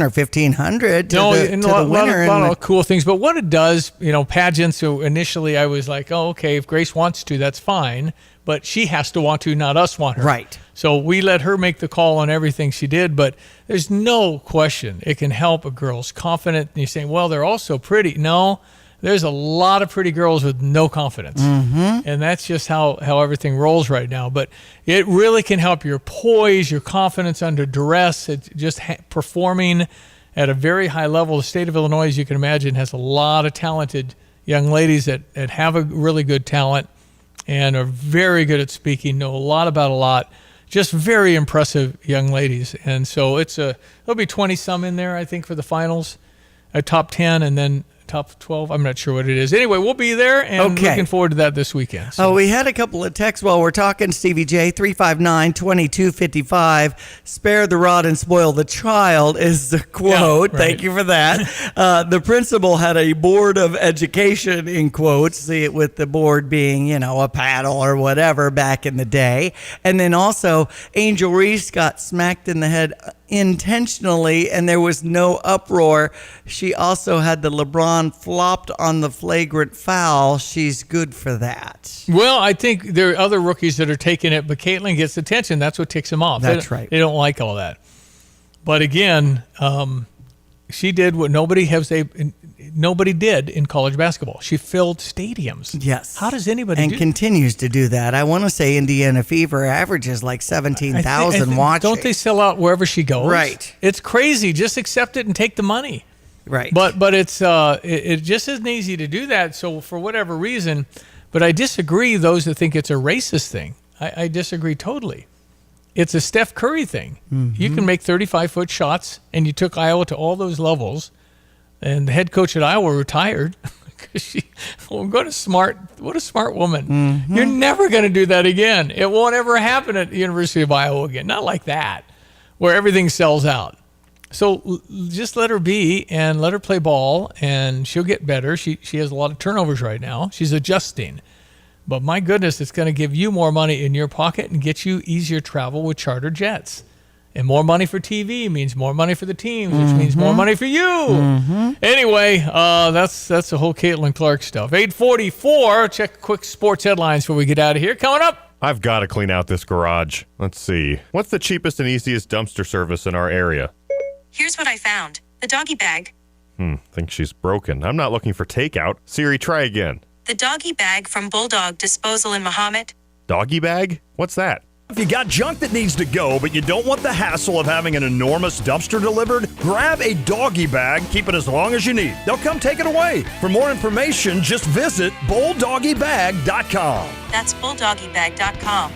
$1,500 to the winner. A lot of cool things. But what it does, pageants. So initially, I was like, oh, okay, if Grace wants to, that's fine. But she has to want to, not us want her. Right. So we let her make the call on everything she did, but there's no question it can help a girl's confidence. And you're saying, well, they're all so pretty. No, there's a lot of pretty girls with no confidence. And that's just how everything rolls right now. But it really can help your poise, your confidence under duress. It's just performing at a very high level. The state of Illinois, as you can imagine, has a lot of talented young ladies that have a really good talent and are very good at speaking, know a lot about a lot. Just very impressive young ladies. And so there'll be 20 some in there, I think, for the finals, a top 10 and then top 12. I'm not sure what it is. Anyway, we'll be there and looking forward to that this weekend. So. Oh, we had a couple of texts while we're talking, Stevie J. 359-2255. Spare the rod and spoil the child is the quote. Yeah, right. Thank you for that. The principal had a board of education in quotes, see it with the board being, a paddle or whatever back in the day. And then also Angel Reese got smacked in the head intentionally and there was no uproar. She also had the LeBron flopped on the flagrant foul. She's good for that. Well, I think there are other rookies that are taking it, but Caitlin gets attention. That's what ticks them off. That's right. They don't like all that. But again, she did what nobody did in college basketball. She filled stadiums. Yes. How does anybody and continues to do that? I want to say Indiana Fever averages like 17,000 watching. Don't they sell out wherever she goes? Right. It's crazy. Just accept it and take the money. Right. But it's it just isn't easy to do that. So for whatever reason, but I disagree. Those that think it's a racist thing, I disagree totally. It's a Steph Curry thing. You can make 35-foot shots, and you took Iowa to all those levels. And the head coach at Iowa retired because what a smart woman. You're never going to do that again. It won't ever happen at the University of Iowa again. Not like that, where everything sells out. So just let her be and let her play ball, and she'll get better. She has a lot of turnovers right now. She's adjusting. But my goodness, it's going to give you more money in your pocket and get you easier travel with charter jets. And more money for TV means more money for the teams, which means more money for you. Anyway, that's the whole Caitlin Clark stuff. 8:44. Check quick sports headlines before we get out of here. Coming up. I've got to clean out this garage. Let's see. What's the cheapest and easiest dumpster service in our area? Here's what I found. The doggy bag. Think she's broken. I'm not looking for takeout. Siri, try again. The doggy bag from Bulldog Disposal in Mahomet. Doggy bag? What's that? If you got junk that needs to go, but you don't want the hassle of having an enormous dumpster delivered, grab a doggy bag, keep it as long as you need. They'll come take it away. For more information, just visit bulldoggybag.com. That's bulldoggybag.com.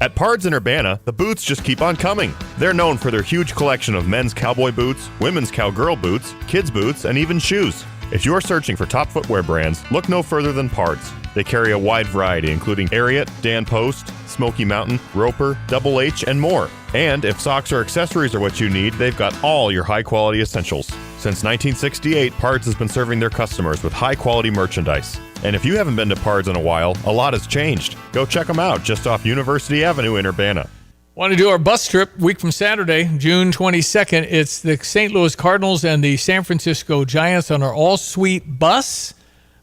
At Pards in Urbana, the boots just keep on coming. They're known for their huge collection of men's cowboy boots, women's cowgirl boots, kids' boots, and even shoes. If you're searching for top footwear brands, look no further than Pards. They carry a wide variety, including Ariat, Dan Post, Smoky Mountain, Roper, Double H, and more. And if socks or accessories are what you need, they've got all your high-quality essentials. Since 1968, Pards has been serving their customers with high-quality merchandise. And if you haven't been to Pards in a while, a lot has changed. Go check them out just off University Avenue in Urbana. Want to do our bus trip week from Saturday, June 22nd. It's the St. Louis Cardinals and the San Francisco Giants on our all-suite bus,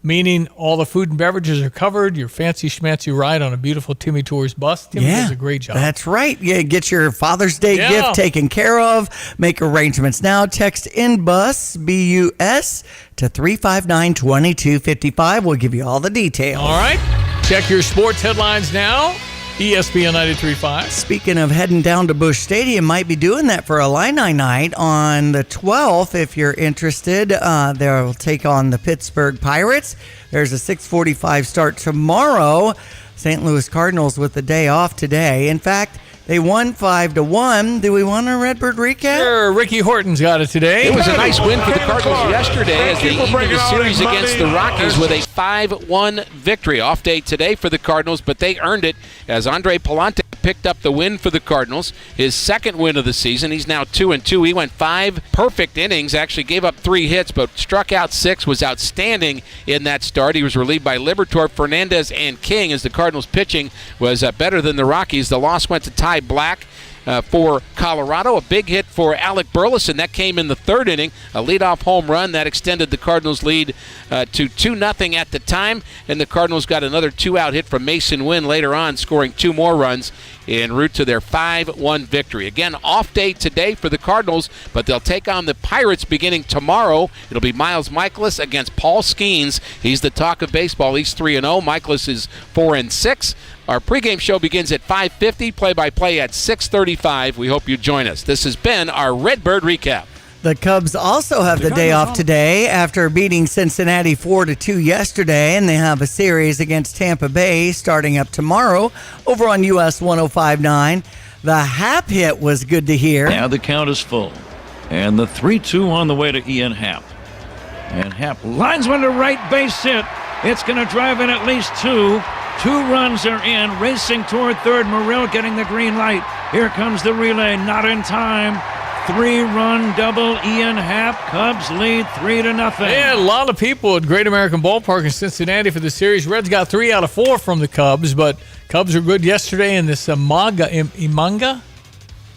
meaning all the food and beverages are covered, your fancy schmancy ride on a beautiful Timmy Tours bus. Timmy does a great job. That's right. Yeah, get your Father's Day gift taken care of. Make arrangements now. Text INBUS, B-U-S, to 359-2255. We'll give you all the details. All right. Check your sports headlines now. ESPN 93.5. Speaking of heading down to Busch Stadium, might be doing that for Illini night on the 12th. If you're interested, they'll take on the Pittsburgh Pirates. There's a 6:45 start tomorrow. St. Louis Cardinals with the day off today. In fact, they won 5-1. Do we want a Redbird recap? Sure. Ricky Horton's got it today. It was a nice win for the Cardinals yesterday as they evened the series against the Rockies with a 5-1 victory. Off day today for the Cardinals, but they earned it as Andre Palante picked up the win for the Cardinals, his second win of the season. He's now 2-2. He went 5 perfect innings, actually gave up 3 hits, but struck out 6, was outstanding in that start. He was relieved by Liberatore, Fernandez, and King as the Cardinals pitching was better than the Rockies. The loss went to Ty Black for Colorado. A big hit for Alec Burleson. That came in the 3rd inning. A leadoff home run. That extended the Cardinals' lead to 2-0 at the time. And the Cardinals got another 2-out hit from Mason Wynn later on, scoring 2 more runs en route to their 5-1 victory. Again, off day today for the Cardinals, but they'll take on the Pirates beginning tomorrow. It'll be Miles Michaelis against Paul Skeens. He's the talk of baseball. He's 3-0. Michaelis is 4-6. Our pregame show begins at 5:50, play-by-play at 6:35. We hope you join us. This has been our Redbird Recap. The Cubs also have the day off today after beating Cincinnati 4-2 yesterday, and they have a series against Tampa Bay starting up tomorrow over on US 105.9. The Happ hit was good to hear. Now the count is full, and the 3-2 on the way to Ian Happ. And Happ lines one to right base hit. It's going to drive in at least 2. 2 runs are in, racing toward third. Morrell getting the green light. Here comes the relay, not in time. 3-run double, Ian Happ. Cubs lead 3-0. Yeah, a lot of people at Great American Ballpark in Cincinnati for the series. Reds got 3 out of 4 from the Cubs, but Cubs were good yesterday. And this Imanga,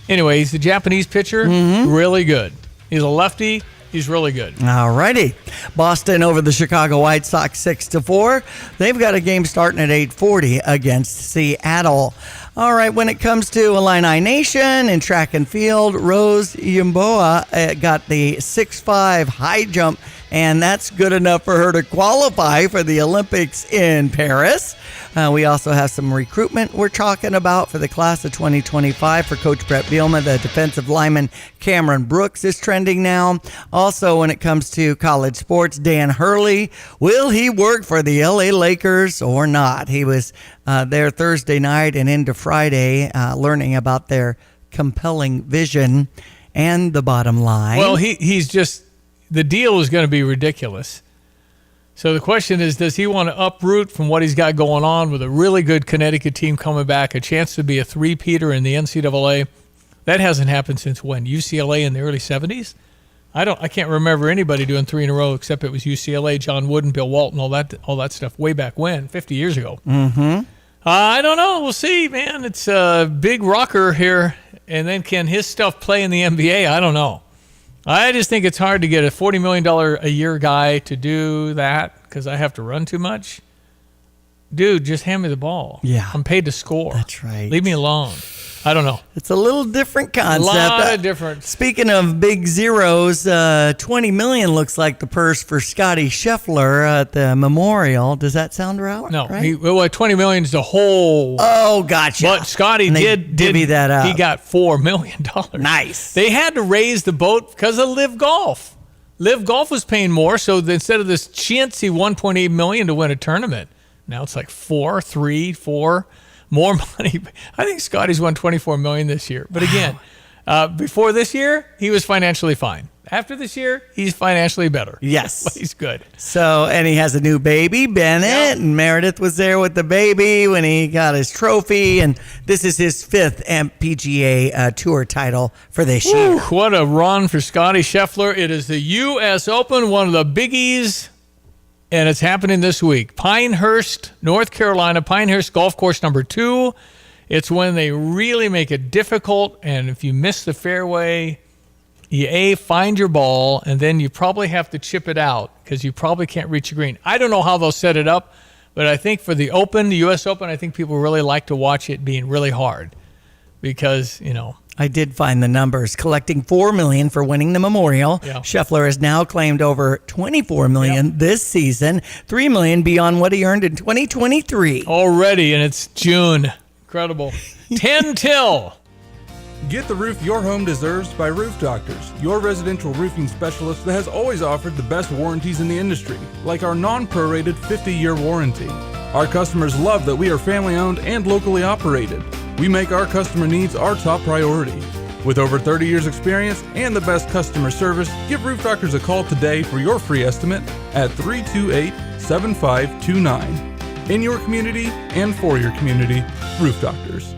anyway, he's the Japanese pitcher, really good. He's a lefty. He's really good. All righty. Boston over the Chicago White Sox 6-4. They've got a game starting at 8:40 against Seattle. All right, when it comes to Illini Nation in track and field, Rose Yumboa got the 6'5" high jump, and that's good enough for her to qualify for the Olympics in Paris. We also have some recruitment we're talking about for the class of 2025 for Coach Brett Bielema. The defensive lineman Cameron Brooks is trending now. Also, when it comes to college sports, Dan Hurley, will he work for the LA Lakers or not? He was there Thursday night and into Friday learning about their compelling vision and the bottom line. Well, he's just, the deal is going to be ridiculous. So the question is, does he want to uproot from what he's got going on with a really good Connecticut team coming back, a chance to be a three-peater in the NCAA? That hasn't happened since when? UCLA in the early 70s? I can't remember anybody doing 3 in a row except it was UCLA, John Wooden, Bill Walton, all that stuff way back when, 50 years ago. Mm-hmm. I don't know. We'll see, man. It's a big rocker here. And then can his stuff play in the NBA? I don't know. I just think it's hard to get a $40 million a year guy to do that because I have to run too much. Dude, just hand me the ball. Yeah. I'm paid to score. That's right. Leave me alone. I don't know. It's a little different concept. A lot of different. Speaking of big zeros, $20 million looks like the purse for Scotty Scheffler at the Memorial. Does that sound right? No, right? $20 million is the whole. Oh, gotcha. But Scotty did divvy that up. He got $4 million. Nice. They had to raise the boat because of Live Golf. Live Golf was paying more, so instead of this chintzy $1.8 million to win a tournament, now it's like 4 more money. I think Scotty's won $24 million this year. But again, before this year, he was financially fine. After this year, he's financially better. Yes. But he's good. So, and he has a new baby, Bennett, and Meredith was there with the baby when he got his trophy, and this is his 5th PGA Tour title for this year. What a run for Scotty Scheffler. It is the U.S. Open, one of the biggies, and it's happening this week. Pinehurst, North Carolina, Pinehurst Golf Course number 2. It's when they really make it difficult, and if you miss the fairway, you find your ball, and then you probably have to chip it out because you probably can't reach a green. I don't know how they'll set it up, but I think for the Open, the U.S. Open, I think people really like to watch it being really hard because, I did find the numbers. Collecting $4 million for winning the Memorial. Yeah. Scheffler has now claimed over $24 million this season, $3 million beyond what he earned in 2023. Already, and it's June. Incredible. 10 till. Get the roof your home deserves by Roof Doctors, your residential roofing specialist that has always offered the best warranties in the industry, like our non-prorated 50-year warranty. Our customers love that we are family-owned and locally operated. We make our customer needs our top priority. With over 30 years experience and the best customer service, give Roof Doctors a call today for your free estimate at 328-7529. In your community and for your community, Roof Doctors.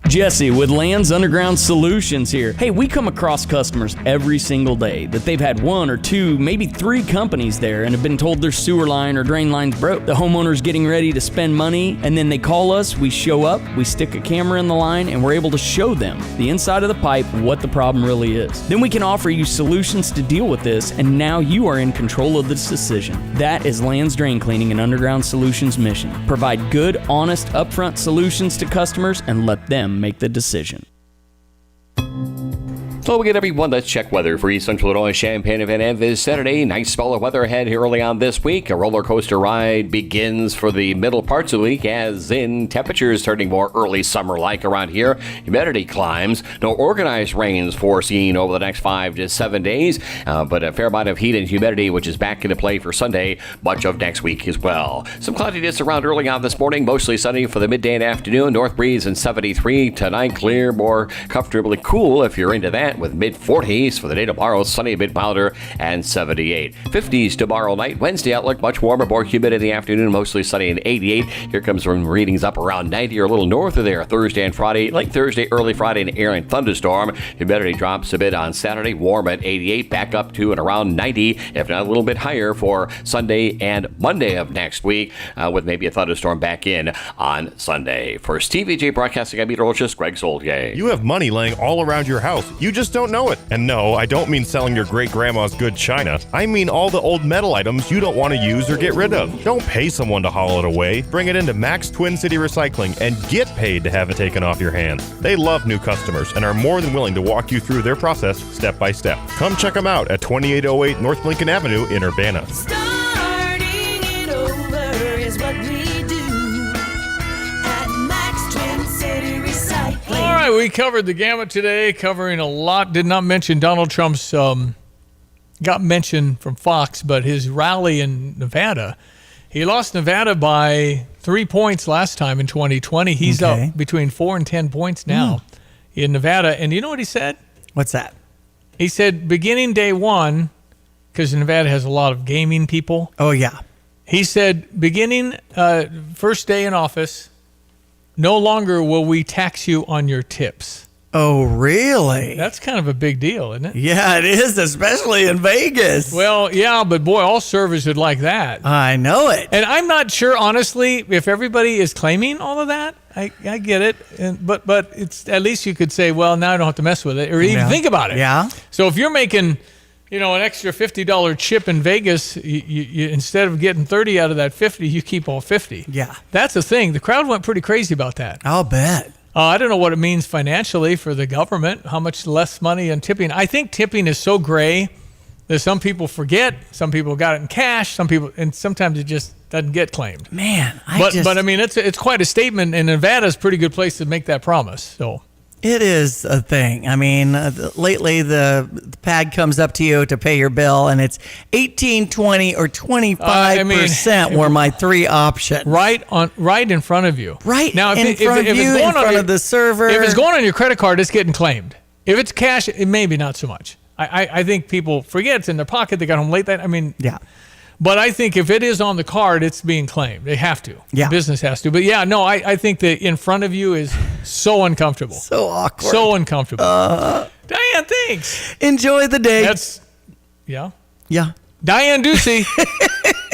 Jesse with Land's Underground Solutions here. Hey, we come across customers every single day that they've had 1 or 2, maybe 3 companies there and have been told their sewer line or drain line's broke. The homeowner's getting ready to spend money, and then they call us, we show up, we stick a camera in the line, and we're able to show them the inside of the pipe what the problem really is. Then we can offer you solutions to deal with this, and now you are in control of this decision. That is Land's Drain Cleaning and Underground Solutions' mission. Provide good, honest, upfront solutions to customers and let them make the decision. Hello again, everyone. Let's check weather for East Central Illinois, Champaign event this Saturday. Nice spell of weather ahead here early on this week. A roller coaster ride begins for the middle parts of the week, as in temperatures turning more early summer-like around here. Humidity climbs. No organized rains foreseen over the next 5 to 7 days, but a fair amount of heat and humidity, which is back into play for Sunday, much of next week as well. Some cloudiness around early on this morning, mostly sunny for the midday and afternoon. North breeze in 73. Tonight, clear, more comfortably cool if you're into that, with mid-40s for the day tomorrow, sunny, a bit milder, and 78. 50s tomorrow night. Wednesday outlook, much warmer, more humid in the afternoon, mostly sunny and 88. Here comes some readings up around 90 or a little north of there. Thursday and Friday, late Thursday, early Friday, an air and thunderstorm. Humidity drops a bit on Saturday, warm at 88, back up to and around 90, if not a little bit higher for Sunday and Monday of next week, with maybe a thunderstorm back in on Sunday. For Stevie Jay Broadcasting, I'm meteorologist Greg Soldgay. You have money laying all around your house. You just don't know it. And no, I don't mean selling your great-grandma's good china. I mean all the old metal items you don't want to use or get rid of. Don't pay someone to haul it away. Bring it into Max Twin City Recycling and get paid to have it taken off your hands. They love new customers and are more than willing to walk you through their process step by step. Come check them out at 2808 North Lincoln Avenue in Urbana. Starting it over is what we do at Max Twin City Recycling. All right, we covered the gamut today, covering a lot. Did not mention Donald Trump's, got mentioned from Fox, but his rally in Nevada. He lost Nevada by 3 points last time in 2020. He's up between 4 and 10 points now in Nevada. And you know what he said? What's that? He said beginning day one, because Nevada has a lot of gaming people. Oh, yeah. He said beginning first day in office, no longer will we tax you on your tips. Oh, really? That's kind of a big deal, isn't it? Yeah, it is, especially in Vegas. Well, yeah, but boy, all servers would like that. I know it. And I'm not sure, honestly, if everybody is claiming all of that. I get it. But it's at least you could say, well, now I don't have to mess with it or even think about it. Yeah. So if you're making, an extra $50 chip in Vegas, you instead of getting 30 out of that 50, you keep all 50. Yeah. That's the thing. The crowd went pretty crazy about that. I'll bet. I don't know what it means financially for the government, how much less money on tipping. I think tipping is so gray that some people forget, some people got it in cash, and sometimes it just doesn't get claimed. Man, but I mean, it's quite a statement, and Nevada's a pretty good place to make that promise. So it is a thing. I mean, lately the pad comes up to you to pay your bill, and it's 18, 20, or 25% were my three options. Right in front of you. Right now, in front of the server. If it's going on your credit card, it's getting claimed. If it's cash, it maybe not so much. I think people forget it's in their pocket. They got home late. Yeah. But I think if it is on the card, it's being claimed. They have to. Yeah. The business has to. But yeah, no, I think that in front of you is so uncomfortable. So awkward. So uncomfortable. Diane, thanks. Enjoy the day. Yeah. Diane Diane Ducey.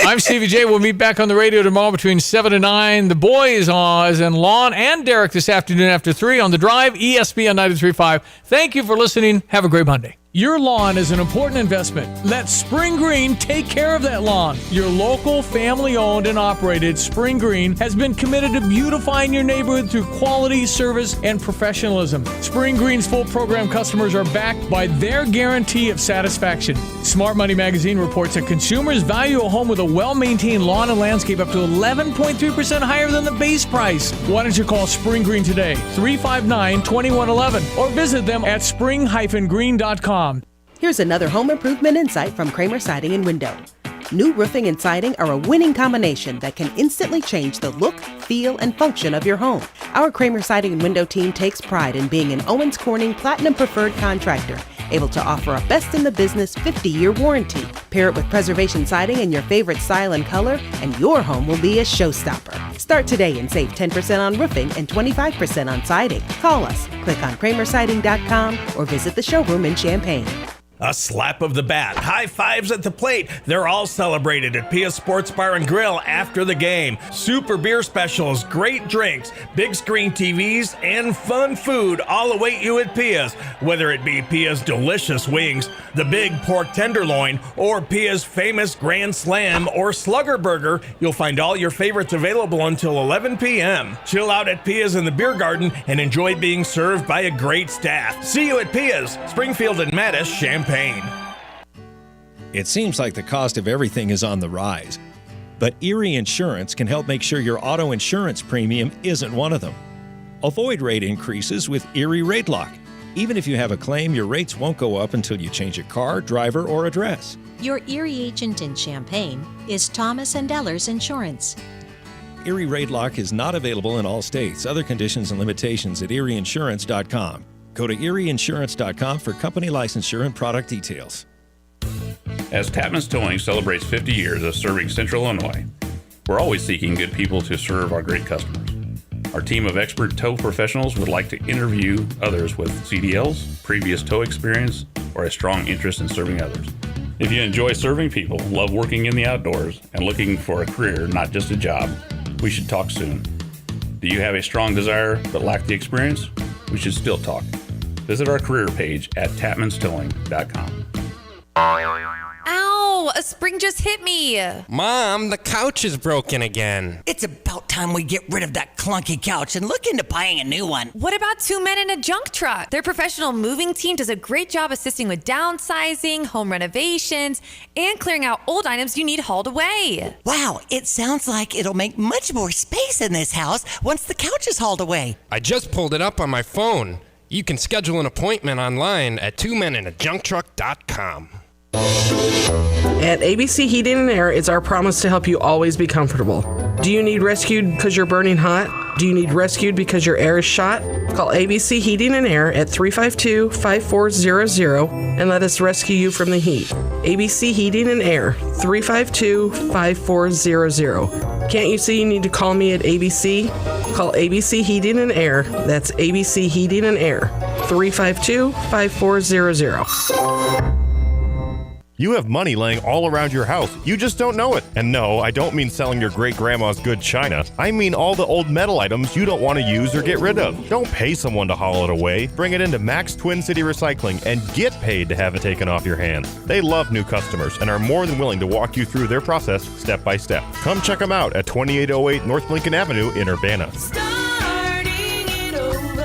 I'm Stevie Jay. We'll meet back on the radio tomorrow between 7 and 9. The boys is in Lon and Derek this afternoon after 3 on The Drive, ESPN 93.5. Thank you for listening. Have a great Monday. Your lawn is an important investment. Let Spring Green take care of that lawn. Your local, family-owned and operated Spring Green has been committed to beautifying your neighborhood through quality, service, and professionalism. Spring Green's full program customers are backed by their guarantee of satisfaction. Smart Money Magazine reports that consumers value a home with a well-maintained lawn and landscape up to 11.3% higher than the base price. Why don't you call Spring Green today, 359-2111, or visit them at spring-green.com. Here's another home improvement insight from Kramer Siding and Window. New roofing and siding are a winning combination that can instantly change the look, feel, and function of your home. Our Kramer Siding and Window team takes pride in being an Owens Corning Platinum Preferred contractor, able to offer a best-in-the-business 50-year warranty. Pair it with preservation siding in your favorite style and color, and your home will be a showstopper. Start today and save 10% on roofing and 25% on siding. Call us, click on kramersiding.com, or visit the showroom in Champaign. A slap of the bat, high fives at the plate. They're all celebrated at Pia Sports Bar and Grill after the game. Super beer specials, great drinks, big screen TVs, and fun food all await you at Pia's. Whether it be Pia's delicious wings, the big pork tenderloin, or Pia's famous Grand Slam or Slugger Burger, you'll find all your favorites available until 11 p.m. Chill out at Pia's in the beer garden and enjoy being served by a great staff. See you at Pia's, Springfield and Mattis, Champaign. It seems like the cost of everything is on the rise, but Erie Insurance can help make sure your auto insurance premium isn't one of them. Avoid rate increases with Erie Rate Lock. Even if you have a claim, your rates won't go up until you change a car, driver, or address. Your Erie agent in Champaign is Thomas & Ellers Insurance. Erie Rate Lock is not available in all states. Other conditions and limitations at erieinsurance.com. Go to erieinsurance.com for company licensure and product details. As Tapman's Towing celebrates 50 years of serving Central Illinois, we're always seeking good people to serve our great customers. Our team of expert tow professionals would like to interview others with CDLs, previous tow experience, or a strong interest in serving others. If you enjoy serving people, love working in the outdoors, and looking for a career, not just a job, we should talk soon. Do you have a strong desire but lack the experience? We should still talk. Visit our career page at tapmanstowing.com. Ow! A spring just hit me. Mom, the couch is broken again. It's about time we get rid of that clunky couch and look into buying a new one. What about two men in a junk truck? Their professional moving team does a great job assisting with downsizing, home renovations, and clearing out old items you need hauled away. Wow, it sounds like it'll make much more space in this house once the couch is hauled away. I just pulled it up on my phone. You can schedule an appointment online at twomeninajunktruck.com. At ABC Heating and Air, it's our promise to help you always be comfortable. Do you need rescued because you're burning hot? Do you need rescued because your air is shot? Call ABC Heating and Air at 352-5400 and let us rescue you from the heat. ABC Heating and Air, 352-5400. Can't you see you need to call me at ABC? Call ABC Heating and Air. That's ABC Heating and Air, 352-5400. You have money laying all around your house. You just don't know it. And no, I don't mean selling your great-grandma's good china. I mean all the old metal items you don't want to use or get rid of. Don't pay someone to haul it away. Bring it into Max Twin City Recycling and get paid to have it taken off your hands. They love new customers and are more than willing to walk you through their process step by step. Come check them out at 2808 North Lincoln Avenue in Urbana. Starting it over.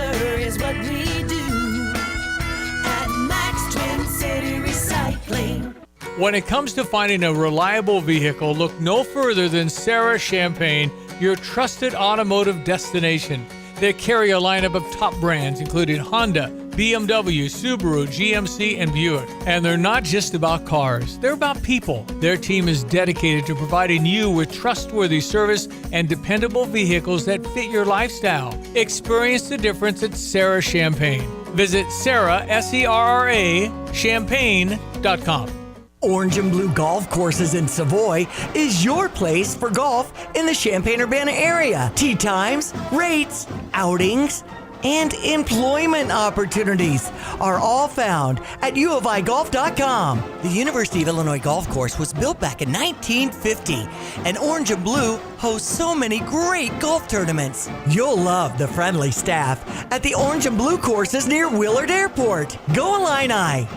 When it comes to finding a reliable vehicle, look no further than Sarah Champagne, your trusted automotive destination. They carry a lineup of top brands including Honda, BMW, Subaru, GMC, and Buick. And they're not just about cars, they're about people. Their team is dedicated to providing you with trustworthy service and dependable vehicles that fit your lifestyle. Experience the difference at Sarah Champagne. Visit Sarah, S-E-R-R-A, champagne.com. Orange and Blue Golf Courses in Savoy is your place for golf in the Champaign-Urbana area. Tee times, rates, outings, and employment opportunities are all found at uofigolf.com. The University of Illinois Golf Course was built back in 1950, and Orange and Blue hosts so many great golf tournaments. You'll love the friendly staff at the Orange and Blue courses near Willard Airport. Go Illini!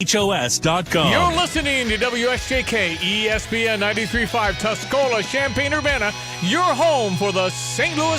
HOS.com. You're listening to WSJK ESPN 93.5 Tuscola, Champaign-Urbana, your home for the St. Louis